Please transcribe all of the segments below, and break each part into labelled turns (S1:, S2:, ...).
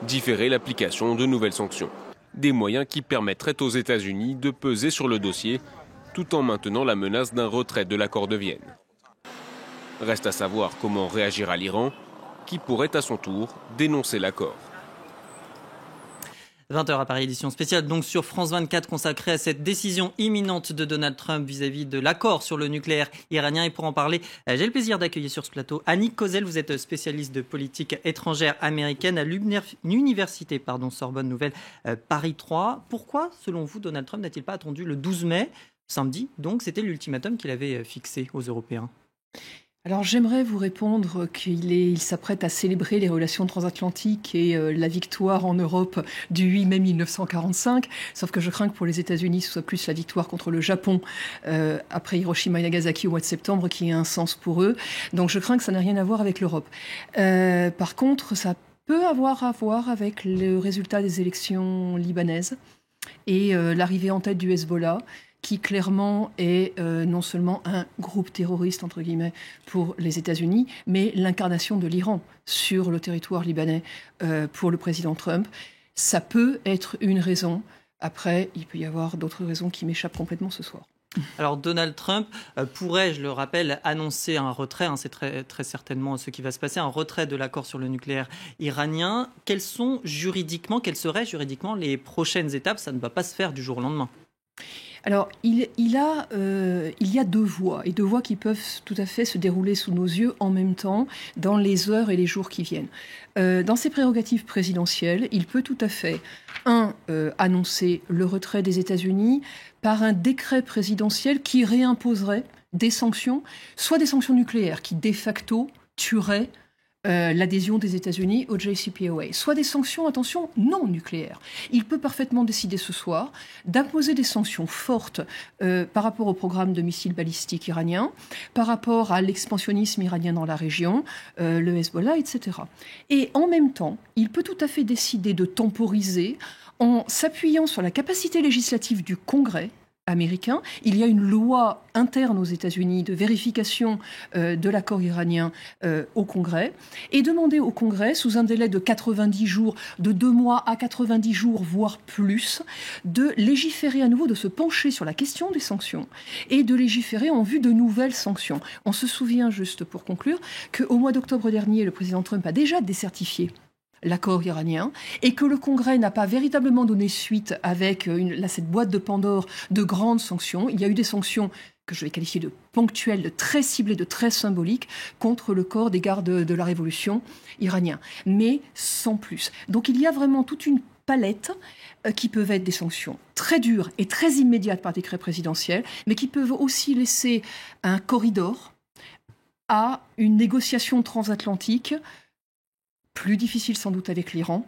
S1: différer l'application de nouvelles sanctions. Des moyens qui permettraient aux États-Unis de peser sur le dossier tout en maintenant la menace d'un retrait de l'accord de Vienne. Reste à savoir comment réagira l'Iran, qui pourrait à son tour dénoncer l'accord.
S2: 20h à Paris, édition spéciale donc sur France 24 consacrée à cette décision imminente de Donald Trump vis-à-vis de l'accord sur le nucléaire iranien. Et pour en parler, j'ai le plaisir d'accueillir sur ce plateau Annick Cozzel. Vous êtes spécialiste de politique étrangère américaine à l'université Sorbonne Nouvelle Paris 3. Pourquoi, selon vous, Donald Trump n'a-t-il pas attendu le 12 mai, samedi, donc c'était l'ultimatum qu'il avait fixé aux Européens?
S3: Alors j'aimerais vous répondre qu'il s'apprête à célébrer les relations transatlantiques et la victoire en Europe du 8 mai 1945, sauf que je crains que pour les États-Unis ce soit plus la victoire contre le Japon après Hiroshima et Nagasaki au mois de septembre qui ait un sens pour eux. Donc je crains que ça n'ait rien à voir avec l'Europe. Par contre, ça peut avoir à voir avec le résultat des élections libanaises et l'arrivée en tête du Hezbollah, qui clairement est non seulement un groupe terroriste, entre guillemets, pour les États-Unis, mais l'incarnation de l'Iran sur le territoire libanais pour le président Trump. Ça peut être une raison. Après, il peut y avoir d'autres raisons qui m'échappent complètement ce soir.
S2: Alors Donald Trump pourrait, je le rappelle, annoncer un retrait, c'est très, très certainement ce qui va se passer, un retrait de l'accord sur le nucléaire iranien. Quelles seraient juridiquement les prochaines étapes? Ça ne va pas se faire du jour au lendemain.
S3: Alors, il y a deux voies, et deux voies qui peuvent tout à fait se dérouler sous nos yeux en même temps dans les heures et les jours qui viennent. Dans ses prérogatives présidentielles, il peut tout à fait, annoncer le retrait des États-Unis par un décret présidentiel qui réimposerait des sanctions, soit des sanctions nucléaires qui, de facto, tueraient l'adhésion des États-Unis au JCPOA, soit des sanctions, attention, non nucléaires. Il peut parfaitement décider ce soir d'imposer des sanctions fortes par rapport au programme de missiles balistiques iranien, par rapport à l'expansionnisme iranien dans la région, le Hezbollah, etc. Et en même temps, il peut tout à fait décider de temporiser en s'appuyant sur la capacité législative du Congrès américain. Il y a une loi interne aux États-Unis de vérification de l'accord iranien au Congrès et demander au Congrès, sous un délai de 90 jours, de 2 mois à 90 jours, voire plus, de légiférer à nouveau, de se pencher sur la question des sanctions et de légiférer en vue de nouvelles sanctions. On se souvient, juste pour conclure, qu'au mois d'octobre dernier, le président Trump a déjà décertifié l'accord iranien, et que le Congrès n'a pas véritablement donné suite avec cette boîte de Pandore de grandes sanctions. Il y a eu des sanctions que je vais qualifier de ponctuelles, de très ciblées, de très symboliques, contre le corps des gardes de la révolution iranien, mais sans plus. Donc il y a vraiment toute une palette qui peuvent être des sanctions très dures et très immédiates par décret présidentiel, mais qui peuvent aussi laisser un corridor à une négociation transatlantique plus difficile sans doute avec l'Iran,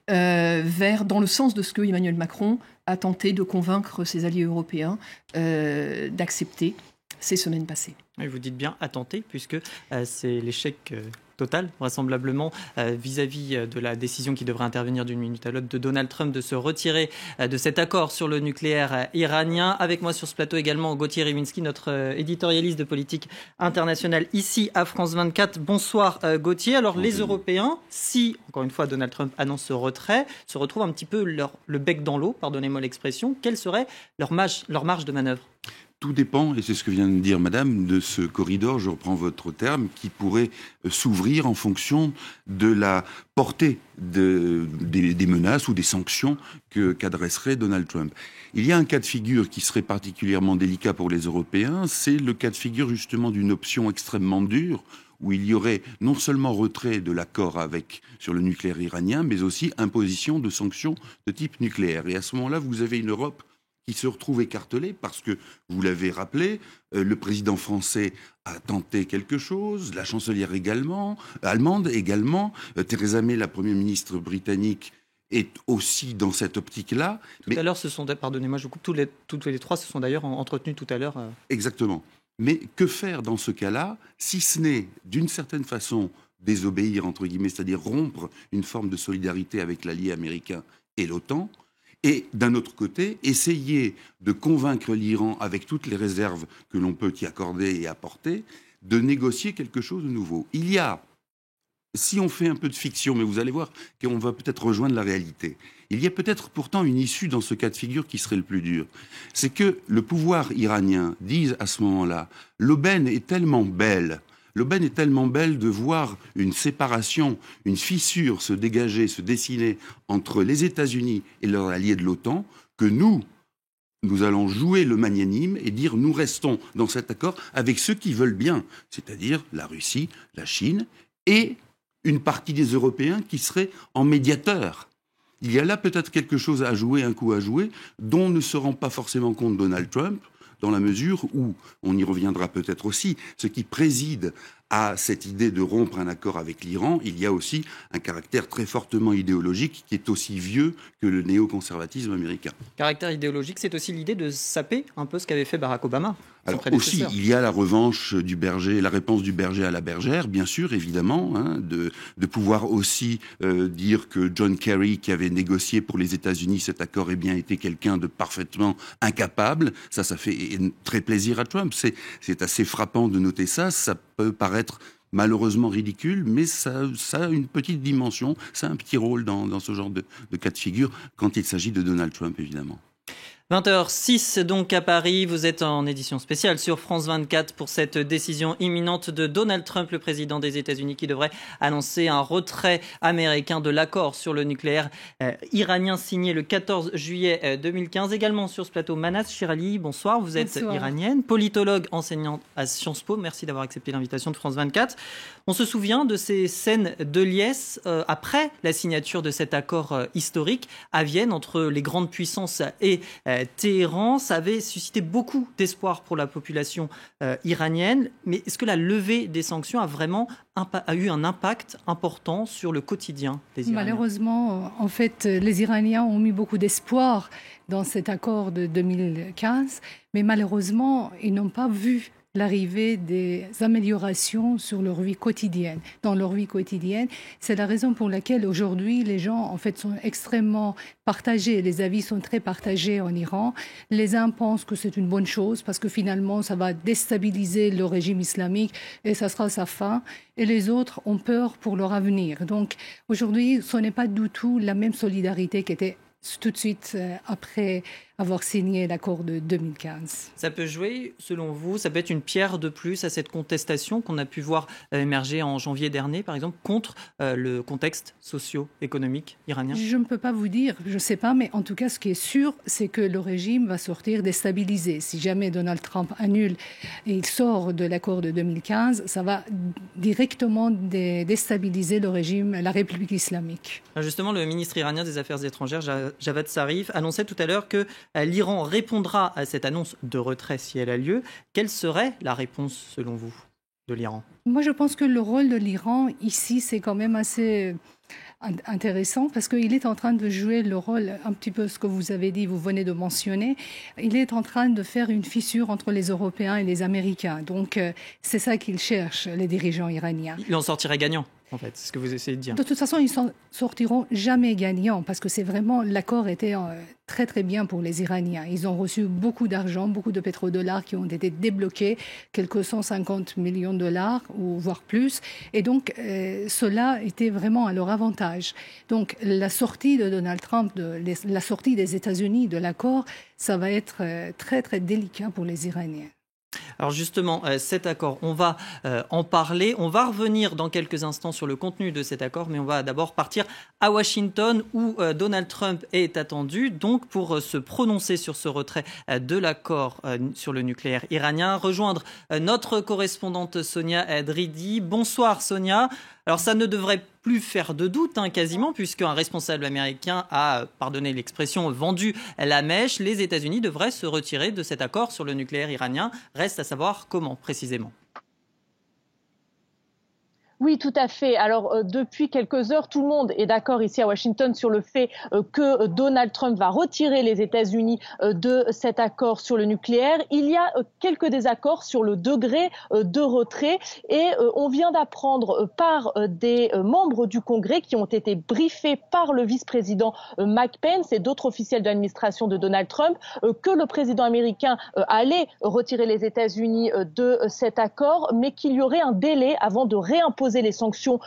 S3: dans le sens de ce que Emmanuel Macron a tenté de convaincre ses alliés européens d'accepter ces semaines passées.
S2: Et vous dites bien « à tenter » puisque c'est l'échec total, vraisemblablement, vis-à-vis de la décision qui devrait intervenir d'une minute à l'autre de Donald Trump de se retirer de cet accord sur le nucléaire iranien. Avec moi sur ce plateau également, Gauthier Ribinski, notre éditorialiste de politique internationale ici à France 24. Bonsoir Gauthier. Alors les Européens, si, encore une fois, Donald Trump annonce ce retrait, se retrouvent un petit peu le bec dans l'eau, pardonnez-moi l'expression. Quelle serait leur marge de manœuvre ?
S4: Tout dépend, et c'est ce que vient de dire Madame, de ce corridor, je reprends votre terme, qui pourrait s'ouvrir en fonction de la portée des menaces ou des sanctions qu'adresserait Donald Trump. Il y a un cas de figure qui serait particulièrement délicat pour les Européens, c'est le cas de figure justement d'une option extrêmement dure, où il y aurait non seulement retrait de l'accord sur le nucléaire iranien, mais aussi imposition de sanctions de type nucléaire. Et à ce moment-là, vous avez une Europe qui se retrouve écartelée parce que, vous l'avez rappelé, le président français a tenté quelque chose, la chancelière également, allemande également, Theresa May, la première ministre britannique, est aussi dans cette optique-là.
S2: Tout à l'heure, pardonnez-moi, je vous coupe, toutes les trois se sont d'ailleurs entretenus tout à l'heure.
S4: Exactement. Mais que faire dans ce cas-là, si ce n'est, d'une certaine façon, désobéir, entre guillemets, c'est-à-dire rompre une forme de solidarité avec l'allié américain et l'OTAN, et d'un autre côté, essayer de convaincre l'Iran, avec toutes les réserves que l'on peut y accorder et apporter, de négocier quelque chose de nouveau. Il y a si on fait un peu de fiction, mais vous allez voir qu'on va peut-être rejoindre la réalité. Il y a peut-être pourtant une issue dans ce cas de figure qui serait le plus dur. C'est que le pouvoir iranien dise à ce moment-là, l'aubaine est tellement belle de voir une séparation, une fissure se dégager, se dessiner entre les États-Unis et leurs alliés de l'OTAN, que nous allons jouer le magnanime et dire nous restons dans cet accord avec ceux qui veulent bien, c'est-à-dire la Russie, la Chine et une partie des Européens qui seraient en médiateur. Il y a là peut-être quelque chose à jouer, un coup à jouer, dont ne se rend pas forcément compte Donald Trump, dans la mesure où, on y reviendra peut-être aussi, ce qui préside à cette idée de rompre un accord avec l'Iran, il y a aussi un caractère très fortement idéologique qui est aussi vieux que le néoconservatisme américain.
S2: Caractère idéologique, c'est aussi l'idée de saper un peu ce qu'avait fait Barack Obama.
S4: Alors aussi, il y a la revanche du berger, la réponse du berger à la bergère, bien sûr, évidemment, de pouvoir aussi dire que John Kerry, qui avait négocié pour les États-Unis cet accord, eh bien, était quelqu'un de parfaitement incapable. Ça fait très plaisir à Trump. C'est assez frappant de noter ça. Ça peut paraître malheureusement ridicule, mais ça a une petite dimension, ça a un petit rôle dans ce genre de cas de figure quand il s'agit de Donald Trump, évidemment.
S2: 20h06 donc à Paris, vous êtes en édition spéciale sur France 24 pour cette décision imminente de Donald Trump, le président des États-Unis, qui devrait annoncer un retrait américain de l'accord sur le nucléaire iranien signé le 14 juillet 2015. Également sur ce plateau, Manaz Shirali, bonsoir, vous êtes iranienne, politologue, enseignante à Sciences Po, merci d'avoir accepté l'invitation de France 24. On se souvient de ces scènes de liesse après la signature de cet accord historique à Vienne entre les grandes puissances et Téhéran. Ça avait suscité beaucoup d'espoir pour la population iranienne. Mais est-ce que la levée des sanctions a eu un impact important sur le quotidien des Iraniens ?
S5: Malheureusement, en fait, les Iraniens ont mis beaucoup d'espoir dans cet accord de 2015. Mais malheureusement, ils n'ont pas vu l'arrivée des améliorations sur leur vie quotidienne. Dans leur vie quotidienne, c'est la raison pour laquelle aujourd'hui les gens en fait sont extrêmement partagés. Les avis sont très partagés en Iran. Les uns pensent que c'est une bonne chose parce que finalement ça va déstabiliser le régime islamique et ça sera sa fin. Et les autres ont peur pour leur avenir. Donc aujourd'hui, ce n'est pas du tout la même solidarité qu'était tout de suite après avoir signé l'accord de 2015.
S2: Ça peut jouer, selon vous, ça peut être une pierre de plus à cette contestation qu'on a pu voir émerger en janvier dernier, par exemple, contre le contexte socio-économique iranien ?
S5: Je ne peux pas vous dire, je ne sais pas, mais en tout cas, ce qui est sûr, c'est que le régime va sortir déstabilisé. Si jamais Donald Trump annule et il sort de l'accord de 2015, ça va directement déstabiliser le régime, la République islamique.
S2: Justement, le ministre iranien des Affaires étrangères, Javad Zarif, annonçait tout à l'heure que l'Iran répondra à cette annonce de retrait si elle a lieu. Quelle serait la réponse, selon vous, de l'Iran ?
S5: Moi, je pense que le rôle de l'Iran, ici, c'est quand même assez intéressant parce qu'il est en train de jouer le rôle, un petit peu ce que vous avez dit, vous venez de mentionner, il est en train de faire une fissure entre les Européens et les Américains. Donc, c'est ça qu'ils cherchent, les dirigeants iraniens.
S2: Il en sortirait gagnant. En fait, c'est ce que vous essayez de dire.
S5: De toute façon, ils ne sortiront jamais gagnants parce que c'est vraiment, l'accord était très très bien pour les Iraniens. Ils ont reçu beaucoup d'argent, beaucoup de pétrodollars qui ont été débloqués, quelques 150 millions de dollars ou voire plus. Et donc, cela était vraiment à leur avantage. Donc, la sortie de Donald Trump, la sortie des États-Unis de l'accord, ça va être très très délicat pour les Iraniens.
S2: Alors justement, cet accord, on va en parler. On va revenir dans quelques instants sur le contenu de cet accord, mais on va d'abord partir à Washington où Donald Trump est attendu donc pour se prononcer sur ce retrait de l'accord sur le nucléaire iranien. Rejoindre notre correspondante Sonia Dridi. Bonsoir Sonia. Alors ça ne devrait plus faire de doute quasiment, puisqu'un responsable américain a, pardonnez l'expression, vendu la mèche. Les États-Unis devraient se retirer de cet accord sur le nucléaire iranien. Reste à savoir comment précisément.
S6: Oui, tout à fait. Alors, depuis quelques heures, tout le monde est d'accord ici à Washington sur le fait que Donald Trump va retirer les États-Unis de cet accord sur le nucléaire. Il y a quelques désaccords sur le degré de retrait et on vient d'apprendre par des membres du Congrès qui ont été briefés par le vice-président Mike Pence et d'autres officiels de l'administration de Donald Trump que le président américain allait retirer les États-Unis de cet accord, mais qu'il y aurait un délai avant de réimposer réimposer les sanctions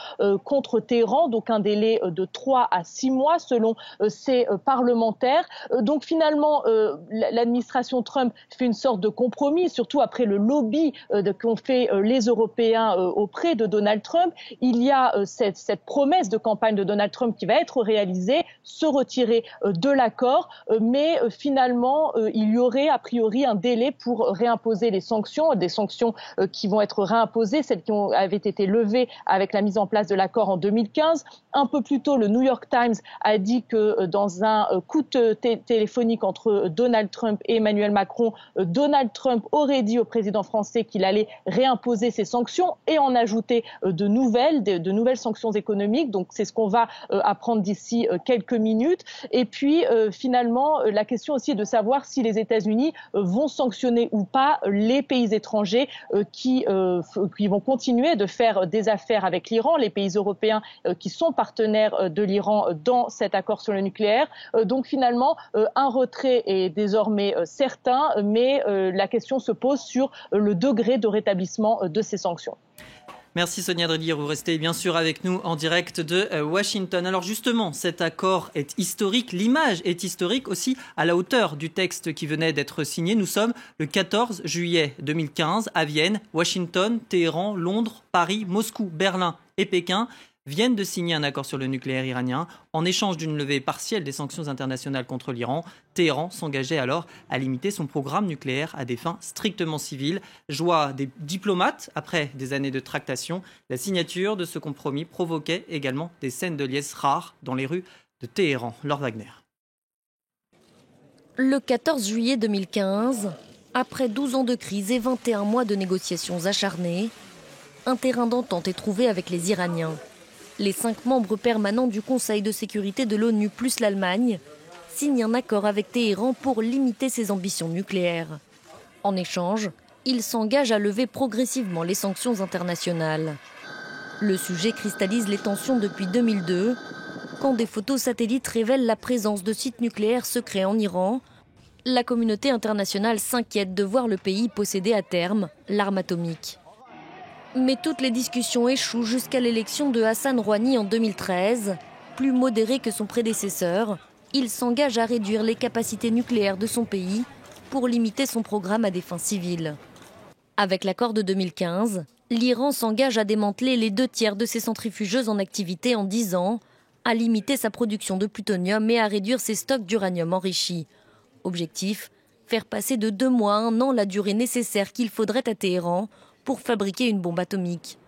S6: contre Téhéran, donc un délai de 3 à 6 mois selon ces parlementaires. Donc finalement, l'administration Trump fait une sorte de compromis, surtout après le lobby qu'ont fait les Européens auprès de Donald Trump. Il y a cette promesse de campagne de Donald Trump qui va être réalisée, se retirer de l'accord, mais finalement, il y aurait a priori un délai pour réimposer les sanctions, des sanctions qui vont être réimposées, celles qui avaient été levées avec la mise en place de l'accord en 2015. Un peu plus tôt, le New York Times a dit que dans un coup téléphonique entre Donald Trump et Emmanuel Macron, Donald Trump aurait dit au président français qu'il allait réimposer ces sanctions et en ajouter de nouvelles sanctions économiques. Donc c'est ce qu'on va apprendre d'ici quelques minutes. Et puis finalement, la question aussi est de savoir si les États-Unis vont sanctionner ou pas les pays étrangers qui vont continuer de faire des affaires avec l'Iran, les pays européens qui sont partenaires de l'Iran dans cet accord sur le nucléaire. Donc finalement, un retrait est désormais certain, mais la question se pose sur le degré de rétablissement de ces sanctions.
S2: Merci Sonia Drellier, vous restez bien sûr avec nous en direct de Washington. Alors justement, cet accord est historique, l'image est historique aussi à la hauteur du texte qui venait d'être signé. Nous sommes le 14 juillet 2015 à Vienne, Washington, Téhéran, Londres, Paris, Moscou, Berlin et Pékin viennent de signer un accord sur le nucléaire iranien. En échange d'une levée partielle des sanctions internationales contre l'Iran, Téhéran s'engageait alors à limiter son programme nucléaire à des fins strictement civiles. Joie des diplomates, après des années de tractation, la signature de ce compromis provoquait également des scènes de liesse rares dans les rues de Téhéran. Laure Wagner.
S7: Le 14 juillet 2015, après 12 ans de crise et 21 mois de négociations acharnées, un terrain d'entente est trouvé avec les Iraniens. Les 5 membres permanents du Conseil de sécurité de l'ONU plus l'Allemagne signent un accord avec Téhéran pour limiter ses ambitions nucléaires. En échange, ils s'engagent à lever progressivement les sanctions internationales. Le sujet cristallise les tensions depuis 2002, quand des photos satellites révèlent la présence de sites nucléaires secrets en Iran. La communauté internationale s'inquiète de voir le pays posséder à terme l'arme atomique. Mais toutes les discussions échouent jusqu'à l'élection de Hassan Rouhani en 2013. Plus modéré que son prédécesseur, il s'engage à réduire les capacités nucléaires de son pays pour limiter son programme à des fins civiles. Avec l'accord de 2015, l'Iran s'engage à démanteler les 2/3 de ses centrifugeuses en activité en 10 ans, à limiter sa production de plutonium et à réduire ses stocks d'uranium enrichi. Objectif, faire passer de 2 mois à 1 an la durée nécessaire qu'il faudrait à Téhéran pour fabriquer une bombe atomique.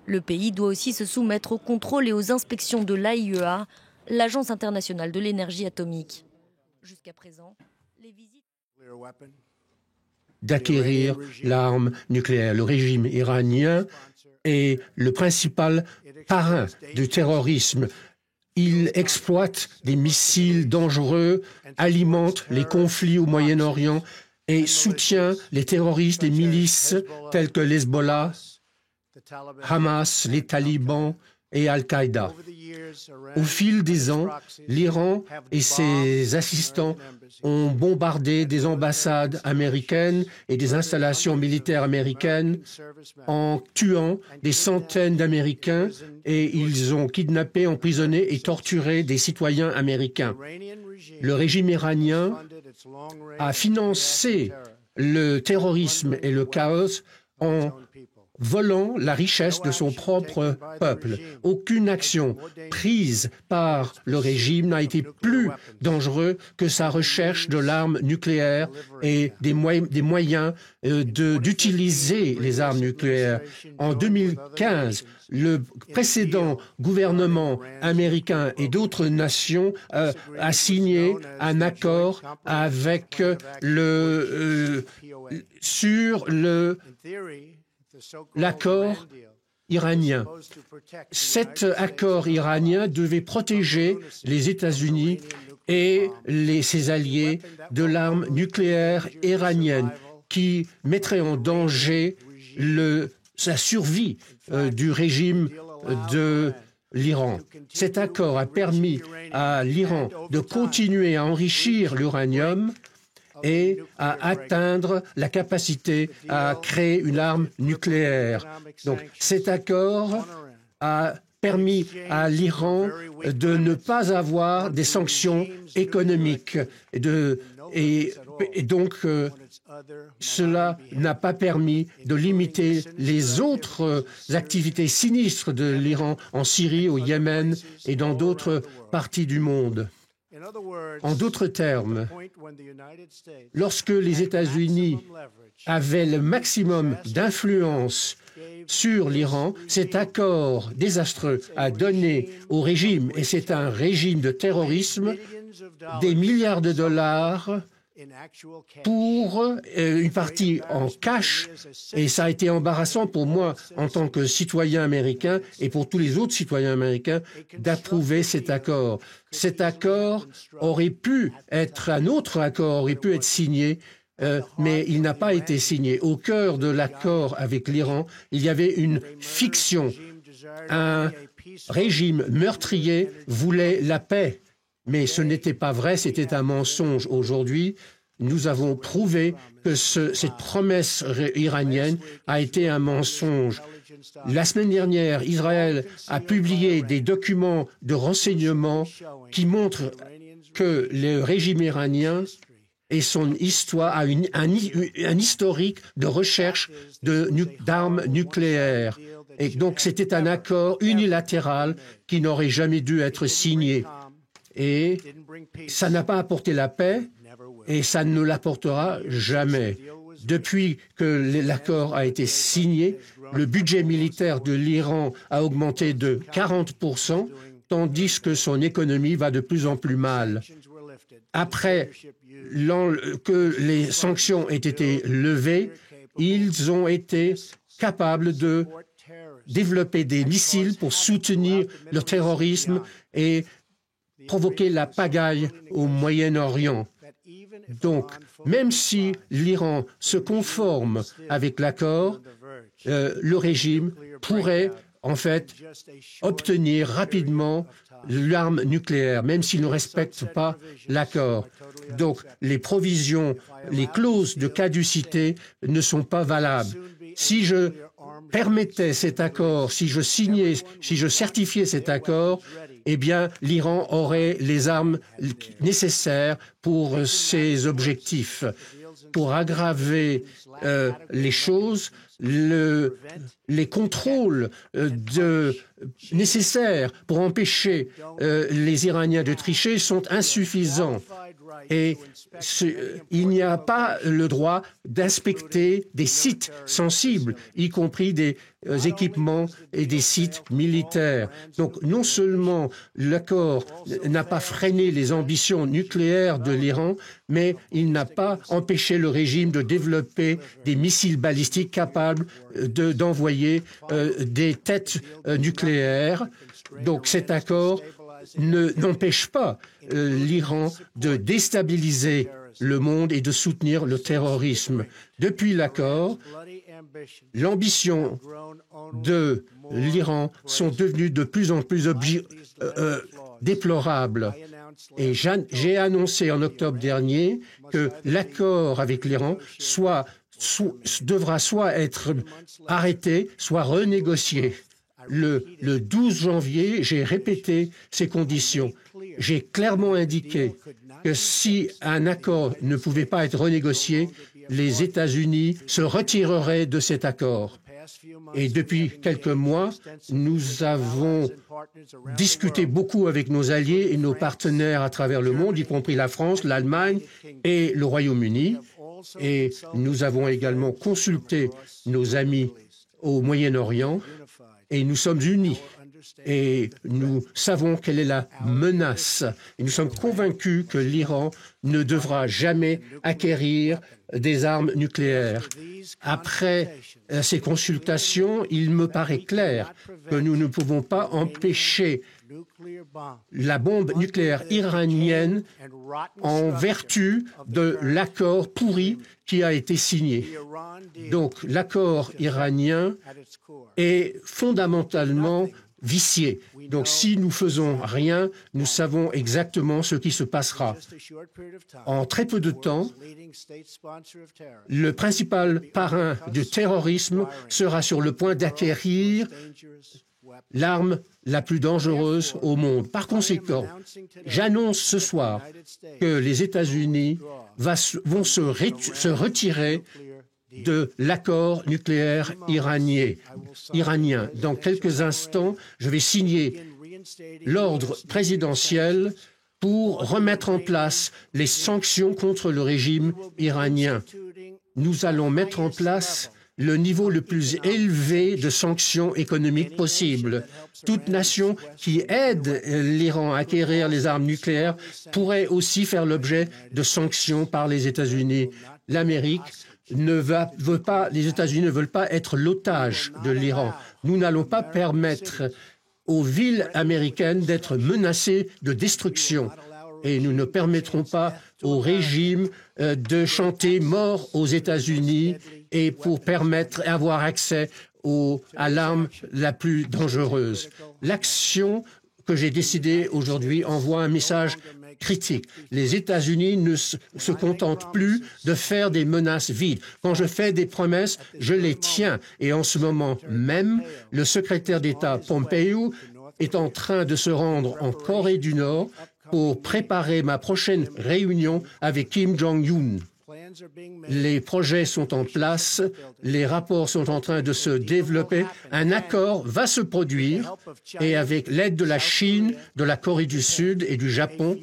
S7: Le pays doit aussi se soumettre au contrôle et aux inspections de l'AIEA, l'Agence internationale de l'énergie atomique. Jusqu'à présent, les visites
S8: d'acquérir l'arme nucléaire. Le régime iranien est le principal parrain du terrorisme. Il exploite des missiles dangereux, alimente les conflits au Moyen-Orient et soutient les terroristes, les milices telles que l'Hezbollah, Hamas, les talibans et Al-Qaïda. Au fil des ans, l'Iran et ses assistants ont bombardé des ambassades américaines et des installations militaires américaines en tuant des centaines d'Américains et ils ont kidnappé, emprisonné et torturé des citoyens américains. Le régime iranien a financé le terrorisme et le chaos en volant la richesse de son propre peuple. Aucune action prise par le régime n'a été plus dangereuse que sa recherche de l'arme nucléaire et des moyens d'utiliser les armes nucléaires. En 2015, le précédent gouvernement américain et d'autres nations a signé un accord avec sur l'accord iranien. Cet accord iranien devait protéger les États-Unis et ses alliés de l'arme nucléaire iranienne qui mettrait en danger sa survie du régime de l'Iran. Cet accord a permis à l'Iran de continuer à enrichir l'uranium et à atteindre la capacité à créer une arme nucléaire. Donc cet accord a permis à l'Iran de ne pas avoir des sanctions économiques. Et donc, cela n'a pas permis de limiter les autres activités sinistres de l'Iran en Syrie, au Yémen et dans d'autres parties du monde. En d'autres termes, lorsque les États-Unis avaient le maximum d'influence sur l'Iran, cet accord désastreux a donné au régime, et c'est un régime de terrorisme, des milliards de dollars pour une partie en cash, et ça a été embarrassant pour moi en tant que citoyen américain et pour tous les autres citoyens américains d'approuver cet accord. Cet accord aurait pu être, un autre accord aurait pu être signé, mais il n'a pas été signé. Au cœur de l'accord avec l'Iran, il y avait une fiction. Un régime meurtrier voulait la paix. Mais ce n'était pas vrai, c'était un mensonge. Aujourd'hui, nous avons prouvé que cette promesse iranienne a été un mensonge. La semaine dernière, Israël a publié des documents de renseignement qui montrent que le régime iranien et son histoire a un historique de recherche d'armes nucléaires. Et donc, c'était un accord unilatéral qui n'aurait jamais dû être signé. Et ça n'a pas apporté la paix et ça ne l'apportera jamais. Depuis que l'accord a été signé, le budget militaire de l'Iran a augmenté de 40%, tandis que son économie va de plus en plus mal. Après que les sanctions aient été levées, ils ont été capables de développer des missiles pour soutenir le terrorisme et provoquer la pagaille au Moyen-Orient. Donc, même si l'Iran se conforme avec l'accord, le régime pourrait en fait obtenir rapidement l'arme nucléaire, même s'il ne respecte pas l'accord. Donc, les provisions, les clauses de caducité ne sont pas valables. Si je permettais cet accord, si je certifiais cet accord, eh bien, l'Iran aurait les armes nécessaires pour ses objectifs. Pour aggraver les choses, les contrôles nécessaires pour empêcher les Iraniens de tricher sont insuffisants. Et il n'y a pas le droit d'inspecter des sites sensibles, y compris des équipements et des sites militaires. Donc non seulement l'accord n'a pas freiné les ambitions nucléaires de l'Iran, mais il n'a pas empêché le régime de développer des missiles balistiques capables d'envoyer des têtes nucléaires. Donc cet accord n'empêche pas l'Iran de déstabiliser le monde et de soutenir le terrorisme. Depuis l'accord, l'ambition de l'Iran sont devenues de plus en plus déplorables. Et j'ai annoncé en octobre dernier que l'accord avec l'Iran devra soit être arrêté, soit renégocié. Le 12 janvier, j'ai répété ces conditions. J'ai clairement indiqué que si un accord ne pouvait pas être renégocié, les États-Unis se retireraient de cet accord. Et depuis quelques mois, nous avons discuté beaucoup avec nos alliés et nos partenaires à travers le monde, y compris la France, l'Allemagne et le Royaume-Uni. Et nous avons également consulté nos amis au Moyen-Orient. Et nous sommes unis et nous savons quelle est la menace. Et nous sommes convaincus que l'Iran ne devra jamais acquérir des armes nucléaires. Après ces consultations, il me paraît clair que nous ne pouvons pas empêcher la bombe nucléaire iranienne en vertu de l'accord pourri qui a été signé. Donc l'accord iranien est fondamentalement vicié. Donc si nous faisons rien, nous savons exactement ce qui se passera. En très peu de temps, le principal parrain du terrorisme sera sur le point d'acquérir l'arme la plus dangereuse au monde. Par conséquent, j'annonce ce soir que les États-Unis vont se retirer de l'accord nucléaire iranien. Dans quelques instants, je vais signer l'ordre présidentiel pour remettre en place les sanctions contre le régime iranien. Nous allons mettre en place le niveau le plus élevé de sanctions économiques possible. Toute nation qui aide l'Iran à acquérir les armes nucléaires pourrait aussi faire l'objet de sanctions par les États-Unis. L'Amérique les États-Unis ne veulent pas être l'otage de l'Iran. Nous n'allons pas permettre aux villes américaines d'être menacées de destruction. Et nous ne permettrons pas au régime de chanter mort aux États-Unis et pour permettre avoir accès à l'arme la plus dangereuse. L'action que j'ai décidée aujourd'hui envoie un message critique. Les États-Unis ne se contentent plus de faire des menaces vides. Quand je fais des promesses, je les tiens. Et en ce moment même, le secrétaire d'État Pompeo est en train de se rendre en Corée du Nord pour préparer ma prochaine réunion avec Kim Jong-un. Les projets sont en place, les rapports sont en train de se développer, un accord va se produire et avec l'aide de la Chine, de la Corée du Sud et du Japon,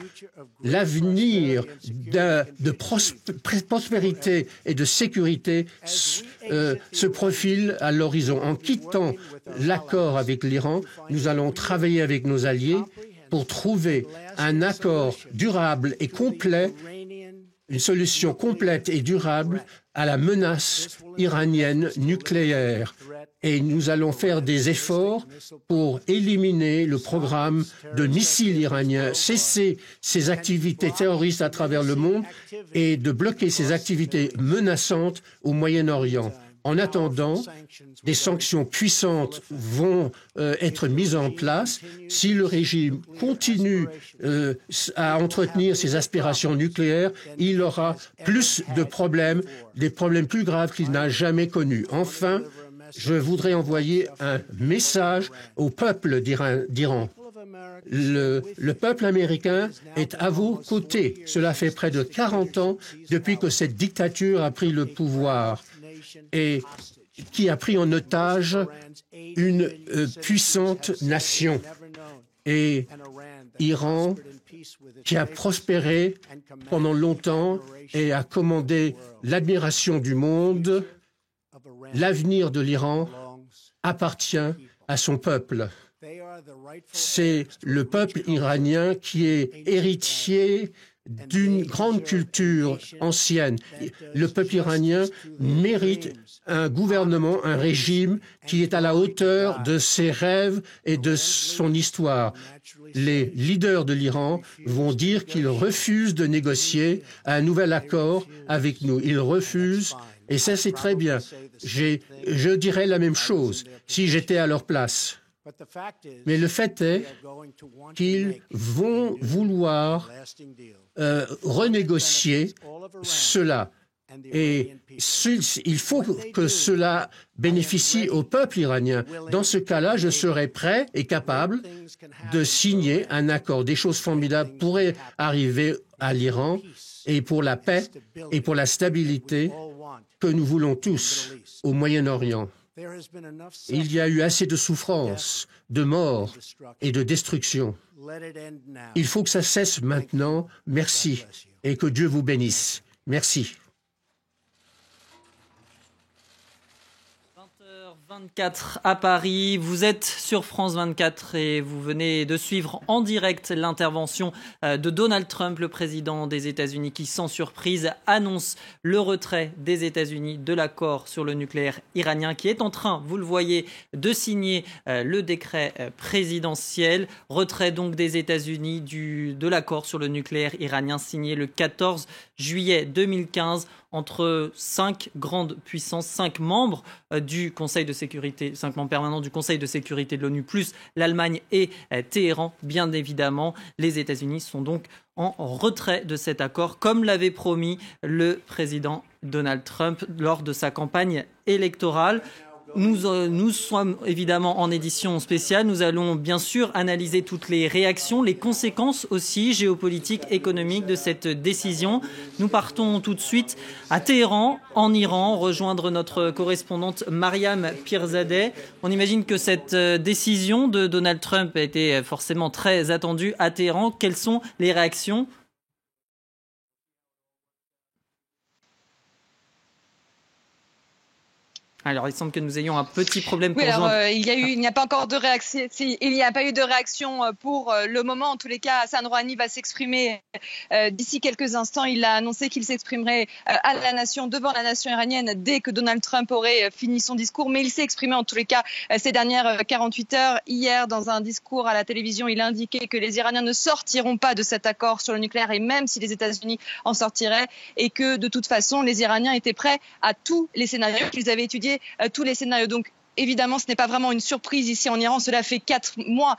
S8: l'avenir de prospérité et de sécurité se profile à l'horizon. En quittant l'accord avec l'Iran, nous allons travailler avec nos alliés pour trouver un accord durable et complet, une solution complète et durable à la menace iranienne nucléaire. Et nous allons faire des efforts pour éliminer le programme de missiles iraniens, cesser ces activités terroristes à travers le monde et de bloquer ces activités menaçantes au Moyen-Orient. En attendant, des sanctions puissantes vont être mises en place. Si le régime continue à entretenir ses aspirations nucléaires, il aura plus de problèmes, des problèmes plus graves qu'il n'a jamais connus. Enfin, je voudrais envoyer un message au peuple d'Iran. Le peuple américain est à vos côtés. Cela fait près de 40 ans depuis que cette dictature a pris le pouvoir et qui a pris en otage une puissante nation. Et Iran, qui a prospéré pendant longtemps et a commandé l'admiration du monde, l'avenir de l'Iran appartient à son peuple. C'est le peuple iranien qui est héritier d'une grande culture ancienne. Le peuple iranien mérite un gouvernement, un régime qui est à la hauteur de ses rêves et de son histoire. Les leaders de l'Iran vont dire qu'ils refusent de négocier un nouvel accord avec nous. Ils refusent, et ça c'est très bien. Je dirais la même chose si j'étais à leur place. Mais le fait est qu'ils vont vouloir renégocier cela. Et il faut que cela bénéficie au peuple iranien. Dans ce cas-là, je serai prêt et capable de signer un accord. Des choses formidables pourraient arriver à l'Iran et pour la paix et pour la stabilité que nous voulons tous au Moyen-Orient. Il y a eu assez de souffrance, de mort et de destruction. Il faut que ça cesse maintenant. Merci et que Dieu vous bénisse. Merci.
S2: 20h24 à Paris, vous êtes sur France 24 et vous venez de suivre en direct l'intervention de Donald Trump, le président des États-Unis, qui sans surprise annonce le retrait des États-Unis de l'accord sur le nucléaire iranien, qui est en train, vous le voyez, de signer le décret présidentiel. Retrait donc des États-Unis de l'accord sur le nucléaire iranien signé le 14 juillet 2015 entre 5 grandes puissances, 5 membres du Conseil de sécurité, 5 membres permanents du Conseil de sécurité de l'ONU, plus l'Allemagne et Téhéran. Bien évidemment, les États-Unis sont donc en retrait de cet accord, comme l'avait promis le président Donald Trump lors de sa campagne électorale. Nous sommes évidemment en édition spéciale. Nous allons bien sûr analyser toutes les réactions, les conséquences aussi géopolitiques, économiques de cette décision. Nous partons tout de suite à Téhéran, en Iran, rejoindre notre correspondante Mariam Pirzadeh. On imagine que cette décision de Donald Trump a été forcément très attendue à Téhéran. Quelles sont les réactions ? Alors, il semble que nous ayons un petit problème pour joindre.
S9: Il n'y a pas encore de réaction. Il n'y a pas eu de réaction pour le moment. En tous les cas, Hassan Rouhani va s'exprimer d'ici quelques instants. Il a annoncé qu'il s'exprimerait à la nation, devant la nation iranienne, dès que Donald Trump aurait fini son discours. Mais il s'est exprimé en tous les cas ces dernières 48 heures. Hier, dans un discours à la télévision, il a indiqué que les Iraniens ne sortiront pas de cet accord sur le nucléaire, et même si les États-Unis en sortiraient, et que de toute façon, les Iraniens étaient prêts à tous les scénarios qu'ils avaient étudiés. Tous les scénarios. Donc évidemment, ce n'est pas vraiment une surprise ici en Iran. Cela fait 4 mois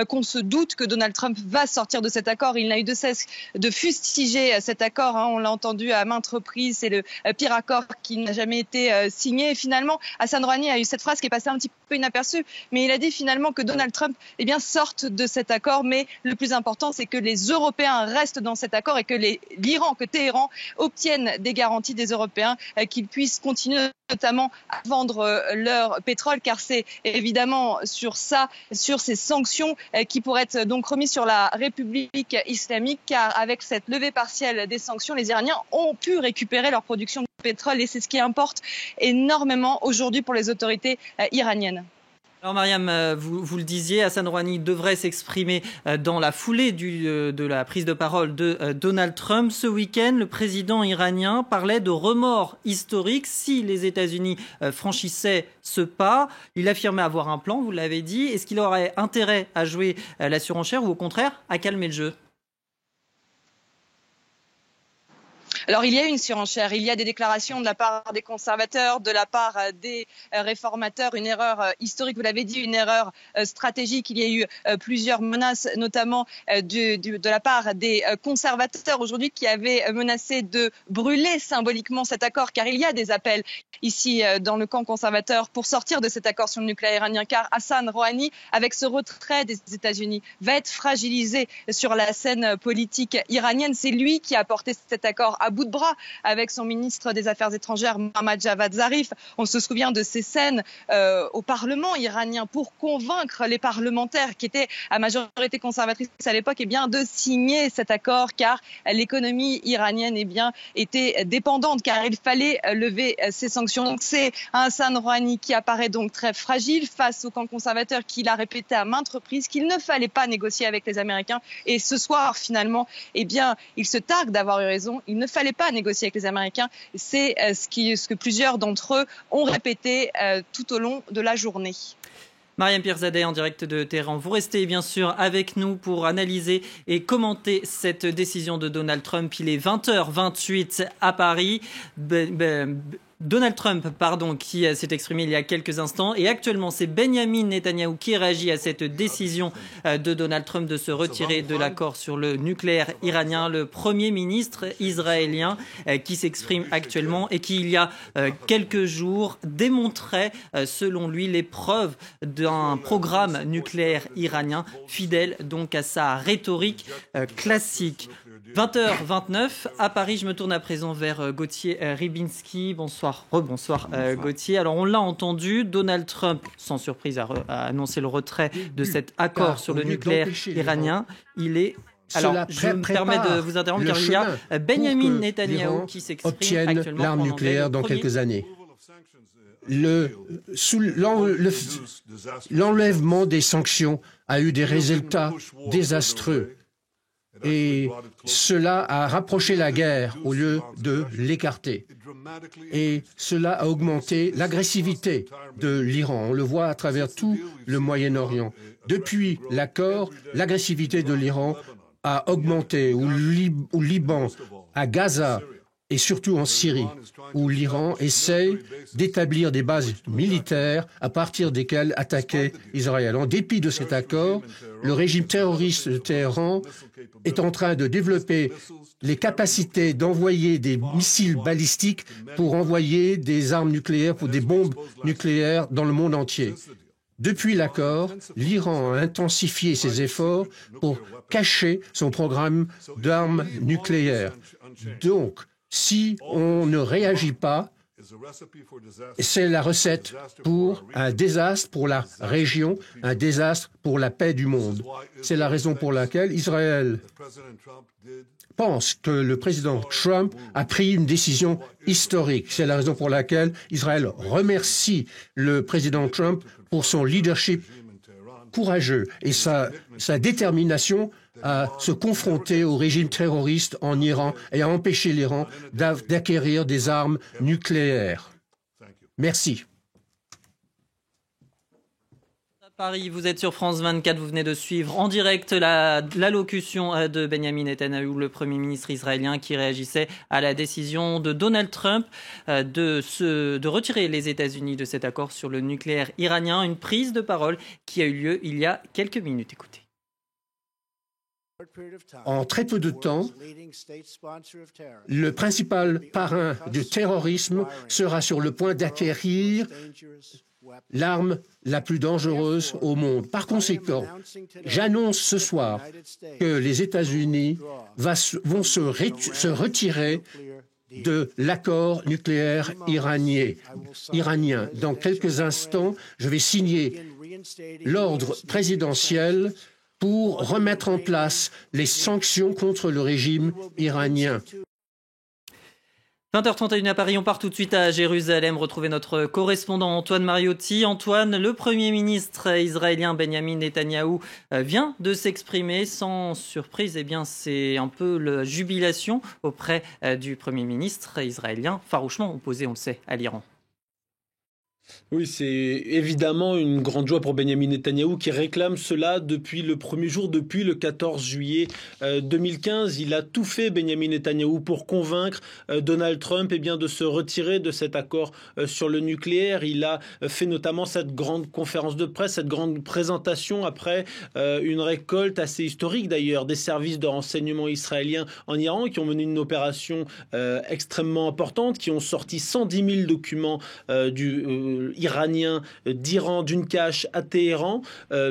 S9: qu'on se doute que Donald Trump va sortir de cet accord. Il n'a eu de cesse de fustiger cet accord. On l'a entendu à maintes reprises. C'est le pire accord qui n'a jamais été signé. Et finalement, Hassan Rouhani a eu cette phrase qui est passée un petit peu inaperçue. Mais il a dit finalement que Donald Trump sorte de cet accord. Mais le plus important, c'est que les Européens restent dans cet accord et que l'Iran, que Téhéran obtienne des garanties des Européens, qu'ils puissent continuer notamment à vendre leur pétrole, car c'est évidemment sur ces sanctions qui pourraient être donc remises sur la République islamique, car avec cette levée partielle des sanctions, les Iraniens ont pu récupérer leur production de pétrole, et c'est ce qui importe énormément aujourd'hui pour les autorités iraniennes.
S2: Alors Mariam, vous le disiez, Hassan Rouhani devrait s'exprimer dans la foulée de la prise de parole de Donald Trump. Ce week-end, le président iranien parlait de remords historiques si les États-Unis franchissaient ce pas. Il affirmait avoir un plan, vous l'avez dit. Est-ce qu'il aurait intérêt à jouer la surenchère ou au contraire à calmer le jeu ?
S9: Alors il y a une surenchère, il y a des déclarations de la part des conservateurs, de la part des réformateurs, une erreur historique, vous l'avez dit, une erreur stratégique. Il y a eu plusieurs menaces, notamment de la part des conservateurs aujourd'hui, qui avaient menacé de brûler symboliquement cet accord, car il y a des appels ici dans le camp conservateur pour sortir de cet accord sur le nucléaire iranien, car Hassan Rouhani, avec ce retrait des États-Unis, va être fragilisé sur la scène politique iranienne. C'est lui qui a porté cet accord à bout de bras avec son ministre des Affaires étrangères, Mohammad Javad Zarif. On se souvient de ces scènes au Parlement iranien pour convaincre les parlementaires qui étaient à majorité conservatrice à l'époque de signer cet accord, car l'économie iranienne était dépendante, car il fallait lever ces sanctions. Donc c'est Hassan Rouhani qui apparaît donc très fragile face au camp conservateur, qui l'a répété à maintes reprises qu'il ne fallait pas négocier avec les Américains. Et ce soir, finalement, il se targue d'avoir eu raison. Il ne fallait pas négocier avec les Américains. C'est ce que plusieurs d'entre eux ont répété tout au long de la journée.
S2: Mariam Pirzadeh en direct de Téhéran. Vous restez bien sûr avec nous pour analyser et commenter cette décision de Donald Trump. Il est 20h28 à Paris. Donald Trump, qui s'est exprimé il y a quelques instants. Et actuellement, c'est Benyamin Netanyahou qui réagit à cette décision de Donald Trump de se retirer de l'accord sur le nucléaire iranien. Le Premier ministre israélien qui s'exprime actuellement et qui, il y a quelques jours, démontrait, selon lui, les preuves d'un programme nucléaire iranien fidèle donc à sa rhétorique classique. 20h29 à Paris, je me tourne à présent vers Gauthier Rybinski. Rebonsoir Gauthier. Alors on l'a entendu, Donald Trump, sans surprise, a annoncé le retrait de cet accord sur le nucléaire iranien. Alors, je me permets de vous interrompre car il y a Benyamin Netanyahou qui s'exprime actuellement
S8: l'arme nucléaire dans quelques années. L'enlèvement des sanctions a eu des résultats désastreux. Et cela a rapproché la guerre au lieu de l'écarter. Et cela a augmenté l'agressivité de l'Iran. On le voit à travers tout le Moyen-Orient. Depuis l'accord, l'agressivité de l'Iran a augmenté au Liban, à Gaza, et surtout en Syrie, où l'Iran essaye d'établir des bases militaires à partir desquelles attaquer Israël. En dépit de cet accord, le régime terroriste de Téhéran est en train de développer les capacités d'envoyer des missiles balistiques pour envoyer des armes nucléaires, pour des bombes nucléaires dans le monde entier. Depuis l'accord, l'Iran a intensifié ses efforts pour cacher son programme d'armes nucléaires. Donc, si on ne réagit pas, c'est la recette pour un désastre pour la région, un désastre pour la paix du monde. C'est la raison pour laquelle Israël pense que le président Trump a pris une décision historique. C'est la raison pour laquelle Israël remercie le président Trump pour son leadership courageux et sa détermination à se confronter au régime terroriste en Iran et à empêcher l'Iran d'acquérir des armes nucléaires. Merci.
S2: Paris, vous êtes sur France 24, vous venez de suivre en direct l'allocution de Benyamin Netanyahou, le Premier ministre israélien, qui réagissait à la décision de Donald Trump de retirer les États-Unis de cet accord sur le nucléaire iranien, une prise de parole qui a eu lieu il y a quelques minutes. Écoutez.
S8: En très peu de temps, le principal parrain du terrorisme sera sur le point d'acquérir l'arme la plus dangereuse au monde. Par conséquent, j'annonce ce soir que les États-Unis vont se retirer de l'accord nucléaire iranien. Dans quelques instants, je vais signer l'ordre présidentiel pour remettre en place les sanctions contre le régime iranien.
S2: 20h31 à Paris, on part tout de suite à Jérusalem, retrouver notre correspondant Antoine Mariotti. Antoine, le Premier ministre israélien Benyamin Netanyahou vient de s'exprimer sans surprise. Eh bien, c'est un peu la jubilation auprès du Premier ministre israélien, farouchement opposé, on le sait, à l'Iran.
S10: Oui, c'est évidemment une grande joie pour Benyamin Netanyahou qui réclame cela depuis le premier jour, depuis le 14 juillet 2015. Il a tout fait, Benyamin Netanyahou, pour convaincre Donald Trump de se retirer de cet accord sur le nucléaire. Il a fait notamment cette grande conférence de presse, cette grande présentation après une récolte assez historique d'ailleurs des services de renseignement israéliens en Iran qui ont mené une opération extrêmement importante, qui ont sorti 110 000 documents iranien d'Iran d'une cache à Téhéran,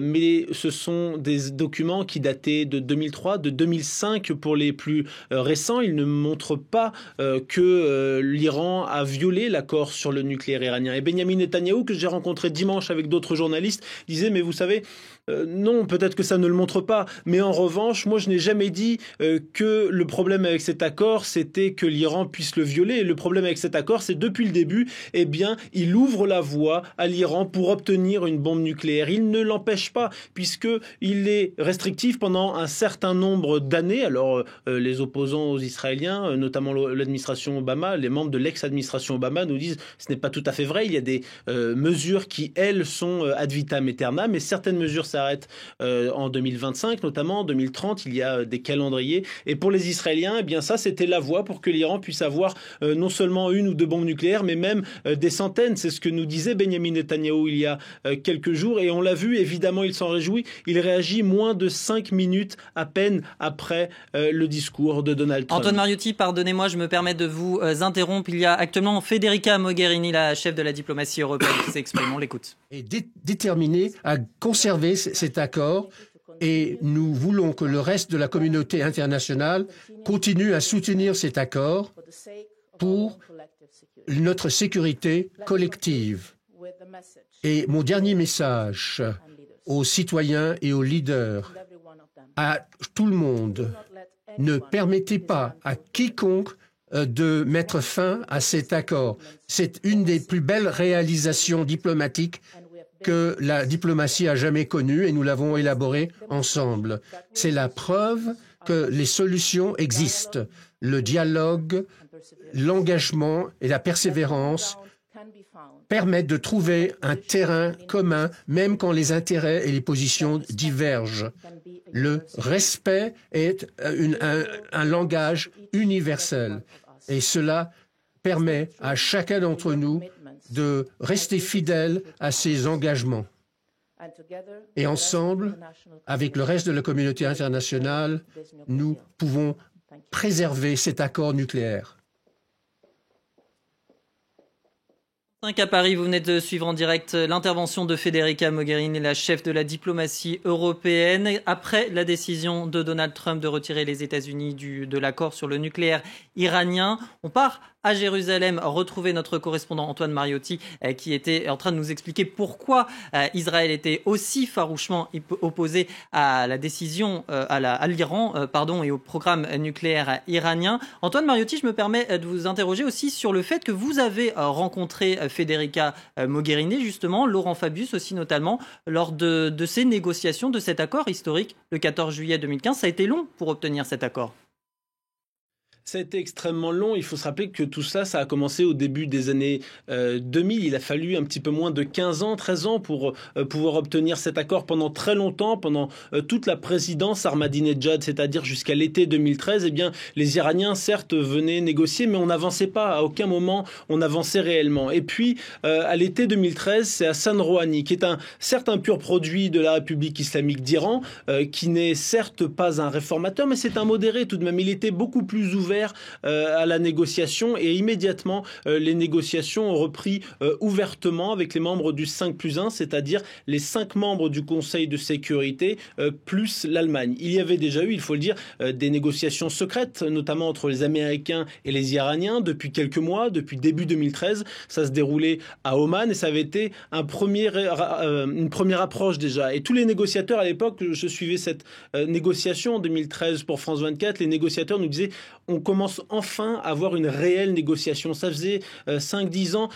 S10: mais ce sont des documents qui dataient de 2003, de 2005 pour les plus récents. Ils ne montrent pas que l'Iran a violé l'accord sur le nucléaire iranien. Et Benyamin Netanyahou, que j'ai rencontré dimanche avec d'autres journalistes, disait, mais vous savez, non, peut-être que ça ne le montre pas, mais en revanche, moi je n'ai jamais dit que le problème avec cet accord, c'était que l'Iran puisse le violer. Et le problème avec cet accord, c'est depuis le début, il ouvre la voie à l'Iran pour obtenir une bombe nucléaire. Il ne l'empêche pas, puisqu'il est restrictif pendant un certain nombre d'années. Alors, les opposants aux Israéliens, notamment l'administration Obama, les membres de l'ex-administration Obama nous disent ce n'est pas tout à fait vrai. Il y a des mesures qui, elles, sont ad vitam aeternam, mais certaines mesures s'arrêtent en 2025, notamment en 2030. Il y a des calendriers. Et pour les Israéliens, ça, c'était la voie pour que l'Iran puisse avoir non seulement une ou deux bombes nucléaires, mais même des centaines. C'est ce que nous disait Benyamin Netanyahou il y a quelques jours. Et on l'a vu, évidemment, il s'en réjouit. Il réagit moins de 5 minutes à peine après le discours de Donald Trump.
S2: Antoine Mariotti, pardonnez-moi, je me permets de vous interrompre. Il y a actuellement Federica Mogherini, la chef de la diplomatie européenne, qui s'exprime. On l'écoute.
S8: Et déterminée à conserver cet accord. Et nous voulons que le reste de la communauté internationale continue à soutenir cet accord pour notre sécurité collective. Et mon dernier message aux citoyens et aux leaders, à tout le monde, ne permettez pas à quiconque de mettre fin à cet accord. C'est une des plus belles réalisations diplomatiques que la diplomatie a jamais connue et nous l'avons élaborée ensemble. C'est la preuve que les solutions existent. Le dialogue, l'engagement et la persévérance permettent de trouver un terrain commun, même quand les intérêts et les positions divergent. Le respect est un langage universel. Et cela permet à chacun d'entre nous de rester fidèle à ses engagements. Et ensemble, avec le reste de la communauté internationale, nous pouvons préserver cet accord nucléaire.
S2: À Paris, vous venez de suivre en direct l'intervention de Federica Mogherini, la chef de la diplomatie européenne, après la décision de Donald Trump de retirer les États-Unis de l'accord sur le nucléaire iranien. On part à Jérusalem retrouver notre correspondant Antoine Mariotti qui était en train de nous expliquer pourquoi Israël était aussi farouchement opposé à la décision à l'Iran et au programme nucléaire iranien. Antoine Mariotti, je me permets de vous interroger aussi sur le fait que vous avez rencontré Federica Mogherini, justement, Laurent Fabius aussi notamment, lors de ces négociations de cet accord historique le 14 juillet 2015. Ça a été long pour obtenir cet accord.
S10: Ça a été extrêmement long. Il faut se rappeler que tout ça, ça a commencé au début des années 2000. Il a fallu un petit peu moins de 15 ans, 13 ans pour pouvoir obtenir cet accord pendant très longtemps, pendant toute la présidence Ahmadinejad, c'est-à-dire jusqu'à l'été 2013. Eh bien, les Iraniens, certes, venaient négocier, mais on n'avançait pas. À aucun moment, on n'avançait réellement. Et puis, à l'été 2013, c'est Hassan Rouhani, qui est certes un pur produit de la République islamique d'Iran, qui n'est certes pas un réformateur, mais c'est un modéré tout de même. Il était beaucoup plus ouvert à la négociation et immédiatement les négociations ont repris ouvertement avec les membres du 5+1, c'est-à-dire les 5 membres du Conseil de sécurité plus l'Allemagne. Il y avait déjà eu, il faut le dire, des négociations secrètes, notamment entre les Américains et les Iraniens depuis quelques mois, depuis début 2013. Ça se déroulait à Oman et ça avait été une première approche déjà. Et tous les négociateurs à l'époque, je suivais cette négociation en 2013 pour France 24, les négociateurs nous disaient on commence enfin à avoir une réelle négociation. Ça faisait 5-10 ans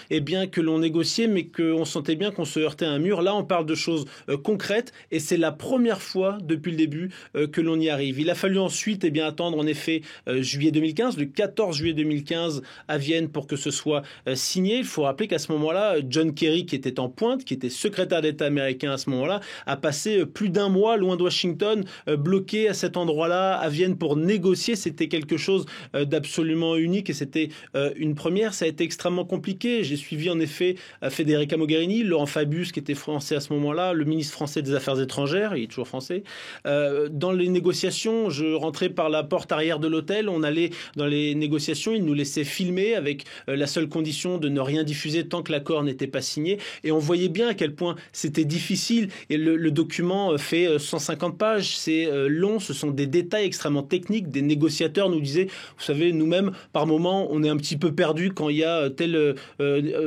S10: que l'on négociait, mais qu'on sentait bien qu'on se heurtait à un mur. Là, on parle de choses concrètes et c'est la première fois depuis le début que l'on y arrive. Il a fallu ensuite attendre en effet juillet 2015, le 14 juillet 2015 à Vienne pour que ce soit signé. Il faut rappeler qu'à ce moment-là, John Kerry, qui était en pointe, qui était secrétaire d'État américain à ce moment-là, a passé plus d'un mois loin de Washington, bloqué à cet endroit-là, à Vienne, pour négocier. C'était quelque chose d'absolument unique et c'était une première. Ça a été extrêmement compliqué. J'ai suivi en effet Federica Mogherini, Laurent Fabius qui était français à ce moment-là, le ministre français des Affaires étrangères, il est toujours français. Dans les négociations, je rentrais par la porte arrière de l'hôtel, on allait dans les négociations, ils nous laissaient filmer avec la seule condition de ne rien diffuser tant que l'accord n'était pas signé et on voyait bien à quel point c'était difficile et le document fait 150 pages, c'est long, ce sont des détails extrêmement techniques. Des négociateurs nous disaient, vous savez, nous-mêmes, par moment, on est un petit peu perdu quand il y a tel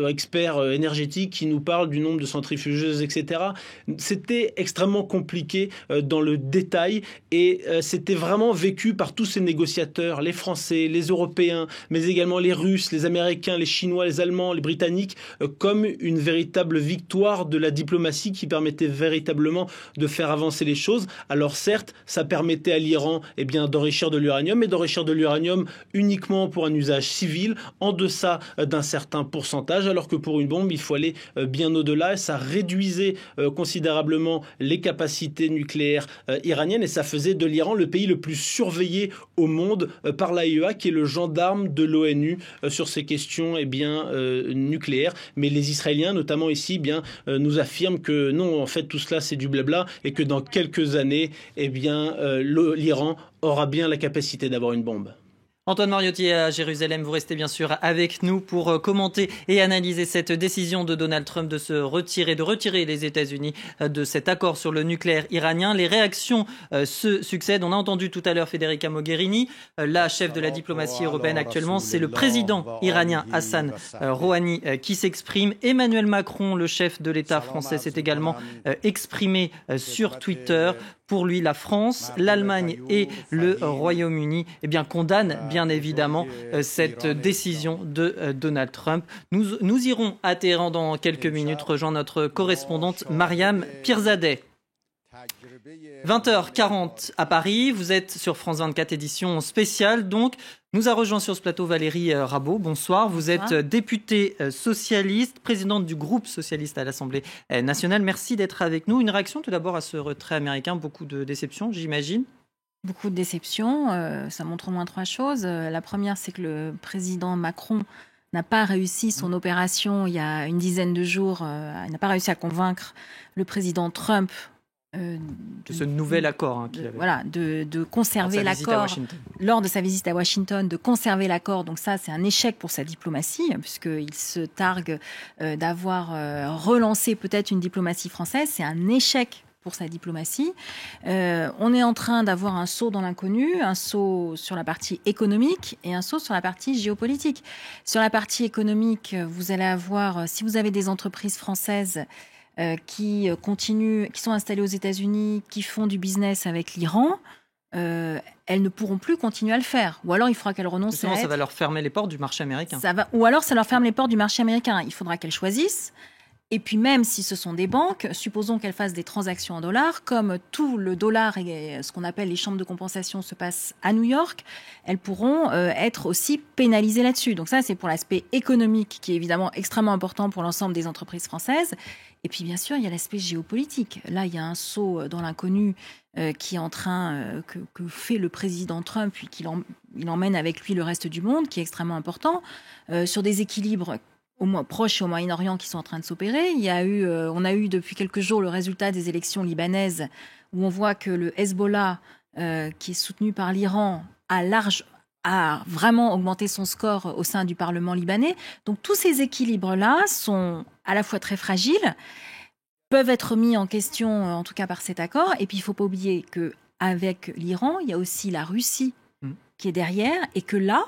S10: expert énergétique qui nous parle du nombre de centrifugeuses, etc. C'était extrêmement compliqué dans le détail et c'était vraiment vécu par tous ces négociateurs, les Français, les Européens, mais également les Russes, les Américains, les Chinois, les Allemands, les Britanniques, comme une véritable victoire de la diplomatie qui permettait véritablement de faire avancer les choses. Alors certes, ça permettait à l'Iran d'enrichir de l'uranium, mais d'enrichir de l'uranium uniquement pour un usage civil, en deçà d'un certain pourcentage, alors que pour une bombe, il faut aller bien au-delà. Et ça réduisait considérablement les capacités nucléaires iraniennes et ça faisait de l'Iran le pays le plus surveillé au monde par l'AIEA, qui est le gendarme de l'ONU sur ces questions nucléaires. Mais les Israéliens, notamment ici, nous affirment que non, en fait, tout cela, c'est du blabla et que dans quelques années, l'Iran aura bien la capacité d'avoir une bombe.
S2: Antoine Mariotti à Jérusalem, vous restez bien sûr avec nous pour commenter et analyser cette décision de Donald Trump de retirer les États-Unis de cet accord sur le nucléaire iranien. Les réactions se succèdent. On a entendu tout à l'heure Federica Mogherini, la chef de la diplomatie européenne actuellement. C'est le président iranien Hassan Rouhani qui s'exprime. Emmanuel Macron, le chef de l'État français, s'est également exprimé sur Twitter. Pour lui, la France, l'Allemagne et le Royaume-Uni condamnent bien évidemment cette décision de Donald Trump. Nous irons à Téhéran dans quelques minutes rejoindre notre correspondante Mariam Pirzadeh. 20h40 à Paris, vous êtes sur France 24 édition spéciale donc. Nous a rejoint sur ce plateau Valérie Rabault. Bonsoir, vous êtes députée socialiste, présidente du groupe socialiste à l'Assemblée nationale. Merci d'être avec nous. Une réaction tout d'abord à ce retrait américain, beaucoup de déception, j'imagine.
S11: Beaucoup de déceptions. Ça montre au moins 3 choses. La première, c'est que le président Macron n'a pas réussi son opération il y a une dizaine de jours. Il n'a pas réussi à convaincre le président Trump
S2: de ce nouvel accord qu'il avait.
S11: Voilà, de conserver l'accord lors de sa visite à Washington, de conserver l'accord. Donc ça, c'est un échec pour sa diplomatie, puisqu'il se targue d'avoir relancé peut-être une diplomatie française. C'est un échec pour sa diplomatie. On est en train d'avoir un saut dans l'inconnu, un saut sur la partie économique et un saut sur la partie géopolitique. Sur la partie économique, vous allez avoir, si vous avez des entreprises françaises qui sont installées aux États-Unis, qui font du business avec l'Iran, elles ne pourront plus continuer à le faire. Ou alors il faudra qu'elles renoncent à
S2: ça va leur fermer les portes du marché américain.
S11: Ou alors ça leur ferme les portes du marché américain. Il faudra qu'elles choisissent. Et puis même si ce sont des banques, supposons qu'elles fassent des transactions en dollars, comme tout le dollar et ce qu'on appelle les chambres de compensation se passent à New York, elles pourront être aussi pénalisées là-dessus. Donc ça, c'est pour l'aspect économique qui est évidemment extrêmement important pour l'ensemble des entreprises françaises. Et puis bien sûr, il y a l'aspect géopolitique. Là, il y a un saut dans l'inconnu qui est en train, que fait le président Trump, puis il emmène avec lui le reste du monde, qui est extrêmement important, sur des équilibres au moins proches et au Moyen-Orient qui sont en train de s'opérer. On a eu depuis quelques jours le résultat des élections libanaises où on voit que le Hezbollah, qui est soutenu par l'Iran, a vraiment augmenté son score au sein du Parlement libanais. Donc tous ces équilibres-là sont à la fois très fragiles, peuvent être mis en question en tout cas par cet accord. Et puis il ne faut pas oublier qu'avec l'Iran, il y a aussi la Russie qui est derrière et que là,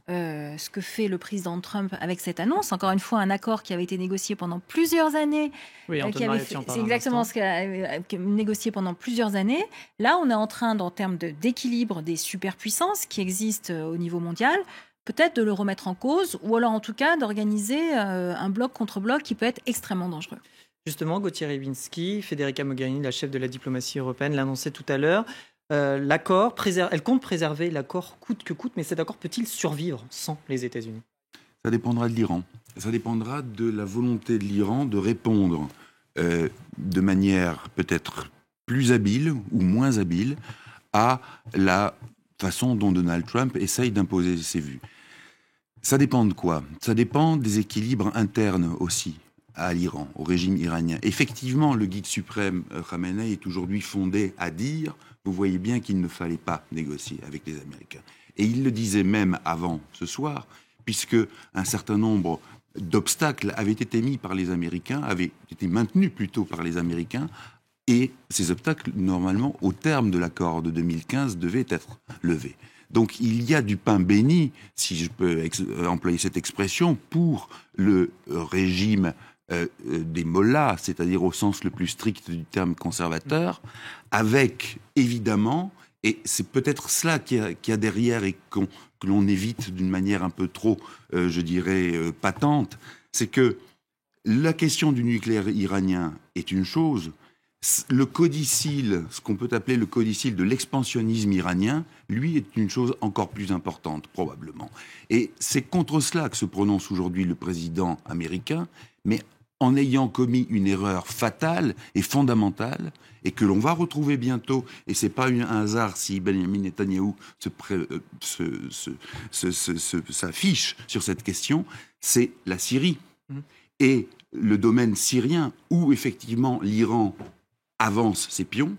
S11: ce que fait le président Trump avec cette annonce, encore une fois, un accord qui avait été négocié pendant plusieurs années.
S2: Oui,
S11: c'est exactement ce qu'il a négocié pendant plusieurs années. Là, on est en train, en termes d'équilibre des superpuissances qui existent au niveau mondial, peut-être de le remettre en cause, ou alors en tout cas d'organiser un bloc contre bloc qui peut être extrêmement dangereux.
S2: Justement, Gauthier Rybinski, Federica Mogherini, la chef de la diplomatie européenne, l'annonçait tout à l'heure. L'accord, elle compte préserver l'accord coûte que coûte, mais cet accord peut-il survivre sans les États-Unis ?
S4: Ça dépendra de l'Iran. Ça dépendra de la volonté de l'Iran de répondre de manière peut-être plus habile ou moins habile à la façon dont Donald Trump essaye d'imposer ses vues. Ça dépend de quoi ? Ça dépend des équilibres internes aussi à l'Iran, au régime iranien. Effectivement, le guide suprême Khamenei est aujourd'hui fondé à dire, vous voyez bien qu'il ne fallait pas négocier avec les Américains. Et il le disait même avant ce soir, puisque un certain nombre d'obstacles avaient été mis par les Américains, avaient été maintenus plutôt par les Américains, et ces obstacles, normalement, au terme de l'accord de 2015, devaient être levés. Donc il y a du pain béni, si je peux employer cette expression, pour le régime des mollahs, c'est-à-dire au sens le plus strict du terme conservateur, avec évidemment, et c'est peut-être cela qu'il y a derrière et que l'on évite d'une manière un peu trop, je dirais, patente, c'est que la question du nucléaire iranien est une chose, le codicile, ce qu'on peut appeler le codicile de l'expansionnisme iranien, lui est une chose encore plus importante, probablement. Et c'est contre cela que se prononce aujourd'hui le président américain, mais en ayant commis une erreur fatale et fondamentale, et que l'on va retrouver bientôt, et c'est pas un hasard si Benjamin Netanyahou s'affiche sur cette question, c'est la Syrie. Et le domaine syrien, où effectivement l'Iran avance ses pions,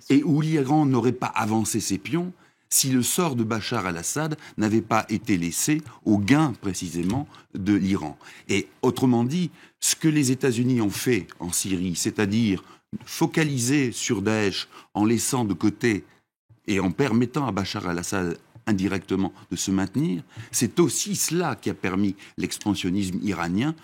S4: et où l'Iran n'aurait pas avancé ses pions si le sort de Bachar al-Assad n'avait pas été laissé au gain précisément de l'Iran. Et autrement dit, ce que les États-Unis ont fait en Syrie, c'est-à-dire focaliser sur Daesh en laissant de côté et en permettant à Bachar al-Assad indirectement de se maintenir, c'est aussi cela qui a permis à l'expansionnisme iranien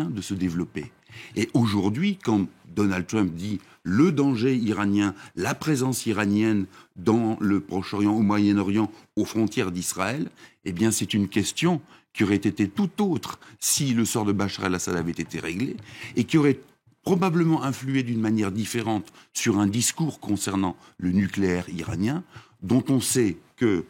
S4: de se développer. Et aujourd'hui, quand Donald Trump dit le danger iranien, la présence iranienne dans le Proche-Orient, au Moyen-Orient, aux frontières d'Israël, eh bien c'est une question qui aurait été tout autre si le sort de Bachar al-Assad avait été réglé et qui aurait probablement influé d'une manière différente sur un discours concernant le nucléaire iranien, dont on sait que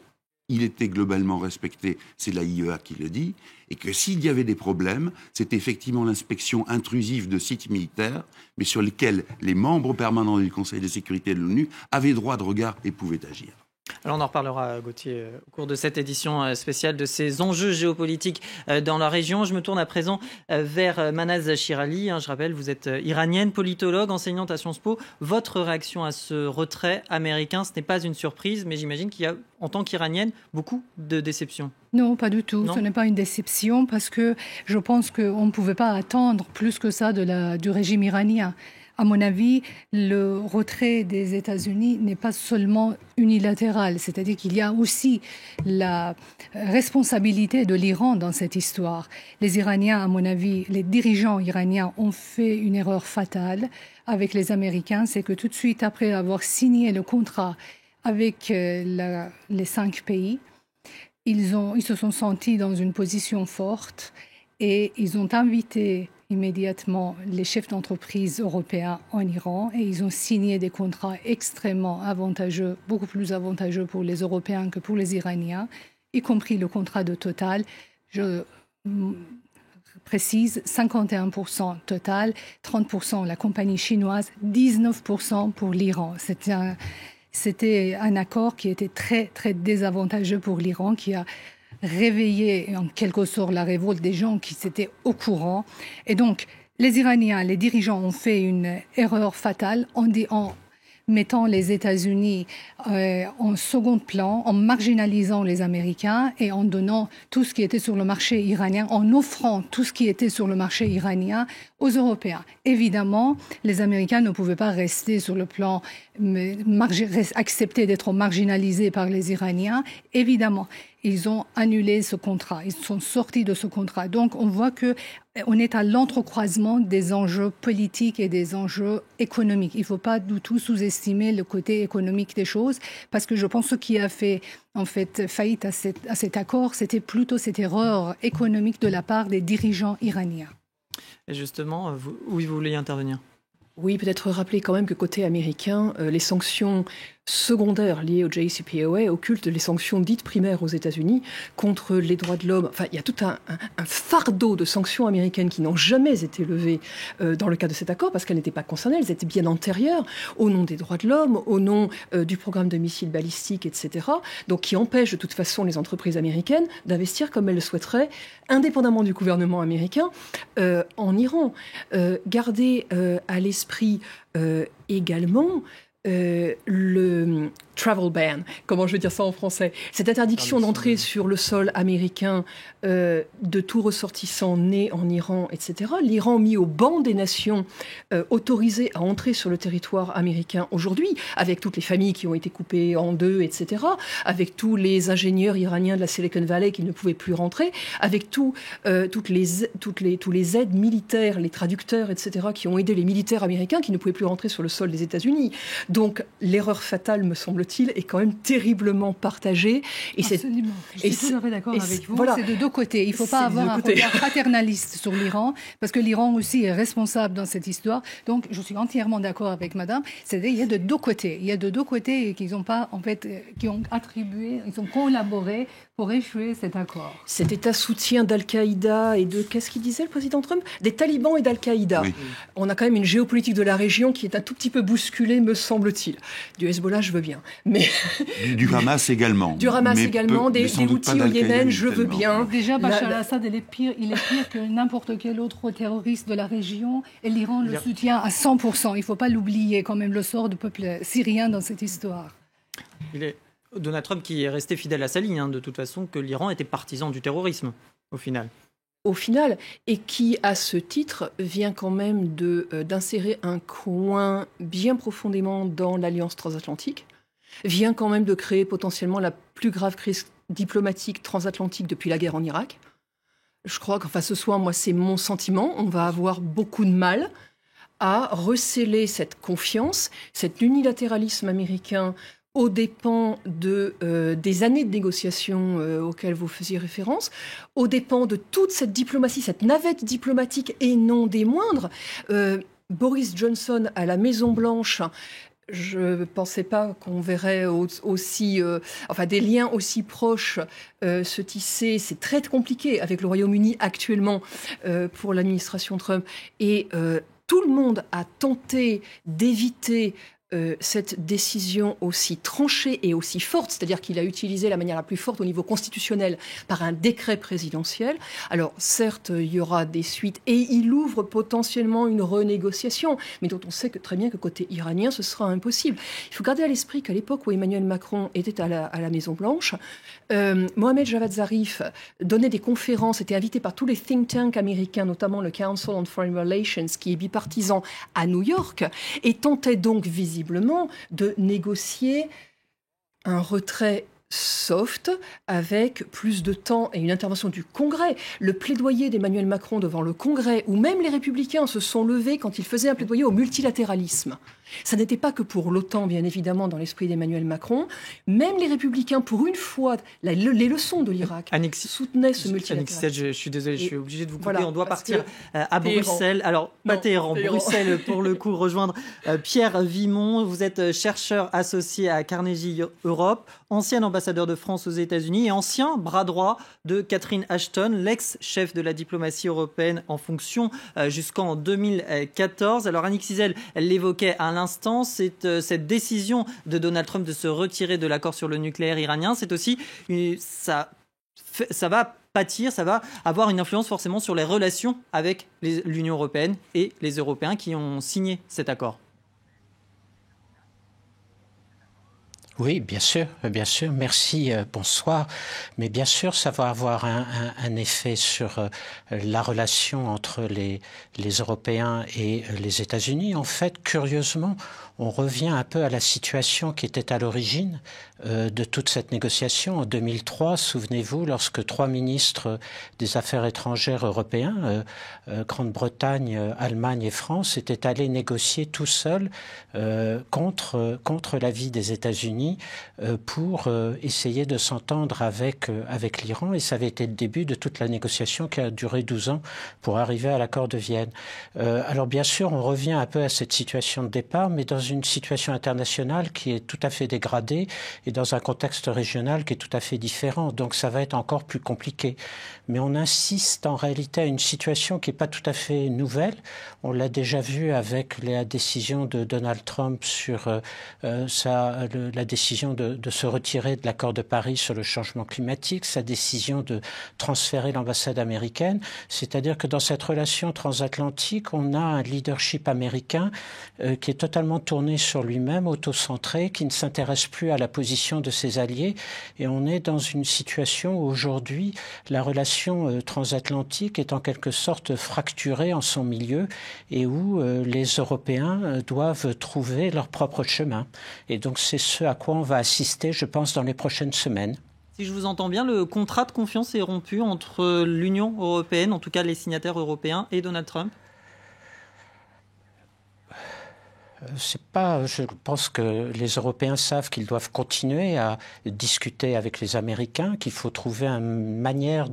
S4: il était globalement respecté, c'est la IEA qui le dit, et que s'il y avait des problèmes, c'était effectivement l'inspection intrusive de sites militaires, mais sur lesquels les membres permanents du Conseil de sécurité de l'ONU avaient droit de regard et pouvaient agir.
S2: Alors on en reparlera, Gauthier, au cours de cette édition spéciale de ces enjeux géopolitiques dans la région. Je me tourne à présent vers Manaz Shirali. Je rappelle, vous êtes iranienne, politologue, enseignante à Sciences Po. Votre réaction à ce retrait américain, ce n'est pas une surprise, mais j'imagine qu'il y a, en tant qu'iranienne, beaucoup de déception.
S5: Non, pas du tout.
S2: Non.
S5: Ce n'est pas une déception parce que je pense qu'on ne pouvait pas attendre plus que ça du régime iranien. À mon avis, le retrait des États-Unis n'est pas seulement unilatéral, c'est-à-dire qu'il y a aussi la responsabilité de l'Iran dans cette histoire. Les Iraniens, à mon avis, les dirigeants iraniens ont fait une erreur fatale avec les Américains, c'est que tout de suite après avoir signé le contrat avec les 5 pays, ils se sont sentis dans une position forte et ils ont invité immédiatement les chefs d'entreprise européens en Iran et ils ont signé des contrats extrêmement avantageux, beaucoup plus avantageux pour les Européens que pour les Iraniens, y compris le contrat de Total. Je précise, 51% Total, 30% la compagnie chinoise, 19% pour l'Iran. C'était un accord qui était très, très désavantageux pour l'Iran, qui a réveiller en quelque sorte la révolte des gens qui étaient au courant. Et donc, les Iraniens, les dirigeants ont fait une erreur fatale en mettant les États-Unis en second plan, en marginalisant les Américains et en donnant tout ce qui était sur le marché iranien, en offrant tout ce qui était sur le marché iranien aux Européens. Évidemment, les Américains ne pouvaient pas rester sur le plan, accepter d'être marginalisés par les Iraniens. Évidemment, ils ont annulé ce contrat, ils sont sortis de ce contrat. Donc, on voit qu'on est à l'entrecroisement des enjeux politiques et des enjeux économiques. Il ne faut pas du tout sous-estimer le côté économique des choses, parce que je pense que ce qui a fait en fait faillite à cet accord, c'était plutôt cette erreur économique de la part des dirigeants iraniens.
S2: Et justement, vous vouliez intervenir ?
S3: Oui, peut-être rappeler quand même que côté américain, les sanctions secondaires liées au JCPOA occultent les sanctions dites primaires aux États-Unis contre les droits de l'homme. Enfin, il y a tout un fardeau de sanctions américaines qui n'ont jamais été levées dans le cadre de cet accord parce qu'elles n'étaient pas concernées, elles étaient bien antérieures au nom des droits de l'homme, au nom du programme de missiles balistiques, etc. Donc qui empêchent de toute façon les entreprises américaines d'investir comme elles le souhaiteraient, indépendamment du gouvernement américain, en Iran. Gardez à l'esprit également le travel ban, comment je veux dire ça en français, cette interdiction d'entrer sur le sol américain de tout ressortissant né en Iran, etc. L'Iran mis au banc des nations autorisées à entrer sur le territoire américain aujourd'hui, avec toutes les familles qui ont été coupées en deux, etc., avec tous les ingénieurs iraniens de la Silicon Valley qui ne pouvaient plus rentrer, avec tous les aides militaires, les traducteurs, etc., qui ont aidé les militaires américains qui ne pouvaient plus rentrer sur le sol des États-Unis. Donc l'erreur fatale, me semble-t-il, est quand même terriblement partagée. Et
S5: absolument. Je suis tout à fait d'accord avec vous. Voilà. C'est de deux côtés. Il ne faut pas avoir un regard paternaliste sur l'Iran, parce que l'Iran aussi est responsable dans cette histoire. Donc, je suis entièrement d'accord avec madame. C'est-à-dire, il y a de deux côtés. Il y a de deux côtés qui ont pas, en fait, qui ont attribué, ils ont collaboré pour échouer cet accord.
S3: Cet État soutien d'Al-Qaïda et de, qu'est-ce qu'il disait le président Trump ? Des talibans et d'Al-Qaïda. Oui. On a quand même une géopolitique de la région qui est un tout petit peu bousculée, me semble-t-il. Du Hezbollah, je veux bien. Mais
S4: du Hamas également.
S3: Du Hamas également, des Houthis au Yémen, je veux bien.
S5: Déjà, Bachar al-Assad, il est pire que n'importe quel autre terroriste de la région, et l'Iran le soutient à 100%. Il ne faut pas l'oublier, quand même, le sort du peuple syrien dans cette histoire.
S2: Donald Trump qui est resté fidèle à sa ligne, de toute façon, que l'Iran était partisan du terrorisme, au final.
S3: Et qui, à ce titre, vient quand même d'insérer un coin bien profondément dans l'alliance transatlantique, vient quand même de créer potentiellement la plus grave crise diplomatique transatlantique depuis la guerre en Irak. Je crois qu'enfin ce soir, moi, c'est mon sentiment, on va avoir beaucoup de mal à recéler cette confiance, cet unilatéralisme américain aux dépens des années de négociations auxquelles vous faisiez référence, aux dépens de toute cette diplomatie, cette navette diplomatique et non des moindres. Boris Johnson à la Maison-Blanche, Je ne pensais pas qu'on verrait aussi, des liens aussi proches se tisser. C'est très compliqué avec le Royaume-Uni actuellement pour l'administration Trump. Et tout le monde a tenté d'éviter cette décision aussi tranchée et aussi forte, c'est-à-dire qu'il a utilisé la manière la plus forte au niveau constitutionnel par un décret présidentiel. Alors certes, il y aura des suites et il ouvre potentiellement une renégociation, mais dont on sait très bien que côté iranien, ce sera impossible. Il faut garder à l'esprit qu'à l'époque où Emmanuel Macron était à la Maison-Blanche, Mohamed Javad Zarif donnait des conférences, était invité par tous les think tanks américains, notamment le Council on Foreign Relations, qui est bipartisan à New York, et tentait donc visiblement de négocier un retrait soft, avec plus de temps et une intervention du Congrès. Le plaidoyer d'Emmanuel Macron devant le Congrès, où même les Républicains se sont levés quand il faisait un plaidoyer au multilatéralisme. Ça n'était pas que pour l'OTAN, bien évidemment, dans l'esprit d'Emmanuel Macron. Même les Républicains, pour une fois, les leçons de l'Irak soutenaient ce multilatéralisme.
S2: Je suis désolé, je suis obligé de vous couper.
S3: Voilà,
S2: on doit partir à Bruxelles. Alors, pas Téhéran, Bruxelles, pour le coup, rejoindre Pierre Vimont. Vous êtes chercheur associé à Carnegie Europe, ancien ambassadeur de France aux États-Unis et ancien bras droit de Catherine Ashton, l'ex-chef de la diplomatie européenne en fonction jusqu'en 2014. Alors, Annick Cizell, elle l'évoquait à l'instant, cette décision de Donald Trump de se retirer de l'accord sur le nucléaire iranien, c'est aussi ça va pâtir, ça va avoir une influence forcément sur les relations avec l'Union européenne et les Européens qui ont signé cet accord.
S12: Oui, bien sûr, merci, bonsoir. Mais bien sûr, ça va avoir un effet sur la relation entre les Européens et les États-Unis. En fait, curieusement, on revient un peu à la situation qui était à l'origine de toute cette négociation. En 2003, souvenez-vous, lorsque 3 ministres des Affaires étrangères européens, Grande-Bretagne, Allemagne et France, étaient allés négocier tout seuls contre l'avis des États-Unis pour essayer de s'entendre avec l'Iran. Et ça avait été le début de toute la négociation qui a duré 12 ans pour arriver à l'accord de Vienne. Alors bien sûr, on revient un peu à cette situation de départ, mais dans une situation internationale qui est tout à fait dégradée et dans un contexte régional qui est tout à fait différent. Donc ça va être encore plus compliqué. Mais on insiste en réalité à une situation qui n'est pas tout à fait nouvelle. On l'a déjà vu avec la décision de Donald Trump sur la décision de se retirer de l'accord de Paris sur le changement climatique, sa décision de transférer l'ambassade américaine. C'est-à-dire que dans cette relation transatlantique, on a un leadership américain qui est totalement tourné sur lui-même, autocentré, qui ne s'intéresse plus à la position de ses alliés. Et on est dans une situation où aujourd'hui, la relation transatlantique est en quelque sorte fracturée en son milieu et où les Européens doivent trouver leur propre chemin. Et donc c'est ce à quoi on va assister, je pense, dans les prochaines semaines.
S2: Si je vous entends bien, le contrat de confiance est rompu entre l'Union européenne, en tout cas les signataires européens, et Donald Trump.
S12: Je pense que les Européens savent qu'ils doivent continuer à discuter avec les Américains, qu'il faut trouver une manière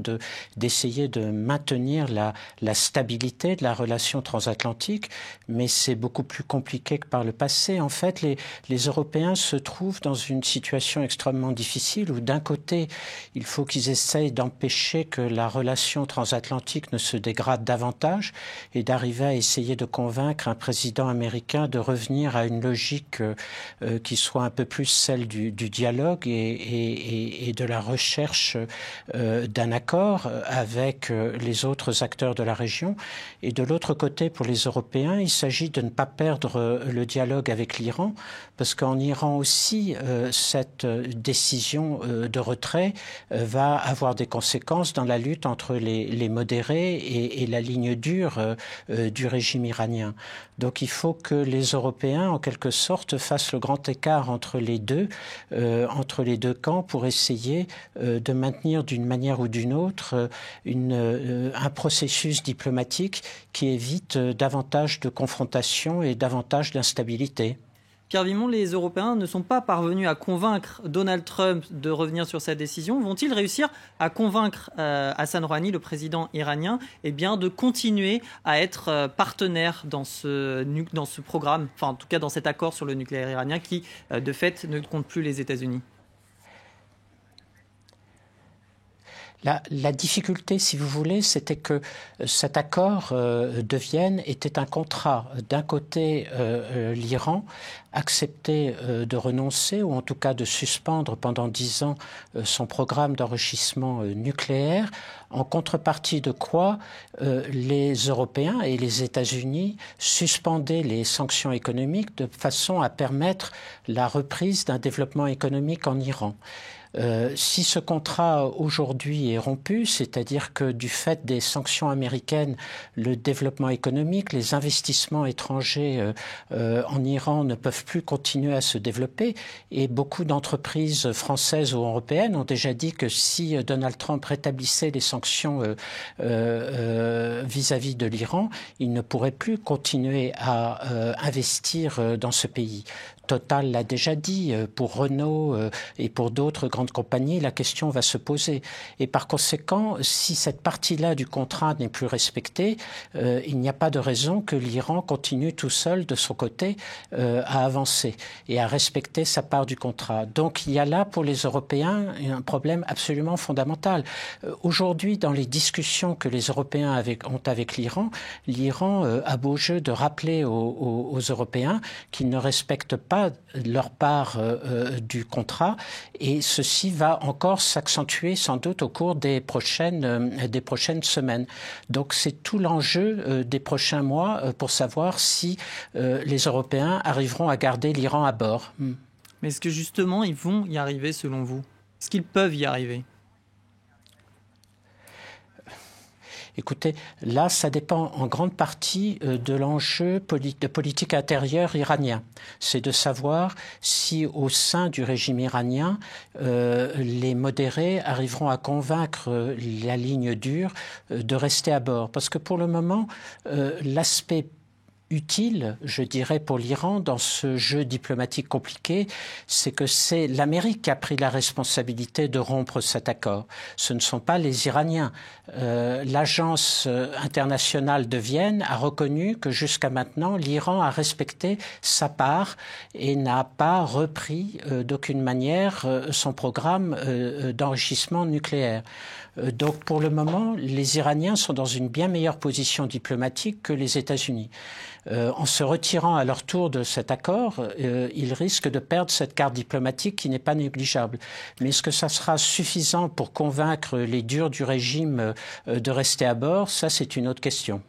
S12: d'essayer de maintenir la stabilité de la relation transatlantique, mais c'est beaucoup plus compliqué que par le passé. En fait, les Européens se trouvent dans une situation extrêmement difficile où d'un côté, il faut qu'ils essayent d'empêcher que la relation transatlantique ne se dégrade davantage et d'arriver à essayer de convaincre un président américain de revenir à une logique qui soit un peu plus celle du dialogue et de la recherche d'un accord avec les autres acteurs de la région. Et de l'autre côté, pour les Européens, il s'agit de ne pas perdre le dialogue avec l'Iran, parce qu'en Iran aussi, cette décision de retrait va avoir des conséquences dans la lutte entre les modérés et la ligne dure du régime iranien. Donc il faut que les Européens, en quelque sorte, fassent le grand écart entre les deux camps pour essayer de maintenir d'une manière ou d'une autre un processus diplomatique qui évite davantage de confrontation et davantage d'instabilité.
S2: Pierre Vimont, les Européens ne sont pas parvenus à convaincre Donald Trump de revenir sur cette décision. Vont-ils réussir à convaincre Hassan Rouhani, le président iranien, de continuer à être partenaire dans ce programme, enfin en tout cas dans cet accord sur le nucléaire iranien qui, de fait, ne compte plus les États-Unis?
S12: La difficulté, si vous voulez, c'était que cet accord de Vienne était un contrat. D'un côté, l'Iran acceptait de renoncer, ou en tout cas de suspendre pendant 10 ans son programme d'enrichissement nucléaire, en contrepartie de quoi les Européens et les États-Unis suspendaient les sanctions économiques de façon à permettre la reprise d'un développement économique en Iran. Si ce contrat aujourd'hui est rompu, c'est-à-dire que du fait des sanctions américaines, le développement économique, les investissements étrangers en Iran ne peuvent plus continuer à se développer, et beaucoup d'entreprises françaises ou européennes ont déjà dit que si Donald Trump rétablissait les sanctions vis-à-vis de l'Iran, il ne pourrait plus continuer à investir dans ce pays. Total l'a déjà dit, pour Renault et pour d'autres grandes compagnies, la question va se poser. Et par conséquent, si cette partie-là du contrat n'est plus respectée, il n'y a pas de raison que l'Iran continue tout seul de son côté à avancer et à respecter sa part du contrat. Donc il y a là pour les Européens un problème absolument fondamental. Aujourd'hui, dans les discussions que les Européens ont avec l'Iran, l'Iran a beau jeu de rappeler aux Européens qu'ils ne respectent pas leur part du contrat, et ceci va encore s'accentuer sans doute au cours des prochaines semaines. Donc c'est tout l'enjeu des prochains mois pour savoir si les Européens arriveront à garder l'Iran à bord.
S2: Mais est-ce que justement ils vont y arriver selon vous? Est-ce qu'ils peuvent y arriver?
S12: Écoutez, là, ça dépend en grande partie de l'enjeu de politique intérieure iranien. C'est de savoir si au sein du régime iranien, les modérés arriveront à convaincre la ligne dure de rester à bord. Parce que pour le moment, l'aspect utile, je dirais, pour l'Iran dans ce jeu diplomatique compliqué, c'est que c'est l'Amérique qui a pris la responsabilité de rompre cet accord. Ce ne sont pas les Iraniens. L'agence internationale de Vienne a reconnu que jusqu'à maintenant, l'Iran a respecté sa part et n'a pas repris d'aucune manière son programme d'enrichissement nucléaire. Donc pour le moment, les Iraniens sont dans une bien meilleure position diplomatique que les États-Unis. En se retirant à leur tour de cet accord, ils risquent de perdre cette carte diplomatique qui n'est pas négligeable. Mais est-ce que ça sera suffisant pour convaincre les durs du régime de rester à bord? Ça, c'est une autre question.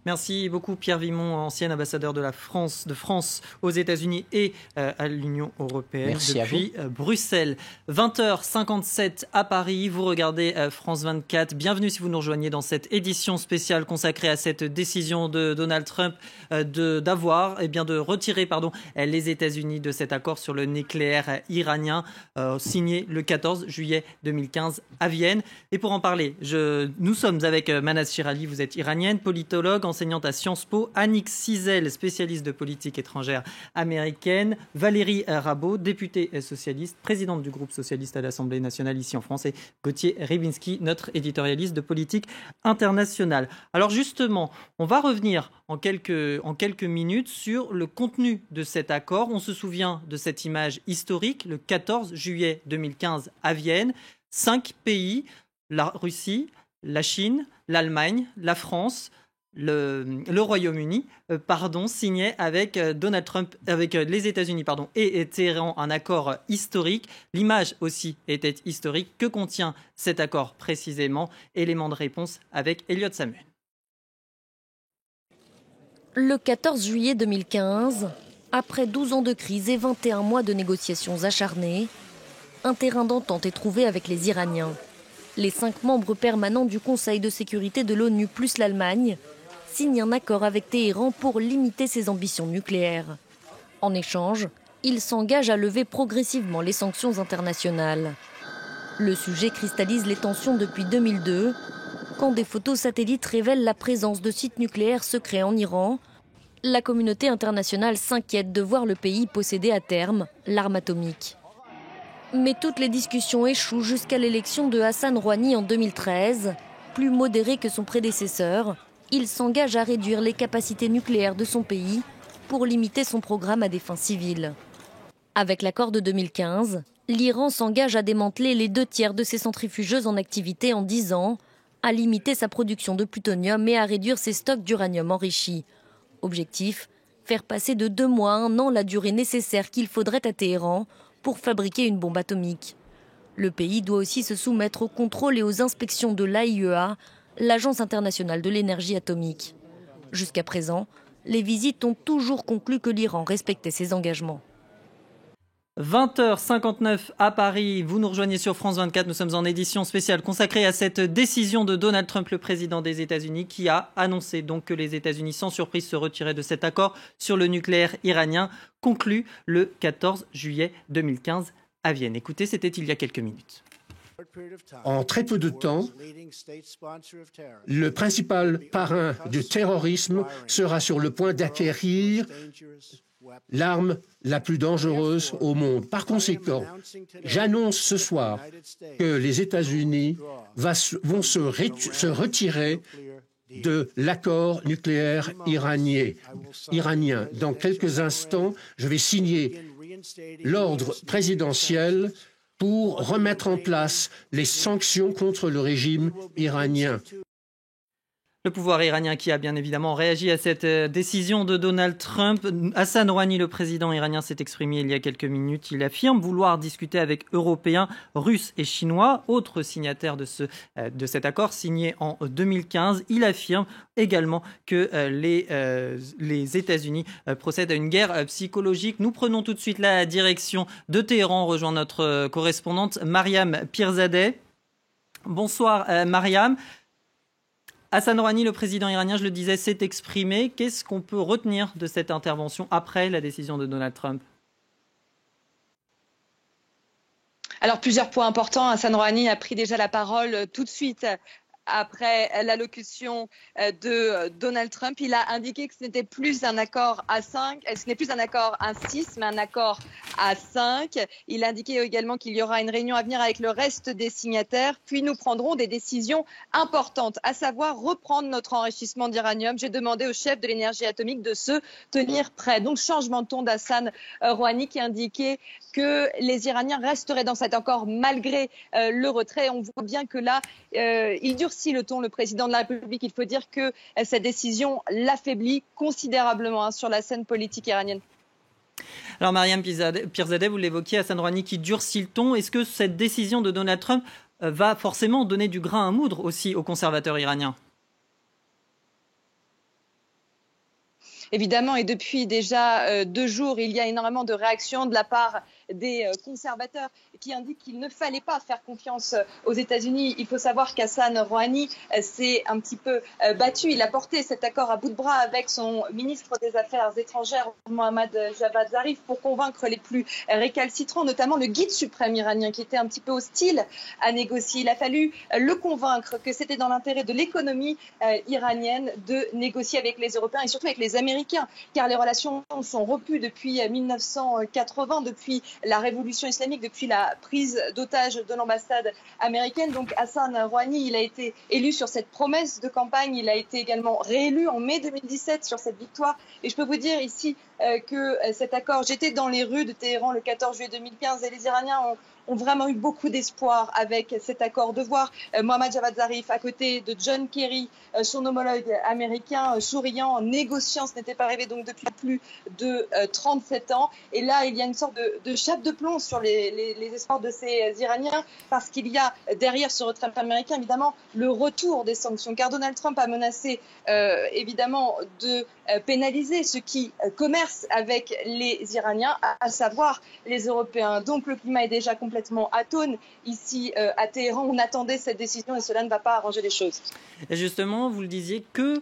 S2: Merci beaucoup Pierre Vimont, ancien ambassadeur de France aux États-Unis et à l'Union européenne.
S12: Merci
S2: depuis Bruxelles. 20h57 à Paris, vous regardez France 24. Bienvenue si vous nous rejoignez dans cette édition spéciale consacrée à cette décision de Donald Trump de retirer les États-Unis de cet accord sur le nucléaire iranien signé le 14 juillet 2015 à Vienne. Et pour en parler, nous sommes avec Manaz Shirali, vous êtes iranienne, politologue, enseignante à Sciences Po, Annick Cizel, spécialiste de politique étrangère américaine, Valérie Rabault, députée socialiste, présidente du groupe socialiste à l'Assemblée nationale ici en France, et Gauthier Rybinski, notre éditorialiste de politique internationale. Alors justement, on va revenir en quelques minutes sur le contenu de cet accord. On se souvient de cette image historique, le 14 juillet 2015 à Vienne. 5 pays, la Russie, la Chine, l'Allemagne, la France, le Royaume-Uni, signaient avec Donald Trump, avec les États-Unis, et Téhéran, un accord historique. L'image aussi était historique. Que contient cet accord précisément? Élément de réponse avec Elliot Samuel.
S7: Le 14 juillet 2015, après 12 ans de crise et 21 mois de négociations acharnées, un terrain d'entente est trouvé avec les Iraniens. Les 5 membres permanents du Conseil de sécurité de l'ONU plus l'Allemagne signent un accord avec Téhéran pour limiter ses ambitions nucléaires. En échange, ils s'engagent à lever progressivement les sanctions internationales. Le sujet cristallise les tensions depuis 2002, quand des photos satellites révèlent la présence de sites nucléaires secrets en Iran La communauté internationale s'inquiète de voir le pays posséder à terme l'arme atomique. Mais toutes les discussions échouent jusqu'à l'élection de Hassan Rouhani en 2013. Plus modéré que son prédécesseur, il s'engage à réduire les capacités nucléaires de son pays pour limiter son programme à des fins civiles. Avec l'accord de 2015, l'Iran s'engage à démanteler les 2/3 de ses centrifugeuses en activité en 10 ans, à limiter sa production de plutonium et à réduire ses stocks d'uranium enrichi. Objectif, faire passer de 2 mois à 1 an la durée nécessaire qu'il faudrait à Téhéran pour fabriquer une bombe atomique. Le pays doit aussi se soumettre au contrôle et aux inspections de l'AIEA, l'Agence internationale de l'énergie atomique. Jusqu'à présent, les visites ont toujours conclu que l'Iran respectait ses engagements.
S2: 20h59 à Paris, vous nous rejoignez sur France 24, nous sommes en édition spéciale consacrée à cette décision de Donald Trump, le président des États-Unis, qui a annoncé donc que les États-Unis sans surprise se retiraient de cet accord sur le nucléaire iranien conclu le 14 juillet 2015 à Vienne. Écoutez, c'était il y a quelques minutes.
S8: En très peu de temps, le principal parrain du terrorisme sera sur le point d'acquérir l'arme la plus dangereuse au monde. Par conséquent, j'annonce ce soir que les États-Unis vont se retirer de l'accord nucléaire iranien. Dans quelques instants, je vais signer l'ordre présidentiel pour remettre en place les sanctions contre le régime iranien.
S2: Le pouvoir iranien qui a bien évidemment réagi à cette décision de Donald Trump. Hassan Rouhani, le président iranien, s'est exprimé il y a quelques minutes. Il affirme vouloir discuter avec Européens, Russes et Chinois, autres signataires de cet accord signé en 2015. Il affirme également que les États-Unis procèdent à une guerre psychologique. Nous prenons tout de suite la direction de Téhéran. On rejoint notre correspondante Mariam Pirzadeh. Bonsoir Mariam. Hassan Rouhani, le président iranien, je le disais, s'est exprimé. Qu'est-ce qu'on peut retenir de cette intervention après la décision de Donald Trump ?
S9: Alors, plusieurs points importants. Hassan Rouhani a pris déjà la parole tout de suite après l'allocution de Donald Trump. Il a indiqué que ce n'était plus un accord à 5, ce n'est plus un accord à 6, mais un accord à 5. Il a indiqué également qu'il y aura une réunion à venir avec le reste des signataires, puis nous prendrons des décisions importantes, à savoir reprendre notre enrichissement d'uranium. J'ai demandé au chef de l'énergie atomique de se tenir prêt. Donc, changement de ton d'Hassan Rouhani qui indiquait que les Iraniens resteraient dans cet accord malgré le retrait. On voit bien que là, il durcit le ton, le président de la République. Il faut dire que cette décision l'affaiblit considérablement sur la scène politique iranienne.
S2: Alors Mariam Pirzadeh, vous l'évoquiez, Hassan Rouhani qui durcit le ton. Est-ce que cette décision de Donald Trump va forcément donner du grain à moudre aussi aux conservateurs iraniens ?
S9: Évidemment, et depuis déjà 2 jours, il y a énormément de réactions de la part des conservateurs qui indiquent qu'il ne fallait pas faire confiance aux États-Unis. Il faut savoir qu'Hassan Rouhani s'est un petit peu battu. Il a porté cet accord à bout de bras avec son ministre des Affaires étrangères, Mohammad Javad Zarif, pour convaincre les plus récalcitrants, notamment le guide suprême iranien qui était un petit peu hostile à négocier. Il a fallu le convaincre que c'était dans l'intérêt de l'économie iranienne de négocier avec les Européens et surtout avec les Américains, car les relations sont rompues depuis 1980, depuis la révolution islamique, depuis la prise d'otages de l'ambassade américaine. Donc Hassan Rouhani, il a été élu sur cette promesse de campagne, il a été également réélu en mai 2017 sur cette victoire. Et je peux vous dire ici que cet accord, j'étais dans les rues de Téhéran le 14 juillet 2015 et les Iraniens ont vraiment eu beaucoup d'espoir avec cet accord. De voir Mohammad Javad Zarif à côté de John Kerry, son homologue américain, souriant, négociant, ce n'était pas arrivé donc depuis plus de 37 ans. Et là, il y a une sorte de chape de plomb sur les espoirs de ces Iraniens, parce qu'il y a derrière ce retrait américain, évidemment, le retour des sanctions. Car Donald Trump a menacé, évidemment, de pénaliser ceux qui commercent avec les Iraniens, à savoir les Européens. Donc le climat est déjà complètement atone ici à Téhéran. On attendait cette décision et cela ne va pas arranger les choses.
S2: Et justement, vous le disiez, que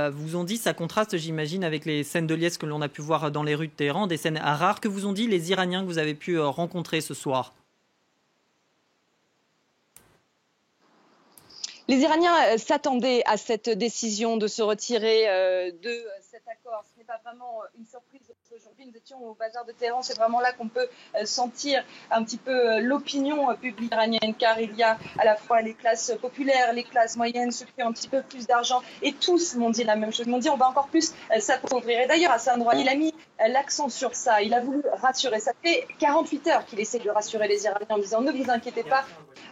S2: vous ont dit, ça contraste, j'imagine, avec les scènes de liesse que l'on a pu voir dans les rues de Téhéran, des scènes rares, que vous ont dit les Iraniens que vous avez pu rencontrer ce soir.
S9: Les Iraniens s'attendaient à cette décision de se retirer de cet accord. Ce n'est pas vraiment une surprise. Aujourd'hui, nous étions au bazar de Téhéran. C'est vraiment là qu'on peut sentir un petit peu l'opinion publique iranienne, car il y a à la fois les classes populaires, les classes moyennes, ceux qui ont un petit peu plus d'argent, et tous m'ont dit la même chose. Ils m'ont dit on va encore plus s'appauvrir. Et d'ailleurs, Hassan Rouhani, il a mis l'accent sur ça. Il a voulu rassurer. Ça fait 48 heures qu'il essaie de rassurer les Iraniens en disant ne vous inquiétez pas,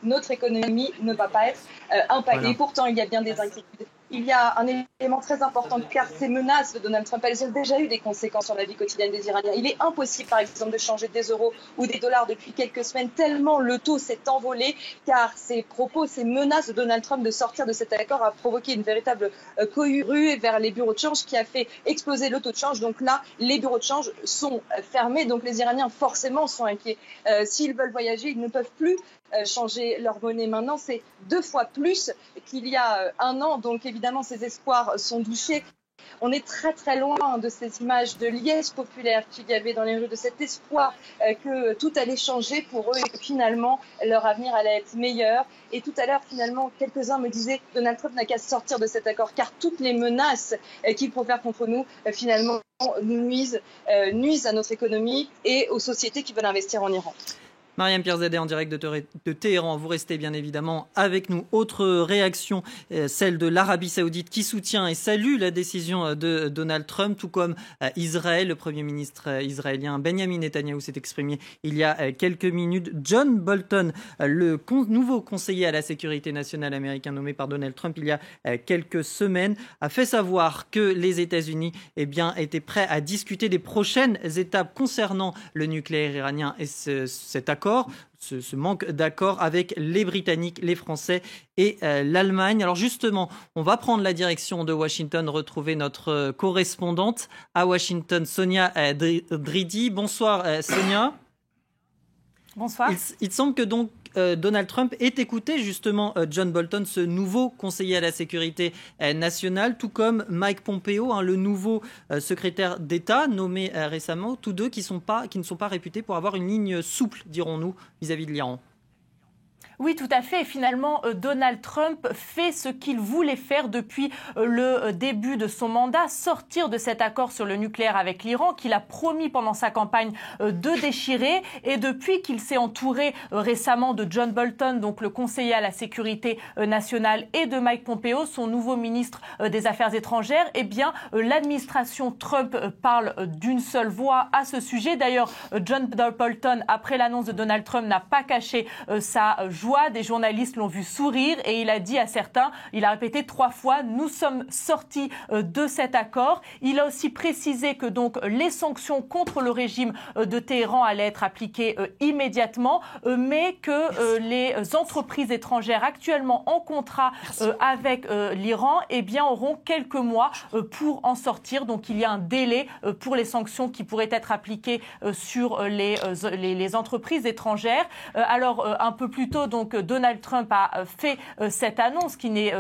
S9: notre économie ne va pas être impactée. Voilà. Et pourtant, il y a bien des inquiétudes. Il y a un élément très important, car ces menaces de Donald Trump, elles ont déjà eu des conséquences sur la vie quotidienne des Iraniens. Il est impossible, par exemple, de changer des euros ou des dollars depuis quelques semaines, tellement le taux s'est envolé, car ces propos, ces menaces de Donald Trump de sortir de cet accord a provoqué une véritable cohue vers les bureaux de change qui a fait exploser le taux de change. Donc là, les bureaux de change sont fermés, donc les Iraniens forcément sont inquiets. S'ils veulent voyager, ils ne peuvent plus changer leur monnaie. Maintenant, c'est 2 fois plus qu'il y a un an, donc évidemment ces espoirs sont douchés. On est très très loin de ces images de liesse populaire qu'il y avait dans les rues, de cet espoir que tout allait changer pour eux et que finalement leur avenir allait être meilleur. Et tout à l'heure, finalement, quelques-uns me disaient Donald Trump n'a qu'à sortir de cet accord, car toutes les menaces qu'il profère contre nous, finalement, nous nuisent à notre économie et aux sociétés qui veulent investir en Iran.
S2: Mariam Pierzadeh en direct de Téhéran, vous restez bien évidemment avec nous. Autre réaction, celle de l'Arabie Saoudite qui soutient et salue la décision de Donald Trump, tout comme Israël. Le Premier ministre israélien Benjamin Netanyahou s'est exprimé il y a quelques minutes. John Bolton, le nouveau conseiller à la sécurité nationale américain nommé par Donald Trump il y a quelques semaines, a fait savoir que les États-Unis étaient prêts à discuter des prochaines étapes concernant le nucléaire iranien et cet accord. Ce manque d'accord avec les Britanniques, les Français et l'Allemagne. Alors justement, on va prendre la direction de Washington, retrouver notre correspondante à Washington, Sonia Dridi. Bonsoir Sonia.
S13: Bonsoir.
S2: Il semble que donc Donald Trump ait écouté justement John Bolton, ce nouveau conseiller à la sécurité nationale, tout comme Mike Pompeo, le nouveau secrétaire d'État nommé récemment, tous deux qui ne sont pas réputés pour avoir une ligne souple, dirons-nous, vis-à-vis de l'Iran.
S13: Oui, tout à fait. Et finalement, Donald Trump fait ce qu'il voulait faire depuis le début de son mandat, sortir de cet accord sur le nucléaire avec l'Iran qu'il a promis pendant sa campagne de déchirer. Et depuis qu'il s'est entouré récemment de John Bolton, donc le conseiller à la sécurité nationale, et de Mike Pompeo, son nouveau ministre des Affaires étrangères, l'administration Trump parle d'une seule voix à ce sujet. D'ailleurs, John Bolton, après l'annonce de Donald Trump, n'a pas caché sa joie. Des journalistes l'ont vu sourire et il a dit à certains, il a répété 3 fois, nous sommes sortis de cet accord. Il a aussi précisé que donc les sanctions contre le régime de Téhéran allaient être appliquées immédiatement, mais que les entreprises étrangères actuellement en contrat avec l'Iran, auront quelques mois pour en sortir. Donc il y a un délai pour les sanctions qui pourraient être appliquées sur les entreprises étrangères. Alors un peu plus tôt, donc Donald Trump a fait cette annonce qui n'est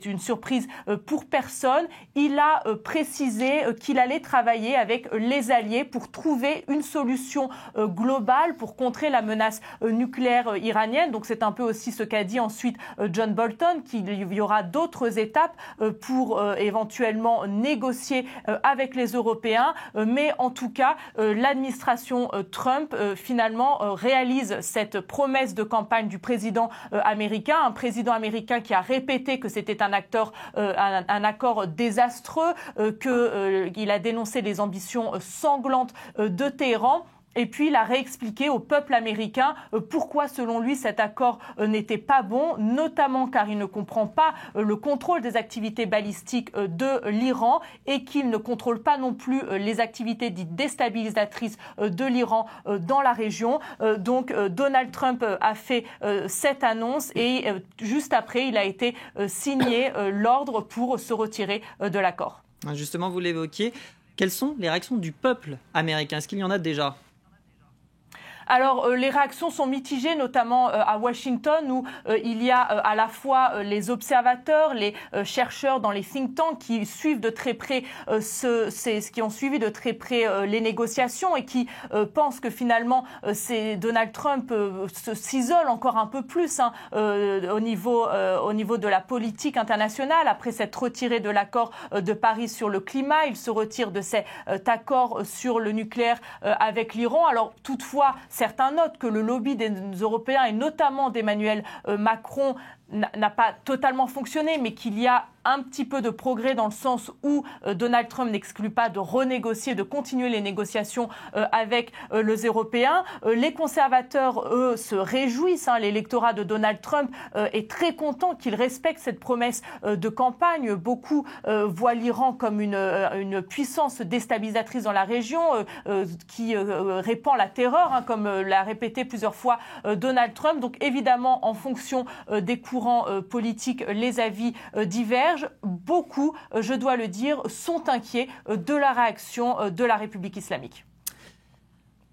S13: une surprise pour personne. Il a précisé qu'il allait travailler avec les alliés pour trouver une solution globale pour contrer la menace nucléaire iranienne. Donc c'est un peu aussi ce qu'a dit ensuite John Bolton, qu'il y aura d'autres étapes pour éventuellement négocier avec les Européens. Mais en tout cas, l'administration Trump finalement réalise cette promesse de campagne du président américain, un président américain qui a répété que c'était un accord désastreux, qu'il a dénoncé les ambitions sanglantes de Téhéran. Et puis, il a réexpliqué au peuple américain pourquoi, selon lui, cet accord n'était pas bon, notamment car il ne comprend pas le contrôle des activités balistiques de l'Iran et qu'il ne contrôle pas non plus les activités dites déstabilisatrices de l'Iran dans la région. Donc, Donald Trump a fait cette annonce et juste après, il a été signé l'ordre pour se retirer de l'accord.
S2: Justement, vous l'évoquiez. Quelles sont les réactions du peuple américain ? Est-ce qu'il y en a déjà ?
S13: Alors, les réactions sont mitigées, notamment à Washington, où il y a à la fois les observateurs, les chercheurs dans les think tanks qui suivent de très près qui ont suivi de très près les négociations et qui pensent que finalement Donald Trump s'isole encore un peu plus au niveau de la politique internationale. Après s'être retiré de l'accord de Paris sur le climat, il se retire de cet accord sur le nucléaire avec l'Iran. Alors toutefois, certains notent que le lobby des Européens et notamment d'Emmanuel Macron n'a pas totalement fonctionné, mais qu'il y a un petit peu de progrès dans le sens où Donald Trump n'exclut pas de renégocier, de continuer les négociations avec les Européens. Les conservateurs, eux, se réjouissent. L'électorat de Donald Trump est très content qu'il respecte cette promesse de campagne. Beaucoup voient l'Iran comme une puissance déstabilisatrice dans la région qui répand la terreur, comme l'a répété plusieurs fois Donald Trump. Donc évidemment, en fonction des courants politiques, les avis divergent. Beaucoup, je dois le dire, sont inquiets de la réaction de la République islamique.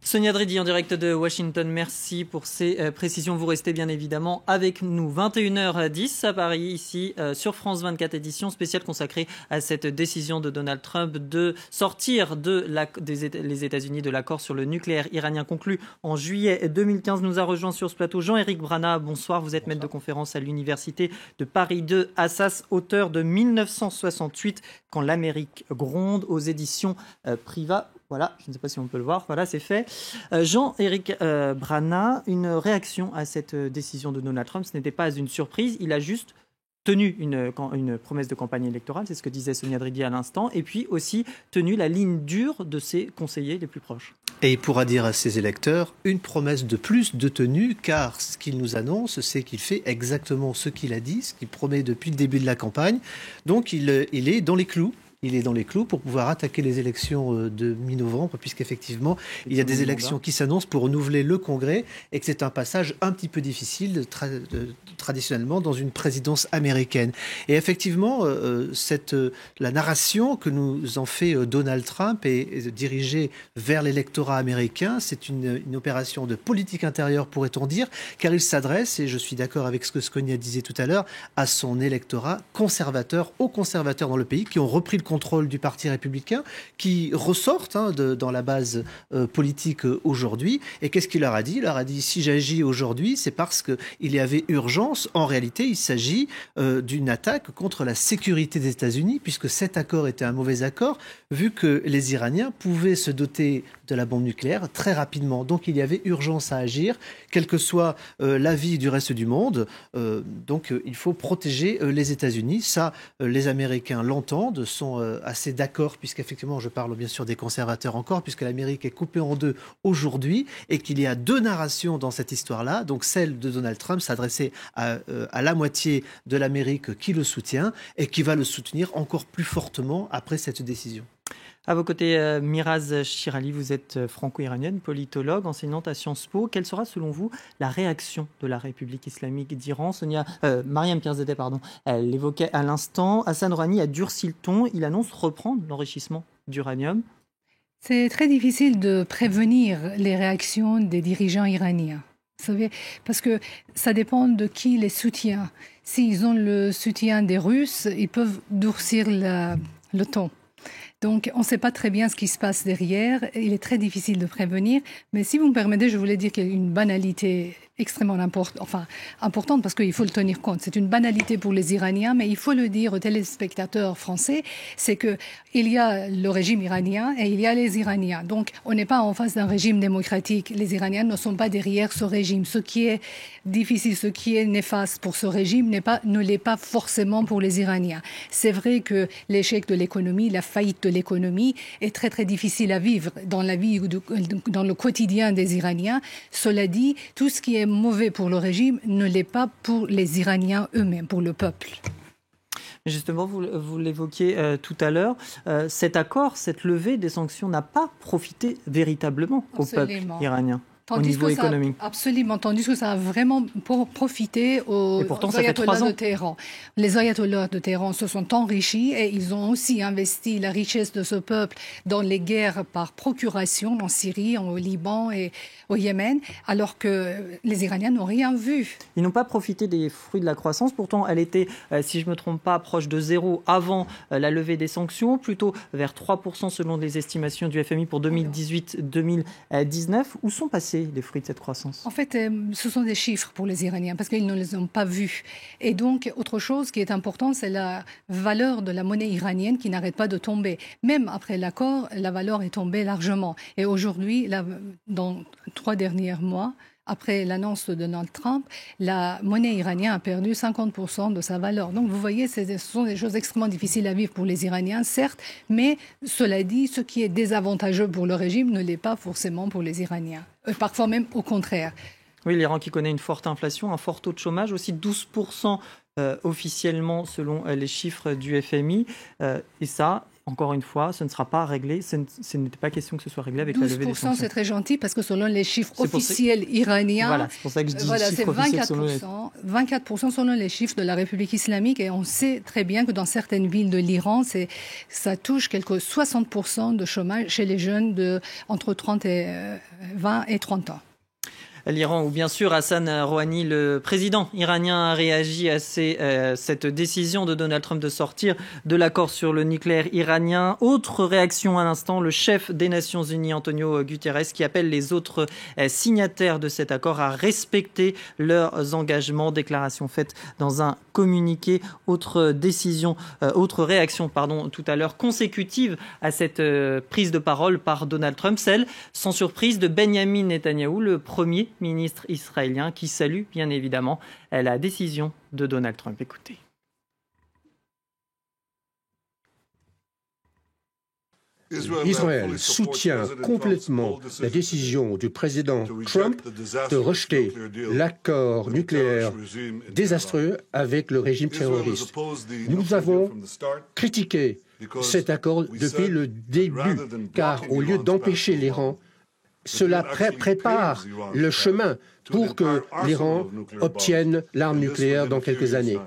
S2: Sonia Dridi en direct de Washington, merci pour ces précisions. Vous restez bien évidemment avec nous. 21h10 à Paris, ici sur France 24, édition spéciale consacrée à cette décision de Donald Trump de sortir les États-Unis de l'accord sur le nucléaire iranien conclu en juillet 2015. Nous a rejoint sur ce plateau Jean-Éric Brana. Bonsoir, vous êtes maître de conférence à l'Université de Paris 2, Assas, auteur de 1968, Quand l'Amérique gronde, aux éditions Privat. Voilà, je ne sais pas si on peut le voir, voilà, c'est fait. Jean-Éric Brana, une réaction à cette décision de Donald Trump, ce n'était pas une surprise, il a juste tenu une promesse de campagne électorale, c'est ce que disait Sonia Dridi à l'instant, et puis aussi tenu la ligne dure de ses conseillers les plus proches.
S14: Et il pourra dire à ses électeurs une promesse de plus de tenue, car ce qu'il nous annonce, c'est qu'il fait exactement ce qu'il a dit, ce qu'il promet depuis le début de la campagne. Donc il est dans les clous. Il est dans les clous pour pouvoir attaquer les élections de mi-novembre, puisqu'effectivement, il y a des élections qui s'annoncent pour renouveler le Congrès et que c'est un passage un petit peu difficile traditionnellement dans une présidence américaine. Et effectivement, la narration que nous en fait Donald Trump est dirigée vers l'électorat américain. C'est une opération de politique intérieure, pourrait-on dire, car il s'adresse, et je suis d'accord avec ce que Sonia disait tout à l'heure, à son électorat conservateur, aux conservateurs dans le pays qui ont repris le contrôle du Parti républicain, qui ressortent dans la base politique aujourd'hui. Et qu'est-ce qu'il leur a dit ? Il leur a dit, si j'agis aujourd'hui, c'est parce qu'il y avait urgence. En réalité, il s'agit d'une attaque contre la sécurité des États-Unis, puisque cet accord était un mauvais accord, vu que les Iraniens pouvaient se doter de la bombe nucléaire très rapidement. Donc il y avait urgence à agir, quel que soit l'avis du reste du monde. Donc il faut protéger les États-Unis. Ça, les Américains l'entendent, sont assez d'accord, puisqu'effectivement, je parle bien sûr des conservateurs encore, puisque l'Amérique est coupée en deux aujourd'hui et qu'il y a deux narrations dans cette histoire-là. Donc celle de Donald Trump s'adressait à la moitié de l'Amérique qui le soutient et qui va le soutenir encore plus fortement après cette décision.
S2: À vos côtés, Miraz Shirali, vous êtes franco-iranienne, politologue, enseignante à Sciences Po. Quelle sera, selon vous, la réaction de la République islamique d'Iran ? Mariam Pierzadeh, elle l'évoquait à l'instant. Hassan Rouhani a durci le ton. Il annonce reprendre l'enrichissement d'uranium.
S5: C'est très difficile de prévenir les réactions des dirigeants iraniens. Vous savez, parce que ça dépend de qui les soutient. S'ils ont le soutien des Russes, ils peuvent durcir le ton. Donc, on ne sait pas très bien ce qui se passe derrière. Il est très difficile de prévenir. Mais si vous me permettez, je voulais dire qu'il y a une banalité extrêmement importante parce qu'il faut le tenir compte. C'est une banalité pour les Iraniens, mais il faut le dire aux téléspectateurs français, c'est qu'il y a le régime iranien et il y a les Iraniens. Donc, on n'est pas en face d'un régime démocratique. Les Iraniens ne sont pas derrière ce régime. Ce qui est difficile, ce qui est néfaste pour ce régime ne l'est pas forcément pour les Iraniens. C'est vrai que l'échec de l'économie, la faillite de l'économie est très très difficile à vivre dans la vie, dans le quotidien des Iraniens. Cela dit, tout ce qui est mauvais pour le régime ne l'est pas pour les Iraniens eux-mêmes, pour le peuple.
S2: Justement, vous l'évoquiez tout à l'heure, cet accord, cette levée des sanctions n'a pas profité véritablement au peuple iranien. au niveau économique.
S5: Absolument, tandis que ça a vraiment profité aux ayatollahs de Téhéran. Les ayatollahs de Téhéran se sont enrichis et ils ont aussi investi la richesse de ce peuple dans les guerres par procuration en Syrie, au Liban et au Yémen, alors que les Iraniens n'ont rien vu.
S2: Ils n'ont pas profité des fruits de la croissance. Pourtant, elle était, si je ne me trompe pas, proche de 0 avant la levée des sanctions, plutôt vers 3% selon les estimations du FMI pour 2018-2019. Où sont passés les fruits de cette croissance ?
S5: En fait, ce sont des chiffres pour les Iraniens parce qu'ils ne les ont pas vus. Et donc, autre chose qui est important, c'est la valeur de la monnaie iranienne qui n'arrête pas de tomber. Même après l'accord, la valeur est tombée largement. Et aujourd'hui, dans 3 derniers mois, après l'annonce de Donald Trump, la monnaie iranienne a perdu 50% de sa valeur. Donc vous voyez, ce sont des choses extrêmement difficiles à vivre pour les Iraniens, certes, mais cela dit, ce qui est désavantageux pour le régime ne l'est pas forcément pour les Iraniens. Parfois même au contraire.
S2: Oui, l'Iran qui connaît une forte inflation, un fort taux de chômage, aussi 12% officiellement selon les chiffres du FMI. Et ça, encore une fois, ce ne sera pas réglé. Ce n'était pas question que ce soit réglé avec la levée des sanctions.
S5: 12%, c'est très gentil parce que selon les chiffres officiels iraniens,
S2: voilà, c'est pour ça que je dis
S5: c'est 24% selon les chiffres de la République islamique. Et on sait très bien que dans certaines villes de l'Iran, ça touche 60% de chômage chez les jeunes entre 20 et 30 ans.
S2: L'Iran, où bien sûr Hassan Rouhani, le président iranien, a réagi à cette décision de Donald Trump de sortir de l'accord sur le nucléaire iranien. Autre réaction à l'instant, le chef des Nations Unies, Antonio Guterres, qui appelle les autres signataires de cet accord à respecter leurs engagements. Déclaration faite dans un communiqué. Autre réaction, tout à l'heure, consécutive à cette prise de parole par Donald Trump, celle, sans surprise, de Benyamin Netanyahou, le premier ministre israélien, qui salue bien évidemment la décision de Donald Trump. Écoutez.
S8: Israël soutient complètement la décision du président Trump de rejeter l'accord nucléaire désastreux avec le régime terroriste. Nous avons critiqué cet accord depuis le début, car au lieu d'empêcher l'Iran, cela prépare le chemin pour que l'Iran obtienne l'arme nucléaire dans quelques années.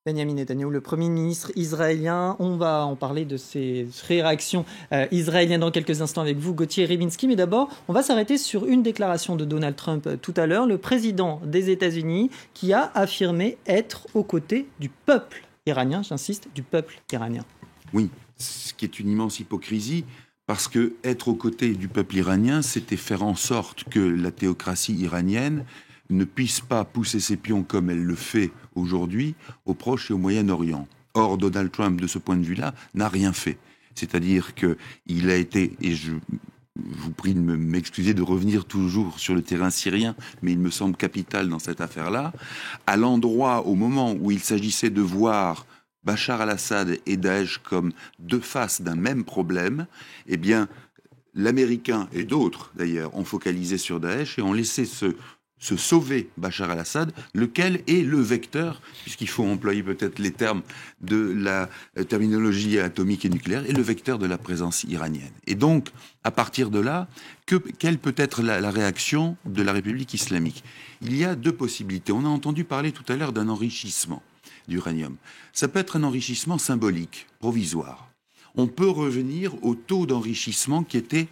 S2: Benyamin Netanyahou, le Premier ministre israélien. On va en parler de ces réactions israéliennes dans quelques instants avec vous, Gauthier Rybinski. Mais d'abord, on va s'arrêter sur une déclaration de Donald Trump tout à l'heure, le président des États-Unis, qui a affirmé être aux côtés du peuple iranien, j'insiste, du peuple iranien.
S4: Oui, ce qui est une immense hypocrisie. Parce que être aux côtés du peuple iranien, c'était faire en sorte que la théocratie iranienne ne puisse pas pousser ses pions comme elle le fait aujourd'hui au Proche et au Moyen-Orient. Or, Donald Trump, de ce point de vue-là, n'a rien fait. C'est-à-dire qu'il a été, et je vous prie de m'excuser de revenir toujours sur le terrain syrien, mais il me semble capital dans cette affaire-là, à l'endroit, au moment où il s'agissait de voir Bachar al-Assad et Daesh comme deux faces d'un même problème, eh bien, l'Américain et d'autres, d'ailleurs, ont focalisé sur Daesh et ont laissé se sauver Bachar al-Assad, lequel est le vecteur, puisqu'il faut employer peut-être les termes de la terminologie atomique et nucléaire, est le vecteur de la présence iranienne. Et donc, à partir de là, quelle peut être la réaction de la République islamique ? Il y a deux possibilités. On a entendu parler tout à l'heure d'un enrichissement d'uranium. Ça peut être un enrichissement symbolique, provisoire. On peut revenir au taux d'enrichissement qui était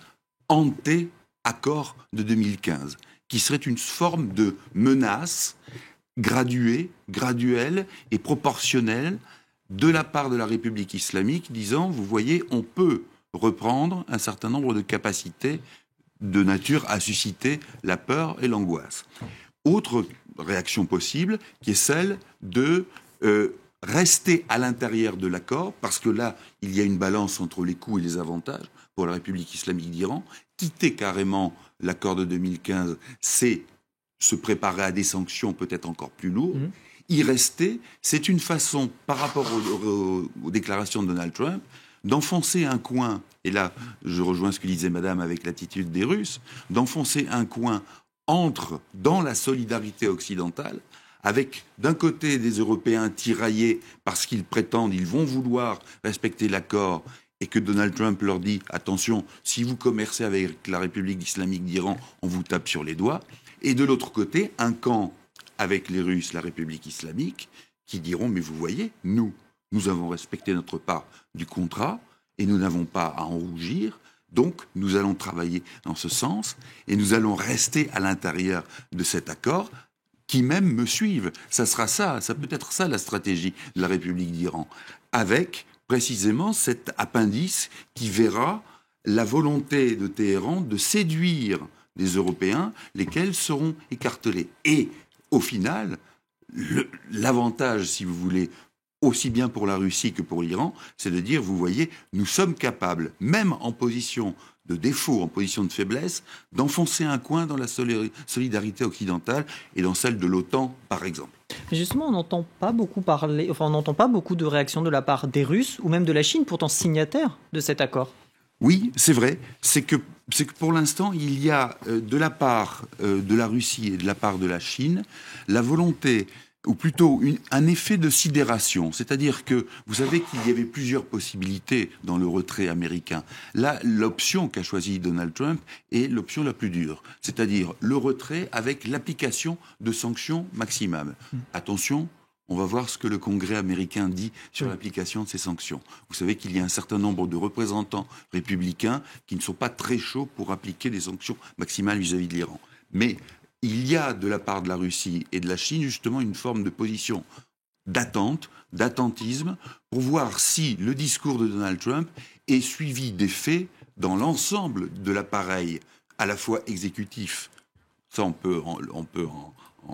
S4: ante-accord de 2015, qui serait une forme de menace graduée, graduelle et proportionnelle de la part de la République islamique, disant, vous voyez, on peut reprendre un certain nombre de capacités de nature à susciter la peur et l'angoisse. Autre réaction possible, qui est celle de rester à l'intérieur de l'accord, parce que là, il y a une balance entre les coûts et les avantages pour la République islamique d'Iran. Quitter carrément l'accord de 2015, c'est se préparer à des sanctions peut-être encore plus lourdes. Y rester, c'est une façon, par rapport aux déclarations de Donald Trump, d'enfoncer un coin, et là, je rejoins ce que disait Madame avec l'attitude des Russes, d'enfoncer un coin dans la solidarité occidentale, avec d'un côté des Européens tiraillés parce qu'ils prétendent, ils vont vouloir respecter l'accord et que Donald Trump leur dit « Attention, si vous commercez avec la République islamique d'Iran, on vous tape sur les doigts ». Et de l'autre côté, un camp avec les Russes, la République islamique, qui diront « Mais vous voyez, nous avons respecté notre part du contrat et nous n'avons pas à en rougir. Donc, nous allons travailler dans ce sens et nous allons rester à l'intérieur de cet accord qui même me suivent. Ça sera ça peut être ça la stratégie de la République d'Iran, avec précisément cet appendice qui verra la volonté de Téhéran de séduire les Européens, lesquels seront écartelés. Et au final, l'avantage, si vous voulez, aussi bien pour la Russie que pour l'Iran, c'est de dire, vous voyez, nous sommes capables, même en position de défaut, en position de faiblesse, d'enfoncer un coin dans la solidarité occidentale et dans celle de l'OTAN, par exemple.
S2: Mais justement, on n'entend pas beaucoup on n'entend pas beaucoup de réactions de la part des Russes ou même de la Chine, pourtant signataires de cet accord.
S4: Oui, c'est vrai. C'est que pour l'instant, il y a de la part de la Russie et de la part de la Chine la volonté, ou plutôt un effet de sidération. C'est-à-dire que vous savez qu'il y avait plusieurs possibilités dans le retrait américain. Là, l'option qu'a choisie Donald Trump est l'option la plus dure. C'est-à-dire le retrait avec l'application de sanctions maximales. Attention, on va voir ce que le Congrès américain dit sur l'application de ces sanctions. Vous savez qu'il y a un certain nombre de représentants républicains qui ne sont pas très chauds pour appliquer des sanctions maximales vis-à-vis de l'Iran. Mais il y a de la part de la Russie et de la Chine justement une forme de position d'attente, d'attentisme, pour voir si le discours de Donald Trump est suivi des faits dans l'ensemble de l'appareil, à la fois exécutif, ça on peut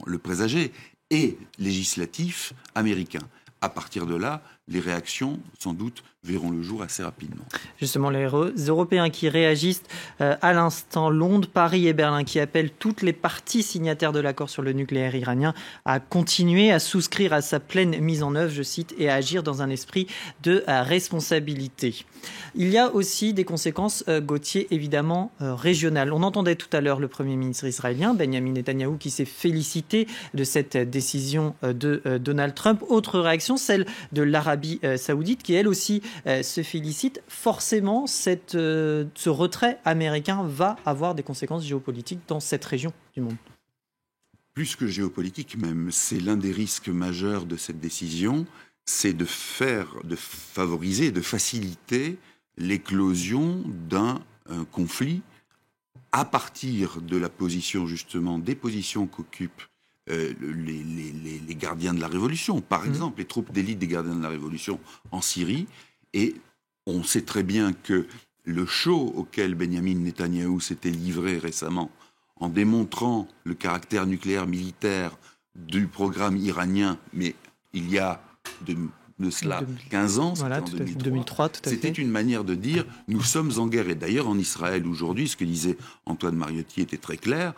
S4: le présager, et législatif américain. À partir de là, les réactions, sans doute, verront le jour assez rapidement.
S2: Justement, les Européens qui réagissent à l'instant, Londres, Paris et Berlin, qui appellent toutes les parties signataires de l'accord sur le nucléaire iranien à continuer à souscrire à sa pleine mise en œuvre, je cite, et à agir dans un esprit de responsabilité. Il y a aussi des conséquences, Gauthier, évidemment régionales. On entendait tout à l'heure le Premier ministre israélien, Benjamin Netanyahou, qui s'est félicité de cette décision de Donald Trump. Autre réaction, celle de l'Arabie saoudite, qui elle aussi se félicite. Forcément, ce retrait américain va avoir des conséquences géopolitiques dans cette région du monde.
S4: Plus que géopolitique même, c'est l'un des risques majeurs de cette décision, c'est de favoriser, de faciliter l'éclosion d'un conflit à partir de la position, justement, des positions qu'occupent les gardiens de la Révolution. Par exemple, les troupes d'élite des gardiens de la Révolution en Syrie. Et on sait très bien que le show auquel Benjamin Netanyahou s'était livré récemment, en démontrant le caractère nucléaire militaire du programme iranien, mais il y a de cela 15 ans,
S2: voilà,
S4: en
S2: 2003,
S4: c'était une manière de dire « nous sommes en guerre ». Et d'ailleurs, en Israël, aujourd'hui, ce que disait Antoine Mariotti était très clair,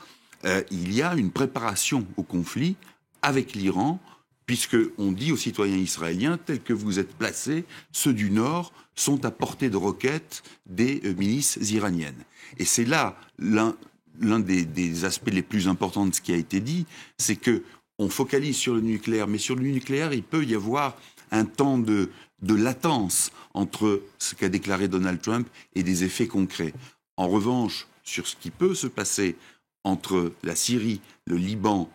S4: il y a une préparation au conflit avec l'Iran, puisqu'on dit aux citoyens israéliens, tels que vous êtes placés, ceux du Nord sont à portée de roquettes des milices iraniennes. Et c'est là l'un des aspects les plus importants de ce qui a été dit, c'est qu'on focalise sur le nucléaire, mais sur le nucléaire, il peut y avoir un temps de latence entre ce qu'a déclaré Donald Trump et des effets concrets. En revanche, sur ce qui peut se passer entre la Syrie, le Liban,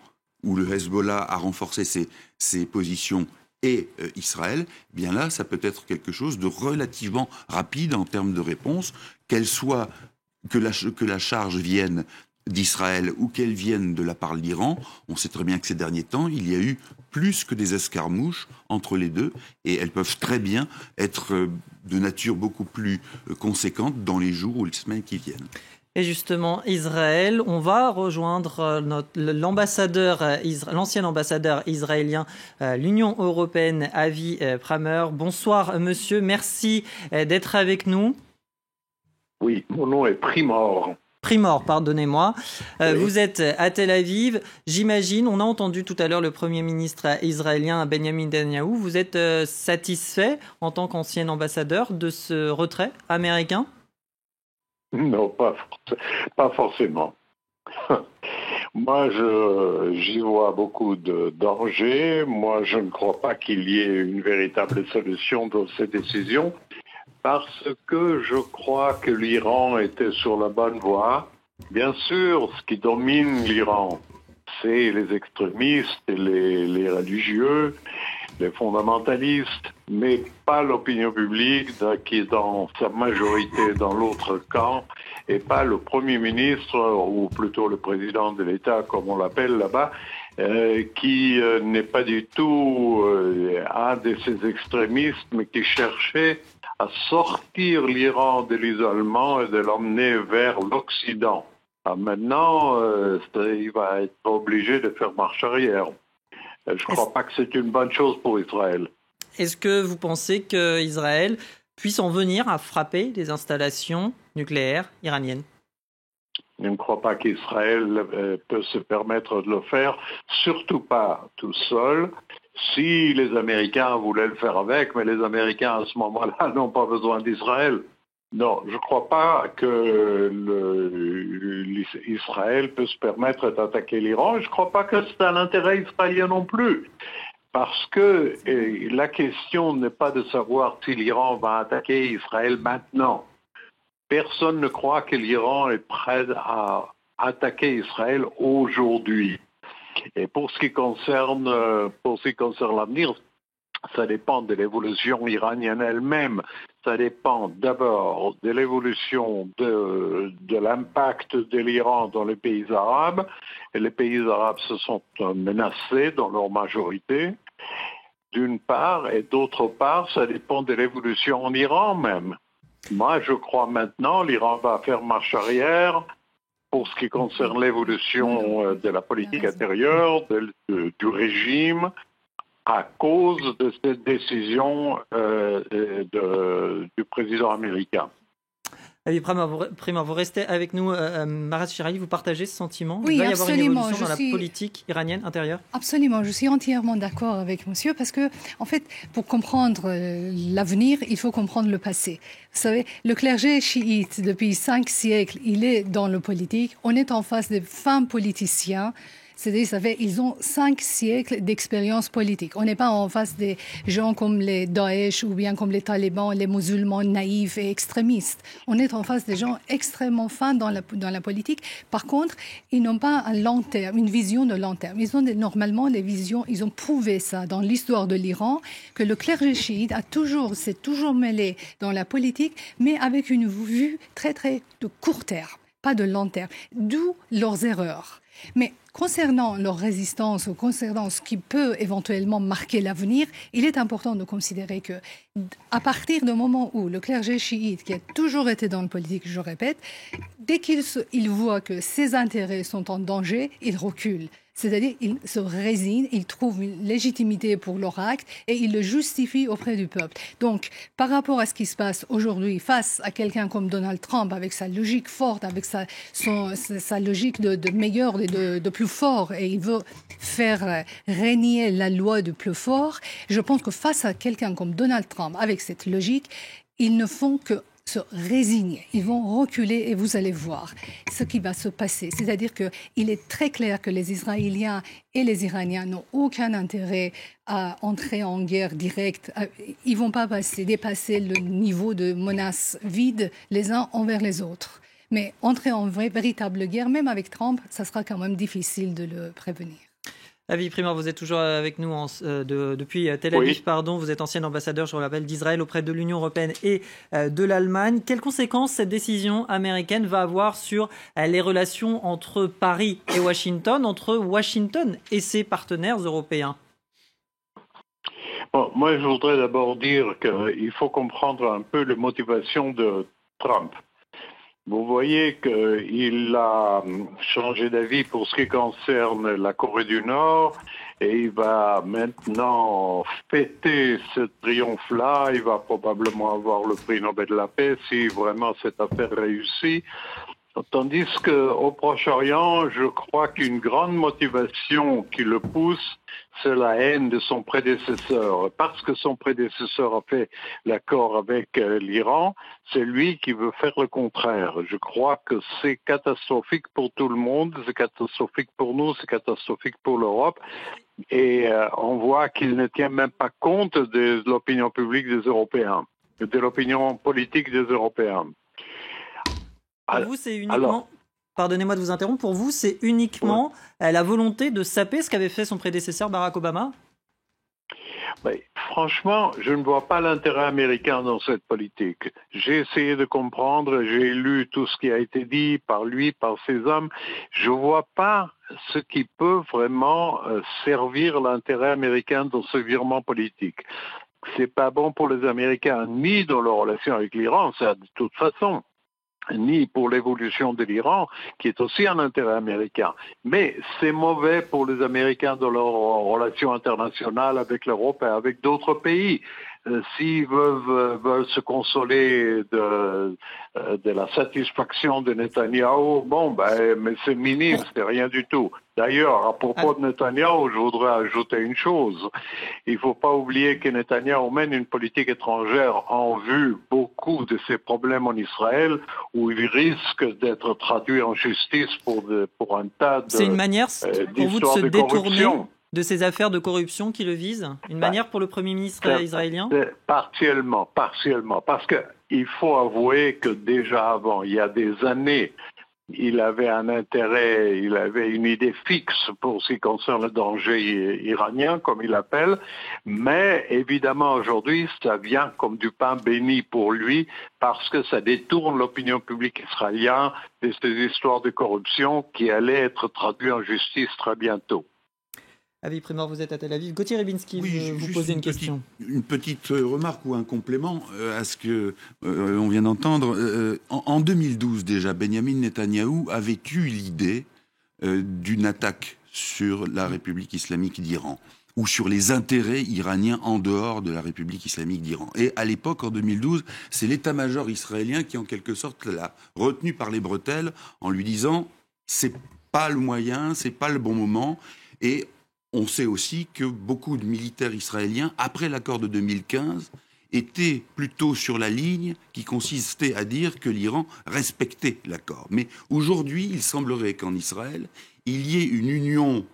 S4: où le Hezbollah a renforcé ses positions, et Israël, bien là, ça peut être quelque chose de relativement rapide en termes de réponse, que la charge vienne d'Israël ou qu'elle vienne de la part de l'Iran. On sait très bien que ces derniers temps, il y a eu plus que des escarmouches entre les deux, et elles peuvent très bien être de nature beaucoup plus conséquente dans les jours ou les semaines qui viennent.
S2: Et justement, Israël, on va rejoindre l'ancien ambassadeur israélien, l'Union européenne, Avi Pramer. Bonsoir, monsieur. Merci d'être avec nous.
S15: Oui, mon nom est Primor.
S2: Primor, pardonnez-moi.
S15: Oui.
S2: Vous êtes à Tel Aviv. J'imagine, on a entendu tout à l'heure le Premier ministre israélien Benjamin Netanyahou. Vous êtes satisfait en tant qu'ancien ambassadeur de ce retrait américain ?
S15: Non, pas forcément. Moi, j'y vois beaucoup de dangers. Moi, je ne crois pas qu'il y ait une véritable solution dans ces décisions. Parce que je crois que l'Iran était sur la bonne voie. Bien sûr, ce qui domine l'Iran, c'est les extrémistes, et les religieux, les fondamentalistes, mais pas l'opinion publique qui est dans sa majorité dans l'autre camp, et pas le Premier ministre, ou plutôt le président de l'État, comme on l'appelle là-bas, qui n'est pas du tout un de ces extrémistes, mais qui cherchait à sortir l'Iran de l'isolement et de l'emmener vers l'Occident. Maintenant, il va être obligé de faire marche arrière. Je ne crois pas que c'est une bonne chose pour Israël.
S2: Est-ce que vous pensez qu'Israël puisse en venir à frapper les installations nucléaires iraniennes?
S15: Je ne crois pas qu'Israël peut se permettre de le faire, surtout pas tout seul. Si les Américains voulaient le faire avec, mais les Américains à ce moment-là n'ont pas besoin d'Israël. Non, je ne crois pas que Israël peut se permettre d'attaquer l'Iran. Je ne crois pas que c'est à l'intérêt israélien non plus. Parce que la question n'est pas de savoir si l'Iran va attaquer Israël maintenant. Personne ne croit que l'Iran est prêt à attaquer Israël aujourd'hui. Et pour ce qui concerne l'avenir, ça dépend de l'évolution iranienne elle-même. Ça dépend d'abord de l'évolution de l'impact de l'Iran dans les pays arabes. Et les pays arabes se sont menacés dans leur majorité, d'une part, et d'autre part, ça dépend de l'évolution en Iran même. Moi, je crois maintenant l'Iran va faire marche arrière pour ce qui concerne l'évolution de la politique intérieure, du régime, à cause de cette décision du président américain.
S2: Avi Primor, vous restez avec nous. Marat Shiraili, vous partagez ce sentiment?
S5: Oui,
S2: il va y avoir une
S5: absolument.
S2: évolution dans la politique iranienne intérieure?
S5: Absolument, je suis entièrement d'accord avec monsieur parce que, en fait, pour comprendre l'avenir, il faut comprendre le passé. Vous savez, le clergé chiite, depuis 5 siècles, il est dans le politique. On est en face des fins politiciens. C'est-à-dire, ils ont 5 siècles d'expérience politique. On n'est pas en face des gens comme les Daesh ou bien comme les talibans, les musulmans naïfs et extrémistes. On est en face des gens extrêmement fins dans la politique. Par contre, ils n'ont pas un long terme, une vision de long terme. Ils ont normalement les visions, ils ont prouvé ça dans l'histoire de l'Iran, que le clergé chiite s'est toujours mêlé dans la politique, mais avec une vue très, très de court terme, pas de long terme. D'où leurs erreurs. Mais concernant leur résistance ou concernant ce qui peut éventuellement marquer l'avenir, il est important de considérer que à partir du moment où le clergé chiite, qui a toujours été dans le politique, je répète, dès qu'il voit que ses intérêts sont en danger, il recule. C'est-à-dire qu'ils se résignent, ils trouvent une légitimité pour leur acte et ils le justifient auprès du peuple. Donc, par rapport à ce qui se passe aujourd'hui, face à quelqu'un comme Donald Trump, avec sa logique forte, avec sa logique de meilleur et de plus fort, et il veut faire régner la loi du plus fort, je pense que face à quelqu'un comme Donald Trump, avec cette logique, ils ne font que se résigner. Ils vont reculer et vous allez voir ce qui va se passer. C'est-à-dire qu'il est très clair que les Israéliens et les Iraniens n'ont aucun intérêt à entrer en guerre directe. Ils ne vont pas dépasser le niveau de menace vide les uns envers les autres. Mais entrer en véritable guerre, même avec Trump, ça sera quand même difficile de le prévenir.
S2: Avi Primor, vous êtes toujours avec nous depuis Tel Aviv. Oui. Vous êtes ancien ambassadeur, je le rappelle, d'Israël auprès de l'Union européenne et de l'Allemagne. Quelles conséquences cette décision américaine va avoir sur les relations entre Paris et Washington, entre Washington et ses partenaires européens?
S15: Bon, moi, je voudrais d'abord dire qu'il faut comprendre un peu les motivations de Trump. Vous voyez qu'il a changé d'avis pour ce qui concerne la Corée du Nord et il va maintenant fêter ce triomphe-là. Il va probablement avoir le prix Nobel de la paix si vraiment cette affaire réussit. Tandis qu'au Proche-Orient, je crois qu'une grande motivation qui le pousse, c'est la haine de son prédécesseur. Parce que son prédécesseur a fait l'accord avec l'Iran, c'est lui qui veut faire le contraire. Je crois que c'est catastrophique pour tout le monde, c'est catastrophique pour nous, c'est catastrophique pour l'Europe. Et on voit qu'il ne tient même pas compte de l'opinion publique des Européens. de l'opinion politique des Européens.
S2: Pour vous, c'est uniquement... Pardonnez-moi de vous interrompre. Pour vous, c'est uniquement la volonté de saper ce qu'avait fait son prédécesseur Barack Obama ?
S15: Franchement, je ne vois pas l'intérêt américain dans cette politique. J'ai essayé de comprendre, j'ai lu tout ce qui a été dit par lui, par ses hommes. Je ne vois pas ce qui peut vraiment servir l'intérêt américain dans ce virement politique. C'est pas bon pour les Américains, ni dans leur relation avec l'Iran, ça de toute façon, ni pour l'évolution de l'Iran, qui est aussi un intérêt américain. Mais c'est mauvais pour les Américains dans leurs relations internationales avec l'Europe et avec d'autres pays. S'ils veulent se consoler de la satisfaction de Netanyahou, mais c'est minime, c'est rien du tout. D'ailleurs, à propos de Netanyahou, je voudrais ajouter une chose. Il ne faut pas oublier que Netanyahou mène une politique étrangère en vue beaucoup de ses problèmes en Israël, où il risque d'être traduit en justice pour un tas de
S2: C'est une manière pour vous de se détourner de ces affaires de corruption qui le visent? Une manière pour le Premier ministre israélien?
S15: Partiellement. Parce qu'il faut avouer que déjà avant, il y a des années, il avait un intérêt, il avait une idée fixe pour ce qui concerne le danger iranien, comme il l'appelle, mais évidemment aujourd'hui, ça vient comme du pain béni pour lui, parce que ça détourne l'opinion publique israélienne de ces histoires de corruption qui allaient être traduites en justice très bientôt.
S2: Avi Primor, vous êtes à Tel Aviv. Gauthier Rybinski, vous posez une question.
S4: Une petite remarque ou un complément à ce que on vient d'entendre. En 2012 déjà, Benjamin Netanyahou avait eu l'idée d'une attaque sur la République islamique d'Iran ou sur les intérêts iraniens en dehors de la République islamique d'Iran. Et à l'époque, en 2012, c'est l'état-major israélien qui, en quelque sorte, l'a retenu par les bretelles en lui disant « c'est pas le moyen, c'est pas le bon moment ». Et on sait aussi que beaucoup de militaires israéliens, après l'accord de 2015, étaient plutôt sur la ligne qui consistait à dire que l'Iran respectait l'accord. Mais aujourd'hui, il semblerait qu'en Israël, il y ait une union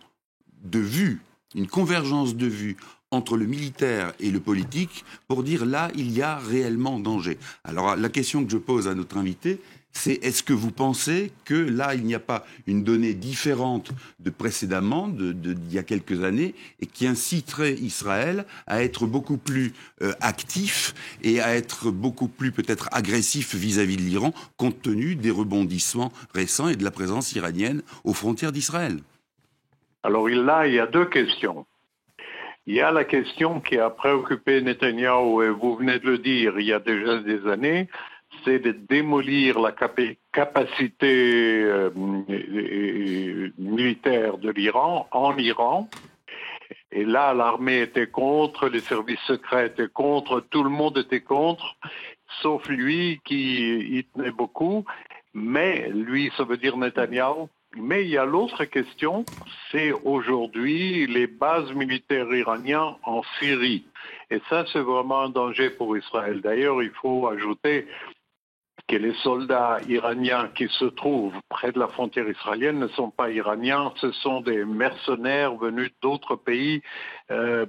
S4: de vues, une convergence de vues entre le militaire et le politique pour dire là, il y a réellement danger. Alors la question que je pose à notre invité, c'est est-ce que vous pensez que là, il n'y a pas une donnée différente de précédemment, d'il y a quelques années, et qui inciterait Israël à être beaucoup plus actif et à être beaucoup plus peut-être agressif vis-à-vis de l'Iran, compte tenu des rebondissements récents et de la présence iranienne aux frontières d'Israël?
S15: Alors là, il y a deux questions. Il y a la question qui a préoccupé Netanyahou, et vous venez de le dire, il y a déjà des années, c'est de démolir la capacité militaire de l'Iran en Iran. Et là, l'armée était contre, les services secrets étaient contre, tout le monde était contre, sauf lui qui y tenait beaucoup. Mais lui, ça veut dire Netanyahou. Mais il y a l'autre question, c'est aujourd'hui les bases militaires iraniennes en Syrie. Et ça, c'est vraiment un danger pour Israël. D'ailleurs, il faut ajouter que les soldats iraniens qui se trouvent près de la frontière israélienne ne sont pas iraniens, ce sont des mercenaires venus d'autres pays de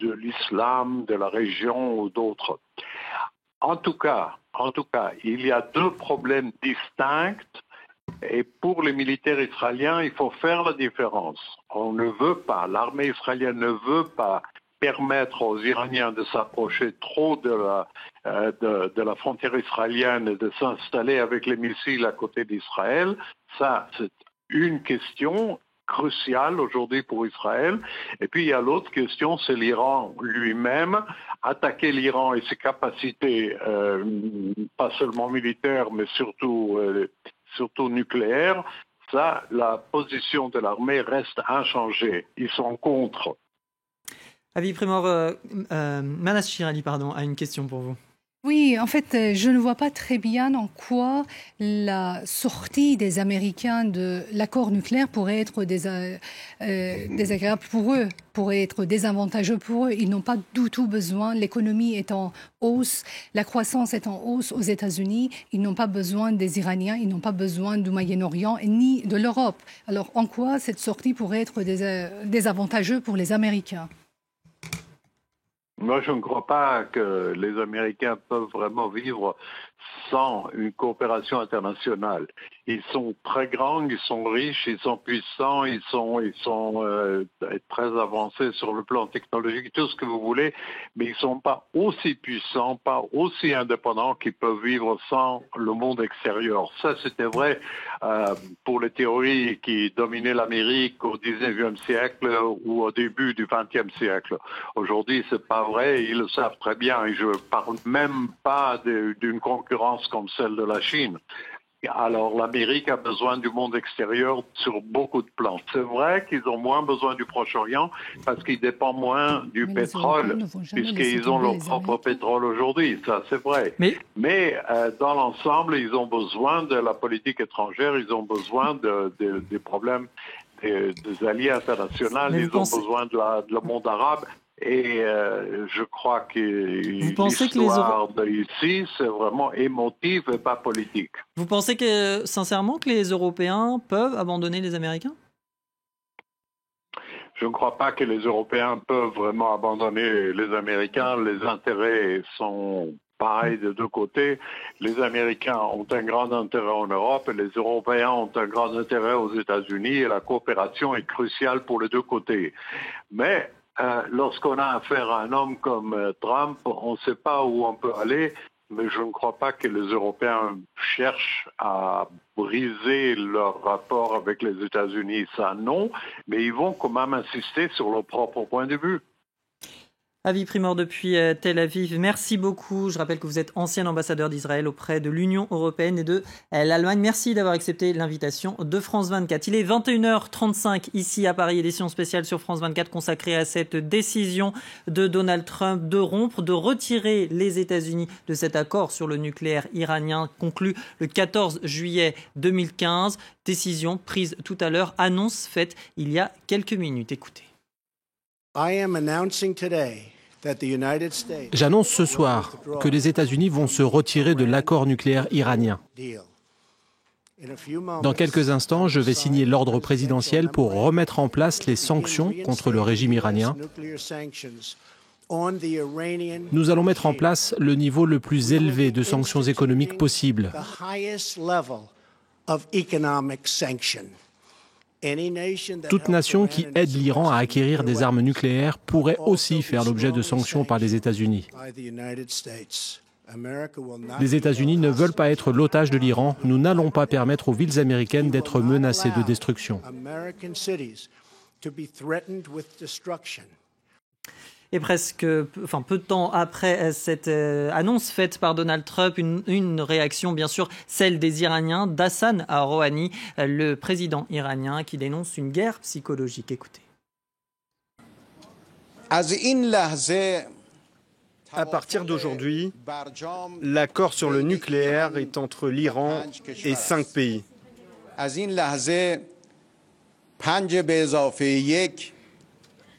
S15: l'islam, de la région ou d'autres. En tout cas, il y a deux problèmes distincts. Et pour les militaires israéliens, il faut faire la différence. On ne veut pas, l'armée israélienne ne veut pas permettre aux Iraniens de s'approcher trop de la frontière israélienne et de s'installer avec les missiles à côté d'Israël. Ça, c'est une question cruciale aujourd'hui pour Israël. Et puis il y a l'autre question, c'est l'Iran lui-même. Attaquer l'Iran et ses capacités, pas seulement militaires, mais surtout nucléaires, ça, la position de l'armée reste inchangée. Ils sont contre.
S2: Avi Primor, Manas Shirali, a une question pour vous.
S5: Oui, en fait, je ne vois pas très bien en quoi la sortie des Américains de l'accord nucléaire pourrait être désagréable pour eux, pourrait être désavantageux pour eux. Ils n'ont pas du tout besoin, l'économie est en hausse, la croissance est en hausse aux États-Unis, ils n'ont pas besoin des Iraniens, ils n'ont pas besoin du Moyen-Orient ni de l'Europe. Alors en quoi cette sortie pourrait être désavantageux pour les Américains ?
S15: Moi, je ne crois pas que les Américains peuvent vraiment vivre sans une coopération internationale. Ils sont très grands, ils sont riches, ils sont puissants, ils sont très avancés sur le plan technologique, tout ce que vous voulez, mais ils ne sont pas aussi puissants, pas aussi indépendants qu'ils peuvent vivre sans le monde extérieur. Ça, c'était vrai pour les théories qui dominaient l'Amérique au 19e siècle ou au début du 20e siècle. Aujourd'hui, c'est pas vrai, ils le savent très bien, et je ne parle même pas d'une concurrence comme celle de la Chine. Alors l'Amérique a besoin du monde extérieur sur beaucoup de plans. C'est vrai qu'ils ont moins besoin du Proche-Orient parce qu'ils dépendent moins du pétrole, puisqu'ils ont leur propre pétrole aujourd'hui, ça c'est vrai. Mais dans l'ensemble, ils ont besoin de la politique étrangère, ils ont besoin des problèmes des alliés internationaux, ils ont besoin de le monde arabe. Et je crois que l'histoire d'ici, c'est vraiment émotif et pas politique.
S2: Vous pensez que, sincèrement, que les Européens peuvent abandonner les Américains?
S15: Je ne crois pas que les Européens peuvent vraiment abandonner les Américains. Les intérêts sont pareils de deux côtés. Les Américains ont un grand intérêt en Europe et les Européens ont un grand intérêt aux États-Unis et la coopération est cruciale pour les deux côtés. Mais lorsqu'on a affaire à un homme comme Trump, on ne sait pas où on peut aller, mais je ne crois pas que les Européens cherchent à briser leur rapport avec les États-Unis. Ça, non, mais ils vont quand même insister sur leur propre point de vue.
S2: Avi Primor depuis Tel Aviv, merci beaucoup. Je rappelle que vous êtes ancien ambassadeur d'Israël auprès de l'Union européenne et de l'Allemagne. Merci d'avoir accepté l'invitation de France 24. Il est 21h35 ici à Paris, édition spéciale sur France 24 consacrée à cette décision de Donald Trump de rompre, de retirer les États-Unis de cet accord sur le nucléaire iranien conclu le 14 juillet 2015. Décision prise tout à l'heure, annonce faite il y a quelques minutes. Écoutez.
S16: J'annonce ce soir que les États-Unis vont se retirer de l'accord nucléaire iranien. Dans quelques instants, je vais signer l'ordre présidentiel pour remettre en place les sanctions contre le régime iranien. Nous allons mettre en place le niveau le plus élevé de sanctions économiques possible. Toute nation qui aide l'Iran à acquérir des armes nucléaires pourrait aussi faire l'objet de sanctions par les États-Unis. Les États-Unis ne veulent pas être l'otage de l'Iran. Nous n'allons pas permettre aux villes américaines d'être menacées de destruction.
S2: Et peu de temps après cette annonce faite par Donald Trump, une réaction bien sûr, celle des Iraniens, d'Hassan Rouhani, le président iranien qui dénonce une guerre psychologique. Écoutez.
S17: À partir d'aujourd'hui, l'accord sur le nucléaire est entre l'Iran et 5 pays.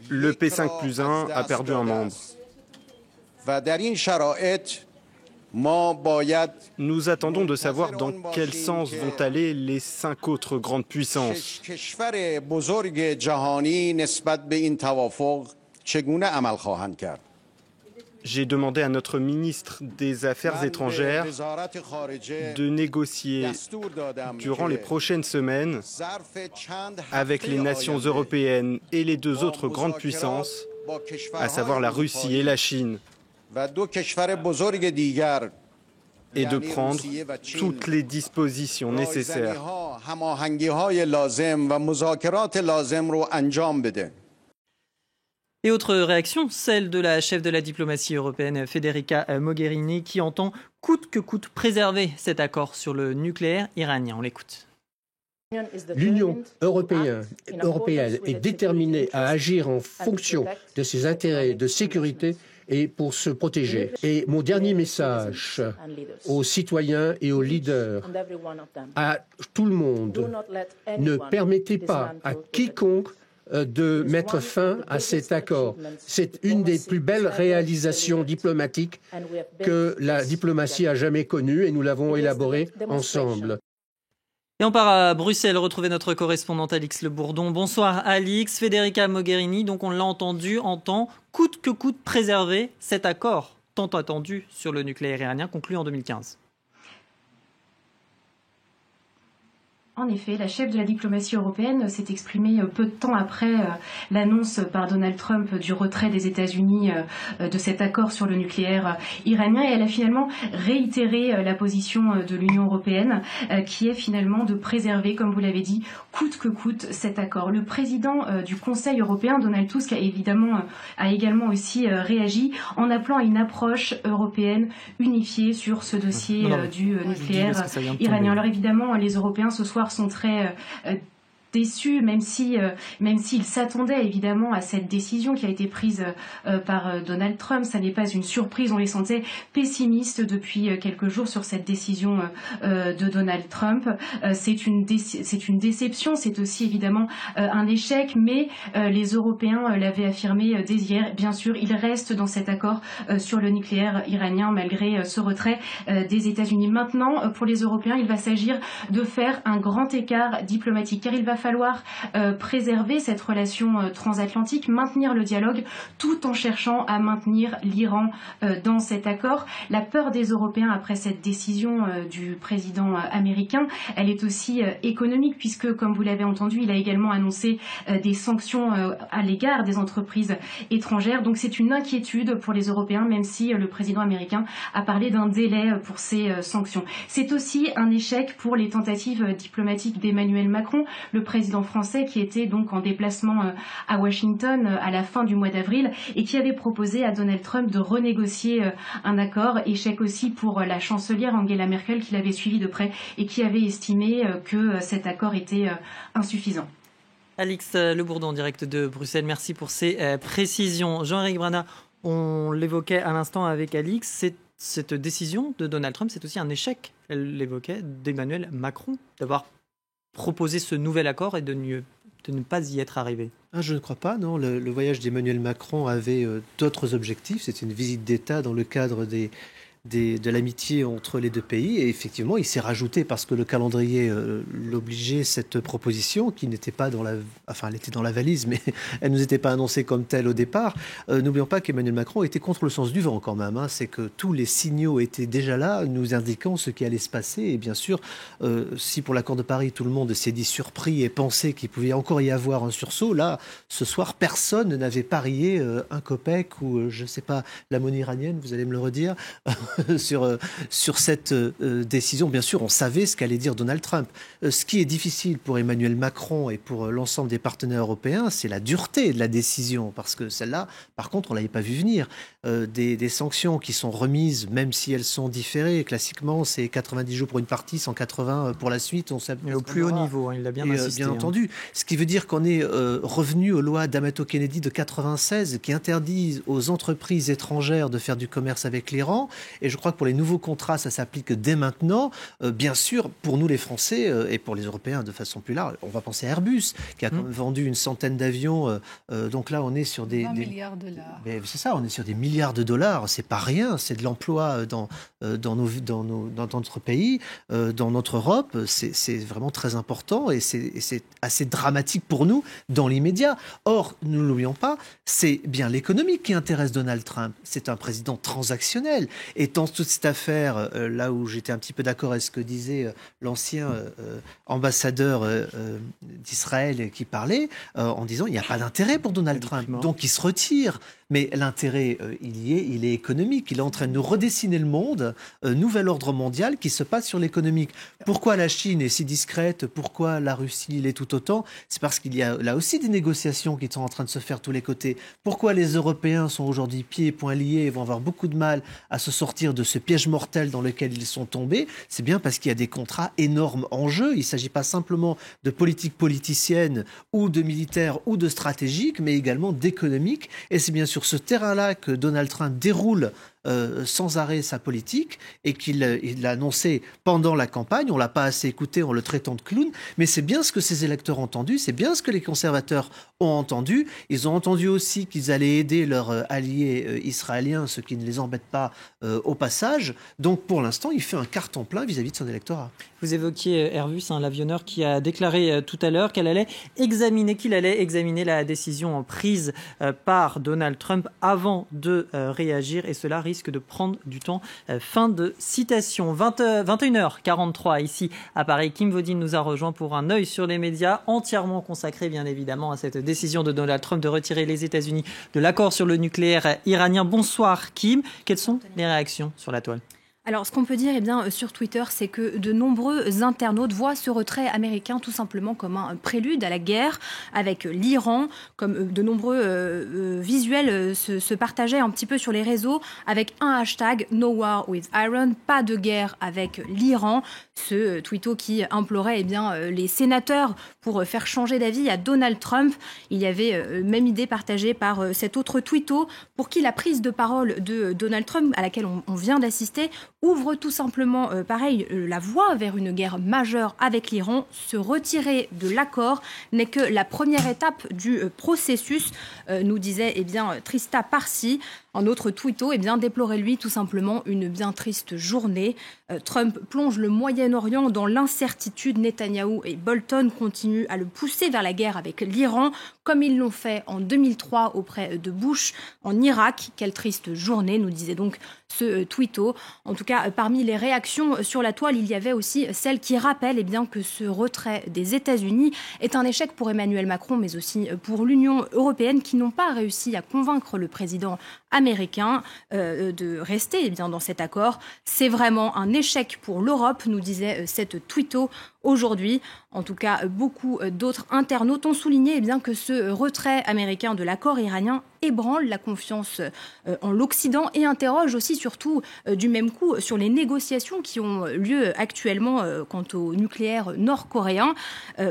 S17: Le P5+1 a perdu un membre. Nous attendons de savoir dans quel sens vont aller les 5 autres grandes puissances. J'ai demandé à notre ministre des Affaires étrangères de négocier durant les prochaines semaines avec les nations européennes et les 2 autres grandes puissances, à savoir la Russie et la Chine, et de prendre toutes les dispositions nécessaires.
S2: Et autre réaction, celle de la chef de la diplomatie européenne, Federica Mogherini, qui entend coûte que coûte préserver cet accord sur le nucléaire iranien. On l'écoute.
S8: L'Union européenne est déterminée à agir en fonction de ses intérêts de sécurité et pour se protéger. Et mon dernier message aux citoyens et aux leaders, à tout le monde, ne permettez pas à quiconque de mettre fin à cet accord. C'est une des plus belles réalisations diplomatiques que la diplomatie a jamais connues et nous l'avons élaborée ensemble.
S2: Et on part à Bruxelles retrouver notre correspondante Alix Le Bourdon. Bonsoir Alix. Federica Mogherini, donc on l'a entendu, entend coûte que coûte préserver cet accord tant attendu sur le nucléaire iranien conclu en 2015.
S18: En effet, la chef de la diplomatie européenne s'est exprimée peu de temps après l'annonce par Donald Trump du retrait des États-Unis de cet accord sur le nucléaire iranien, et elle a finalement réitéré la position de l'Union européenne qui est finalement de préserver, comme vous l'avez dit, coûte que coûte cet accord. Le président du Conseil européen, Donald Tusk, a également aussi réagi en appelant à une approche européenne unifiée sur ce dossier du nucléaire iranien. Alors évidemment, les Européens ce soir sont très déçus, même s'ils s'attendaient évidemment à cette décision qui a été prise par Donald Trump. Ça n'est pas une surprise, on les sentait pessimistes depuis quelques jours sur cette décision de Donald Trump. C'est une déception, c'est aussi évidemment un échec, mais les Européens l'avaient affirmé dès hier. Bien sûr, ils restent dans cet accord sur le nucléaire iranien malgré ce retrait des États-Unis. Maintenant, pour les Européens, il va s'agir de faire un grand écart diplomatique, car il va falloir préserver cette relation transatlantique, maintenir le dialogue tout en cherchant à maintenir l'Iran dans cet accord. La peur des Européens après cette décision du président américain, elle est aussi économique puisque, comme vous l'avez entendu, il a également annoncé des sanctions à l'égard des entreprises étrangères. Donc c'est une inquiétude pour les Européens, même si le président américain a parlé d'un délai pour ces sanctions. C'est aussi un échec pour les tentatives diplomatiques d'Emmanuel Macron, le président français qui était donc en déplacement à Washington à la fin du mois d'avril et qui avait proposé à Donald Trump de renégocier un accord. Échec aussi pour la chancelière Angela Merkel qui l'avait suivi de près et qui avait estimé que cet accord était insuffisant.
S2: Alix Le Bourdon, en direct de Bruxelles, merci pour ces précisions. Jean-Éric Brana, on l'évoquait à l'instant avec Alix, cette décision de Donald Trump, c'est aussi un échec, elle l'évoquait, d'Emmanuel Macron, d'avoir proposer ce nouvel accord et de ne pas y être arrivé.
S14: Je ne crois pas, non. Le voyage d'Emmanuel Macron avait d'autres objectifs. C'était une visite d'État dans le cadre de l'amitié entre les deux pays. Et effectivement, il s'est rajouté, parce que le calendrier l'obligeait, cette proposition qui n'était pas dans elle était dans la valise, mais elle ne nous était pas annoncée comme telle au départ. N'oublions pas qu'Emmanuel Macron était contre le sens du vent quand même. C'est que tous les signaux étaient déjà là, nous indiquant ce qui allait se passer. Et bien sûr, si pour l'accord de Paris, tout le monde s'est dit surpris et pensait qu'il pouvait encore y avoir un sursaut, là, ce soir, personne n'avait parié un copec ou, je ne sais pas, la monnaie iranienne, vous allez me le redire, sur cette décision. Bien sûr, on savait ce qu'allait dire Donald Trump. Ce qui est difficile pour Emmanuel Macron et pour l'ensemble des partenaires européens, c'est la dureté de la décision, parce que celle-là, par contre, on ne l'avait pas vu venir. Des sanctions qui sont remises, même si elles sont différées, classiquement, c'est 90 jours pour une partie, 180 pour la suite.
S2: Mais au plus haut niveau, il l'a bien insisté.
S14: Bien entendu. Ce qui veut dire qu'on est revenu aux lois d'Amato Kennedy de 96 qui interdisent aux entreprises étrangères de faire du commerce avec l'Iran. Et je crois que pour les nouveaux contrats, ça s'applique dès maintenant. Bien sûr, pour nous les Français et pour les Européens de façon plus large, on va penser à Airbus, qui a quand même vendu une centaine d'avions. Donc là, on est sur des
S5: milliards de dollars.
S14: C'est ça, on est sur des milliards de dollars. C'est pas rien, c'est de l'emploi dans notre pays, dans notre Europe. C'est vraiment très important et c'est assez dramatique pour nous dans l'immédiat. Or, ne l'oublions pas, c'est bien l'économie qui intéresse Donald Trump. C'est un président transactionnel. Et dans toute cette affaire, là où j'étais un petit peu d'accord avec ce que disait l'ancien ambassadeur d'Israël qui parlait, en disant il n'y a pas d'intérêt pour Donald Trump, donc il se retire. Mais l'intérêt, il est économique. Il est en train de nous redessiner le monde, nouvel ordre mondial qui se passe sur l'économique. Pourquoi la Chine est si discrète? Pourquoi la Russie l'est tout autant? C'est parce qu'il y a là aussi des négociations qui sont en train de se faire de tous les côtés. Pourquoi les Européens sont aujourd'hui pieds et poings liés et vont avoir beaucoup de mal à se sortir de ce piège mortel dans lequel ils sont tombés? C'est bien parce qu'il y a des contrats énormes en jeu. Il ne s'agit pas simplement de politique politicienne ou de militaire ou de stratégique, mais également d'économique. Et c'est bien sûr ce terrain-là que Donald Trump déroule sans arrêt sa politique et qu'il l'a annoncé pendant la campagne. On l'a pas assez écouté en le traitant de clown, mais c'est bien ce que ses électeurs ont entendu, c'est bien ce que les conservateurs ont entendu. Ils ont entendu aussi qu'ils allaient aider leurs alliés israéliens, ce qui ne les embête pas au passage. Donc pour l'instant, il fait un carton plein vis-à-vis de son électorat.
S2: Vous évoquiez Airbus, l'avionneur qui a déclaré tout à l'heure qu'il allait examiner la décision prise par Donald Trump avant de réagir, et cela risque de prendre du temps. Fin de citation. 21h43 ici à Paris. Kim Vaudine nous a rejoint pour un œil sur les médias, entièrement consacré bien évidemment à cette décision de Donald Trump de retirer les États-Unis de l'accord sur le nucléaire iranien. Bonsoir Kim, quelles sont les réactions sur la toile ?
S11: Alors, ce qu'on peut dire sur Twitter, c'est que de nombreux internautes voient ce retrait américain tout simplement comme un prélude à la guerre avec l'Iran, comme de nombreux visuels se partageaient un petit peu sur les réseaux avec un hashtag « No war with Iran », pas de guerre avec l'Iran. Ce tweeto qui implorait les sénateurs pour faire changer d'avis à Donald Trump. Il y avait même idée partagée par cet autre tweeto pour qui la prise de parole de Donald Trump, à laquelle on vient d'assister, ouvre tout simplement, la voie vers une guerre majeure avec l'Iran. Se retirer de l'accord n'est que la première étape du processus, nous disait Trista Parsi. Un autre tweeto déplorait lui tout simplement une bien triste journée. Trump plonge le Moyen-Orient dans l'incertitude. Netanyahou et Bolton continuent à le pousser vers la guerre avec l'Iran, comme ils l'ont fait en 2003 auprès de Bush en Irak. Quelle triste journée, nous disait donc ce tweeto. En tout cas, parmi les réactions sur la toile, il y avait aussi celle qui rappelle que ce retrait des États-Unis est un échec pour Emmanuel Macron, mais aussi pour l'Union européenne, qui n'ont pas réussi à convaincre le président américain de rester dans cet accord. C'est vraiment un échec pour l'Europe, nous disait cette tweeto aujourd'hui. En tout cas, beaucoup d'autres internautes ont souligné que ce retrait américain de l'accord iranien ébranle la confiance en l'Occident et interroge aussi surtout du même coup sur les négociations qui ont lieu actuellement quant au nucléaire nord-coréen.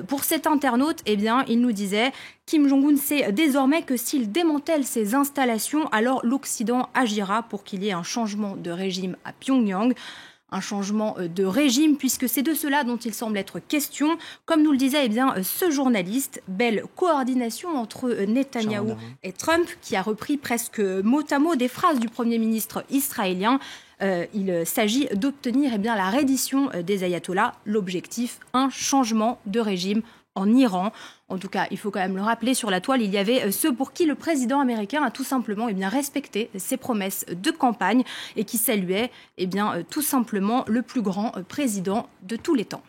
S11: Pour cet internaute, il nous disait Kim Jong-un sait désormais que s'il démantèle ses installations, alors l'Occident agira pour qu'il y ait un changement de régime à Pyongyang. Un changement de régime, puisque c'est de cela dont il semble être question. Comme nous le disait ce journaliste, belle coordination entre Netanyahou et Trump, qui a repris presque mot à mot des phrases du Premier ministre israélien. Il s'agit d'obtenir la reddition des ayatollahs. L'objectif, un changement de régime en Iran. En tout cas, il faut quand même le rappeler, sur la toile, il y avait ceux pour qui le président américain a tout simplement respecté ses promesses de campagne et qui saluaient tout simplement le plus grand président de tous les temps.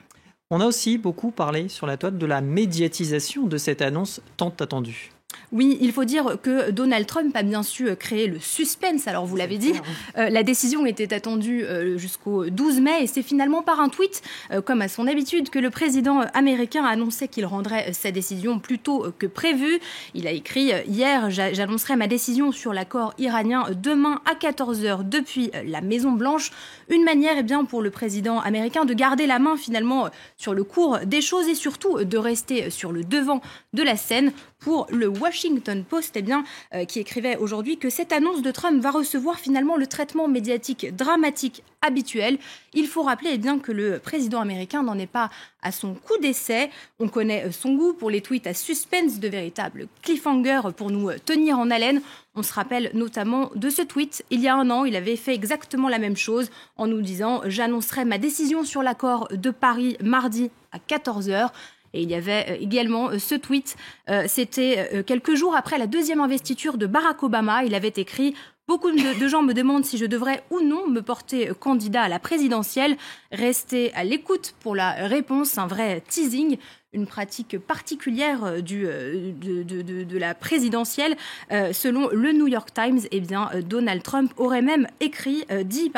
S2: On a aussi beaucoup parlé sur la toile de la médiatisation de cette annonce tant attendue.
S11: Oui, il faut dire que Donald Trump a bien su créer le suspense. Alors, vous l'avez dit, la décision était attendue jusqu'au 12 mai et c'est finalement par un tweet, comme à son habitude, que le président américain a annoncé qu'il rendrait sa décision plus tôt que prévu. Il a écrit « Hier, j'annoncerai ma décision sur l'accord iranien demain à 14h depuis la Maison-Blanche ». Une manière pour le président américain de garder la main finalement sur le cours des choses et surtout de rester sur le devant de la scène. Pour le Washington Post, qui écrivait aujourd'hui que cette annonce de Trump va recevoir finalement le traitement médiatique dramatique habituel. Il faut rappeler que le président américain n'en est pas à son coup d'essai. On connaît son goût pour les tweets à suspense, de véritables cliffhangers pour nous tenir en haleine. On se rappelle notamment de ce tweet. Il y a un an, il avait fait exactement la même chose en nous disant « J'annoncerai ma décision sur l'accord de Paris mardi à 14h ». Et il y avait également ce tweet, c'était quelques jours après la deuxième investiture de Barack Obama. Il avait écrit « Beaucoup de gens me demandent si je devrais ou non me porter candidat à la présidentielle. Restez à l'écoute pour la réponse, un vrai teasing ». Une pratique particulière de la présidentielle. Selon le New York Times, Donald Trump aurait même dit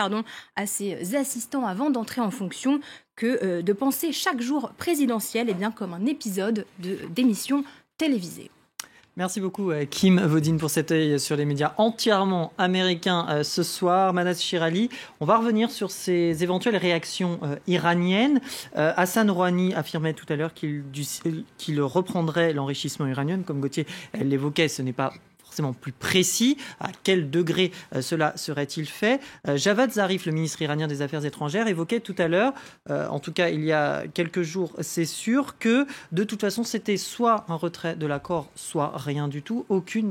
S11: à ses assistants avant d'entrer en fonction que de penser chaque jour présidentiel comme un épisode d'émission télévisée.
S2: Merci beaucoup Kim Vaudine pour cet œil sur les médias entièrement américains ce soir. Manas Shirali, on va revenir sur ces éventuelles réactions iraniennes. Hassan Rouhani affirmait tout à l'heure qu'il reprendrait l'enrichissement iranien. Comme Gauthier l'évoquait, ce n'est pas forcément plus précis. À quel degré cela serait-il fait? Javad Zarif, le ministre iranien des Affaires étrangères, évoquait tout à l'heure, en tout cas il y a quelques jours, c'est sûr, que de toute façon c'était soit un retrait de l'accord, soit rien du tout, aucune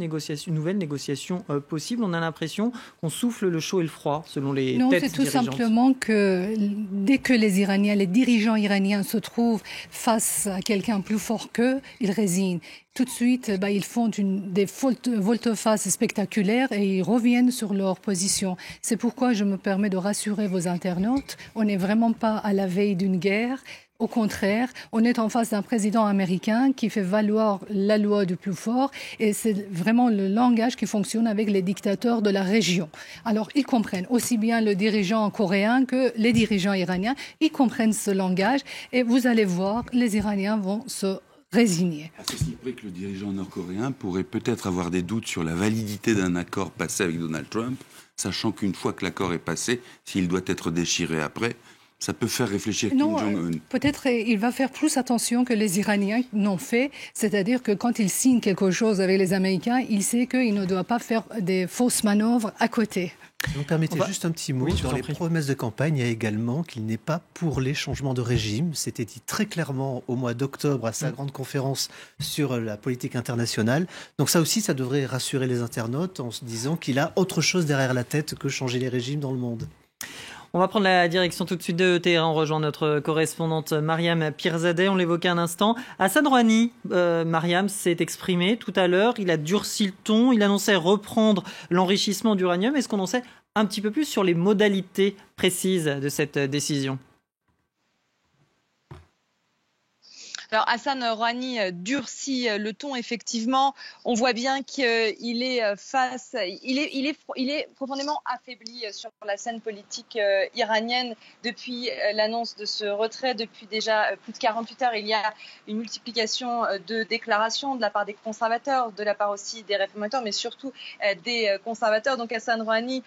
S2: nouvelle négociation possible. On a l'impression qu'on souffle le chaud et le froid, selon les têtes dirigeantes.
S5: Non, c'est tout simplement que dès que les dirigeants iraniens se trouvent face à quelqu'un plus fort qu'eux, ils résignent. Tout de suite, ils font des volte-face spectaculaires et ils reviennent sur leur position. C'est pourquoi je me permets de rassurer vos internautes. On n'est vraiment pas à la veille d'une guerre. Au contraire, on est en face d'un président américain qui fait valoir la loi du plus fort et c'est vraiment le langage qui fonctionne avec les dictateurs de la région. Alors, ils comprennent aussi bien le dirigeant coréen que les dirigeants iraniens. Ils comprennent ce langage et vous allez voir, les Iraniens vont se résigner.
S4: À ceci près que le dirigeant nord-coréen pourrait peut-être avoir des doutes sur la validité d'un accord passé avec Donald Trump, sachant qu'une fois que l'accord est passé, s'il doit être déchiré après, ça peut faire réfléchir Kim Jong-un.
S5: Peut-être il va faire plus attention que les Iraniens n'ont fait, c'est-à-dire que quand il signe quelque chose avec les Américains, il sait qu'il ne doit pas faire des fausses manœuvres à côté.
S14: Vous me permettez juste un petit mot sur les promesses de campagne. Il y a également qu'il n'est pas pour les changements de régime. C'était dit très clairement au mois d'octobre à sa grande conférence sur la politique internationale. Donc ça aussi, ça devrait rassurer les internautes en se disant qu'il a autre chose derrière la tête que changer les régimes dans le monde.
S2: On va prendre la direction tout de suite de Téhéran, rejoint notre correspondante Mariam Pirzadeh, on l'évoquait un instant. Hassan Rouhani, Mariam s'est exprimé tout à l'heure, il a durci le ton, il annonçait reprendre l'enrichissement d'uranium. Est-ce qu'on en sait un petit peu plus sur les modalités précises de cette décision ?
S9: Alors Hassan Rouhani durcit le ton, effectivement. On voit bien qu'il est il est profondément affaibli sur la scène politique iranienne depuis l'annonce de ce retrait. Depuis déjà plus de 48 heures, il y a une multiplication de déclarations de la part des conservateurs, de la part aussi des réformateurs, mais surtout des conservateurs. Donc Hassan Rouhani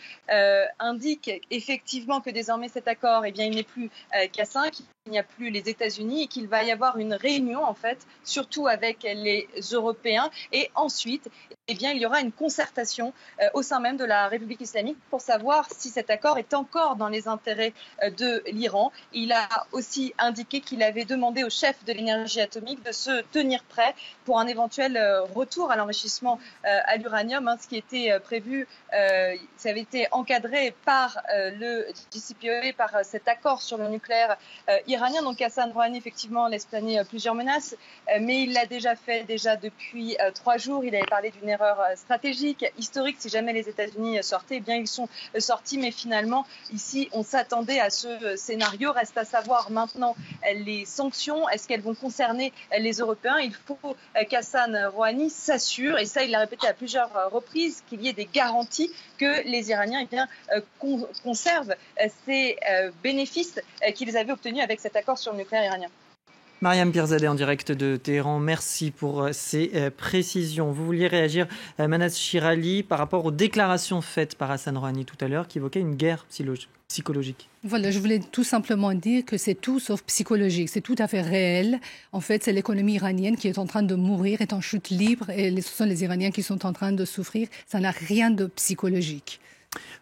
S9: indique effectivement que désormais cet accord, il n'est plus qu'à 5. Il n'y a plus les États-Unis et qu'il va y avoir une réunion, en fait, surtout avec les Européens. Et ensuite, il y aura une concertation au sein même de la République islamique pour savoir si cet accord est encore dans les intérêts de l'Iran. Il a aussi indiqué qu'il avait demandé au chef de l'énergie atomique de se tenir prêt pour un éventuel retour à l'enrichissement à l'uranium, ce qui était prévu. Ça avait été encadré par le JCPOA, par cet accord sur le nucléaire iranien. Donc Hassan Rouhani, effectivement, laisse planer plusieurs menaces, mais il l'a déjà fait depuis 3 jours. Il avait parlé d'une erreur stratégique, historique. Si jamais les États-Unis sortaient, ils sont sortis, mais finalement, ici, on s'attendait à ce scénario. Reste à savoir maintenant les sanctions. Est-ce qu'elles vont concerner les Européens? Il faut qu'Hassan Rouhani s'assure, et ça, il l'a répété à plusieurs reprises, qu'il y ait des garanties que les Iraniens conservent ces bénéfices qu'ils avaient obtenus avec cet accord sur le nucléaire iranien.
S2: Mariam Pirzadeh en direct de Téhéran, merci pour ces précisions. Vous vouliez réagir, Manas Shirali, par rapport aux déclarations faites par Hassan Rouhani tout à l'heure, qui évoquaient une guerre psychologique.
S5: Voilà, je voulais tout simplement dire que c'est tout sauf psychologique, c'est tout à fait réel. En fait, c'est l'économie iranienne qui est en train de mourir, est en chute libre, et ce sont les Iraniens qui sont en train de souffrir. Ça n'a rien de psychologique.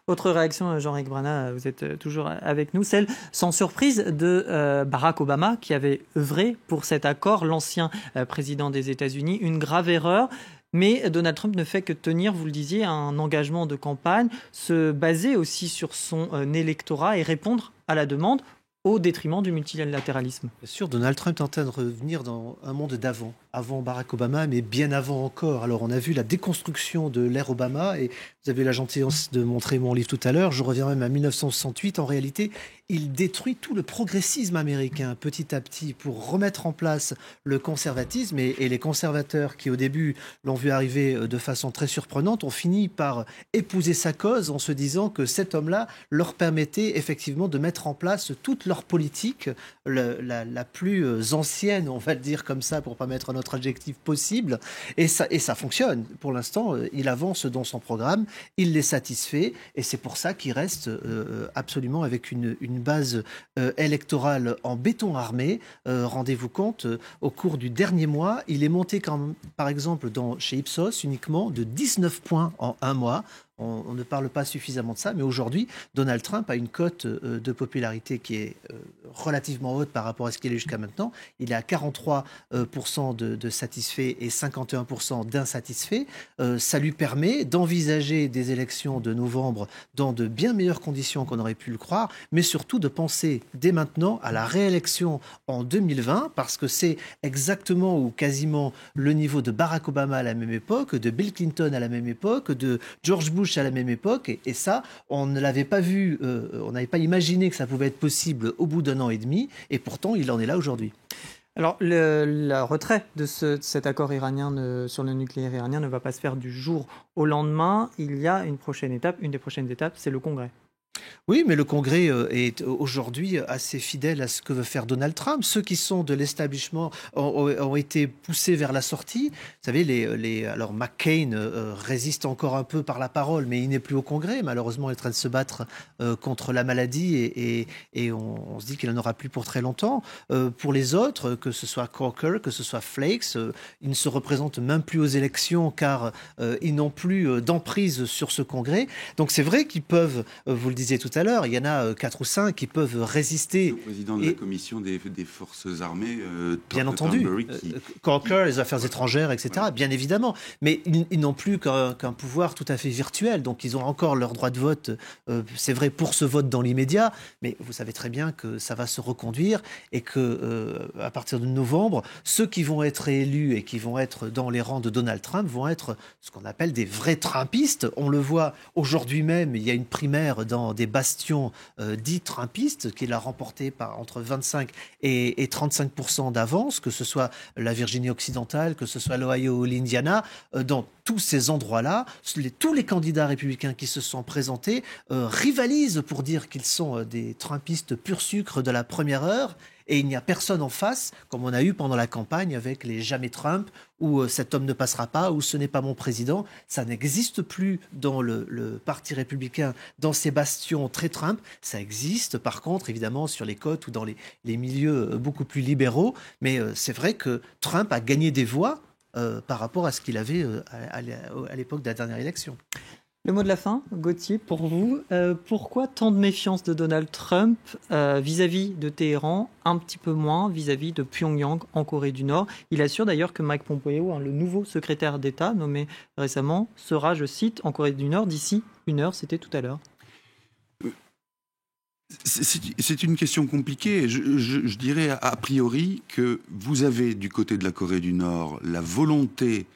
S2: Autre réaction, Jean-Ric Brana, vous êtes toujours avec nous, celle sans surprise de Barack Obama qui avait œuvré pour cet accord, l'ancien président des États-Unis. Une grave erreur, mais Donald Trump ne fait que tenir, vous le disiez, un engagement de campagne, se baser aussi sur son électorat et répondre à la demande au détriment du multilatéralisme.
S14: Bien sûr, Donald Trump est en train de revenir dans un monde avant Barack Obama, mais bien avant encore. Alors, on a vu la déconstruction de l'ère Obama, et vous avez eu la gentillesse de montrer mon livre tout à l'heure. Je reviens même à 1968. En réalité, il détruit tout le progressisme américain petit à petit pour remettre en place le conservatisme. Et les conservateurs qui, au début, l'ont vu arriver de façon très surprenante, ont fini par épouser sa cause en se disant que cet homme-là leur permettait effectivement de mettre en place toute leur politique, la plus ancienne, on va le dire comme ça pour pas mettre un autre adjectif possible, et ça fonctionne. Pour l'instant, il avance dans son programme, il les satisfait, et c'est pour ça qu'il reste absolument avec une base électorale en béton armé. Rendez-vous compte, au cours du dernier mois, il est monté, par exemple, chez Ipsos, uniquement de 19 points en un mois. On ne parle pas suffisamment de ça, mais aujourd'hui, Donald Trump a une cote de popularité qui est relativement haute par rapport à ce qu'il est jusqu'à maintenant. Il est à 43% de satisfaits et 51% d'insatisfaits. Ça lui permet d'envisager des élections de novembre dans de bien meilleures conditions qu'on aurait pu le croire, mais surtout de penser dès maintenant à la réélection en 2020, parce que c'est exactement ou quasiment le niveau de Barack Obama à la même époque, de Bill Clinton à la même époque, de George Bush à la même époque, et ça, on ne l'avait pas vu, on n'avait pas imaginé que ça pouvait être possible au bout d'un an et demi, et pourtant il en est là aujourd'hui.
S2: Alors, le retrait de cet accord iranien sur le nucléaire iranien ne va pas se faire du jour au lendemain. Il y a une des prochaines étapes, c'est le Congrès.
S14: Oui, mais le Congrès est aujourd'hui assez fidèle à ce que veut faire Donald Trump. Ceux qui sont de l'establishment ont été poussés vers la sortie. Vous savez, alors McCain résiste encore un peu par la parole, mais il n'est plus au Congrès. Malheureusement, il est en train de se battre contre la maladie et on se dit qu'il n'en aura plus pour très longtemps. Pour les autres, que ce soit Corker, que ce soit Flakes, ils ne se représentent même plus aux élections car ils n'ont plus d'emprise sur ce Congrès. Donc c'est vrai qu'ils peuvent, vous le disiez tout à l'heure, il y en a 4 ou 5 qui peuvent résister.
S4: Le président de la commission des forces armées,
S14: bien entendu, Corker, les affaires étrangères, etc., ouais. Bien évidemment. Mais ils n'ont plus qu'un pouvoir tout à fait virtuel, donc ils ont encore leur droit de vote, c'est vrai, pour ce vote dans l'immédiat, mais vous savez très bien que ça va se reconduire et que à partir de novembre, ceux qui vont être élus et qui vont être dans les rangs de Donald Trump vont être ce qu'on appelle des vrais Trumpistes. On le voit aujourd'hui même, il y a une primaire dans des bastions dits trumpistes qu'il a remporté par entre 25 et 35% d'avance, que ce soit la Virginie occidentale, que ce soit l'Ohio ou l'Indiana. Dans tous ces endroits-là, tous les candidats républicains qui se sont présentés rivalisent pour dire qu'ils sont des trumpistes pur sucre de la première heure. Et il n'y a personne en face, comme on a eu pendant la campagne avec les jamais Trump, où cet homme ne passera pas, où ce n'est pas mon président. Ça n'existe plus dans le Parti républicain, dans ces bastions très Trump. Ça existe, par contre, évidemment, sur les côtes ou dans les milieux beaucoup plus libéraux. Mais c'est vrai que Trump a gagné des voix par rapport à ce qu'il avait à l'époque de la dernière élection.
S2: Le mot de la fin, Gauthier, pour vous. Pourquoi tant de méfiance de Donald Trump vis-à-vis de Téhéran, un petit peu moins vis-à-vis de Pyongyang en Corée du Nord? Il assure d'ailleurs que Mike Pompeo, le nouveau secrétaire d'État nommé récemment, sera, je cite, en Corée du Nord d'ici 1 heure, c'était tout à l'heure.
S4: C'est une question compliquée. Je dirais a priori que vous avez du côté de la Corée du Nord la volonté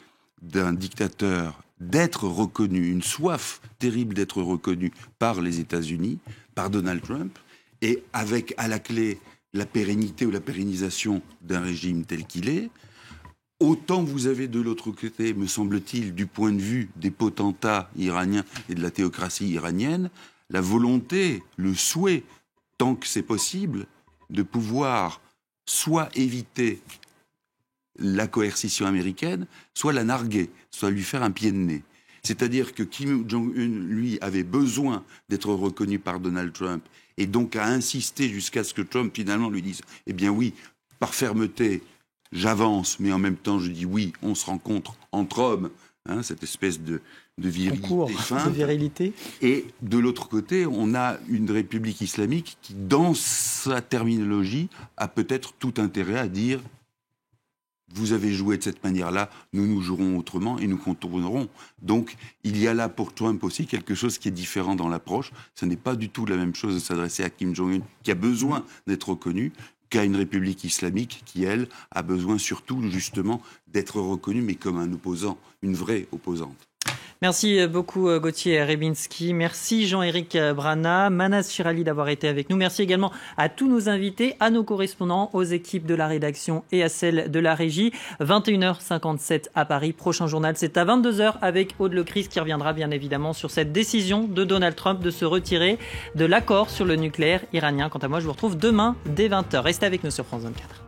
S4: d'un dictateur d'être reconnu, une soif terrible d'être reconnu par les États-Unis, par Donald Trump, et avec à la clé la pérennité ou la pérennisation d'un régime tel qu'il est. Autant vous avez de l'autre côté, me semble-t-il, du point de vue des potentats iraniens et de la théocratie iranienne, la volonté, le souhait, tant que c'est possible, de pouvoir soit éviter la coercition américaine, soit la narguer, soit lui faire un pied de nez. C'est-à-dire que Kim Jong-un, lui, avait besoin d'être reconnu par Donald Trump et donc a insisté jusqu'à ce que Trump, finalement, lui dise « Eh bien oui, par fermeté, j'avance, mais en même temps, je dis oui, on se rencontre entre hommes. » Cette espèce de virilité feinte.
S2: De virilité.
S4: Et de l'autre côté, on a une république islamique qui, dans sa terminologie, a peut-être tout intérêt à dire vous avez joué de cette manière-là, nous jouerons autrement et nous contournerons. Donc, il y a là pour Trump aussi quelque chose qui est différent dans l'approche. Ce n'est pas du tout la même chose de s'adresser à Kim Jong-un, qui a besoin d'être reconnu, qu'à une république islamique qui, elle, a besoin surtout, justement, d'être reconnue, mais comme un opposant, une vraie opposante.
S2: Merci beaucoup Gauthier Rybinski, merci Jean-Éric Brana, Manas Chirali d'avoir été avec nous. Merci également à tous nos invités, à nos correspondants, aux équipes de la rédaction et à celles de la régie. 21h57 à Paris, prochain journal, c'est à 22h avec Aude Lecris qui reviendra bien évidemment sur cette décision de Donald Trump de se retirer de l'accord sur le nucléaire iranien. Quant à moi, je vous retrouve demain dès 20h. Restez avec nous sur France 24.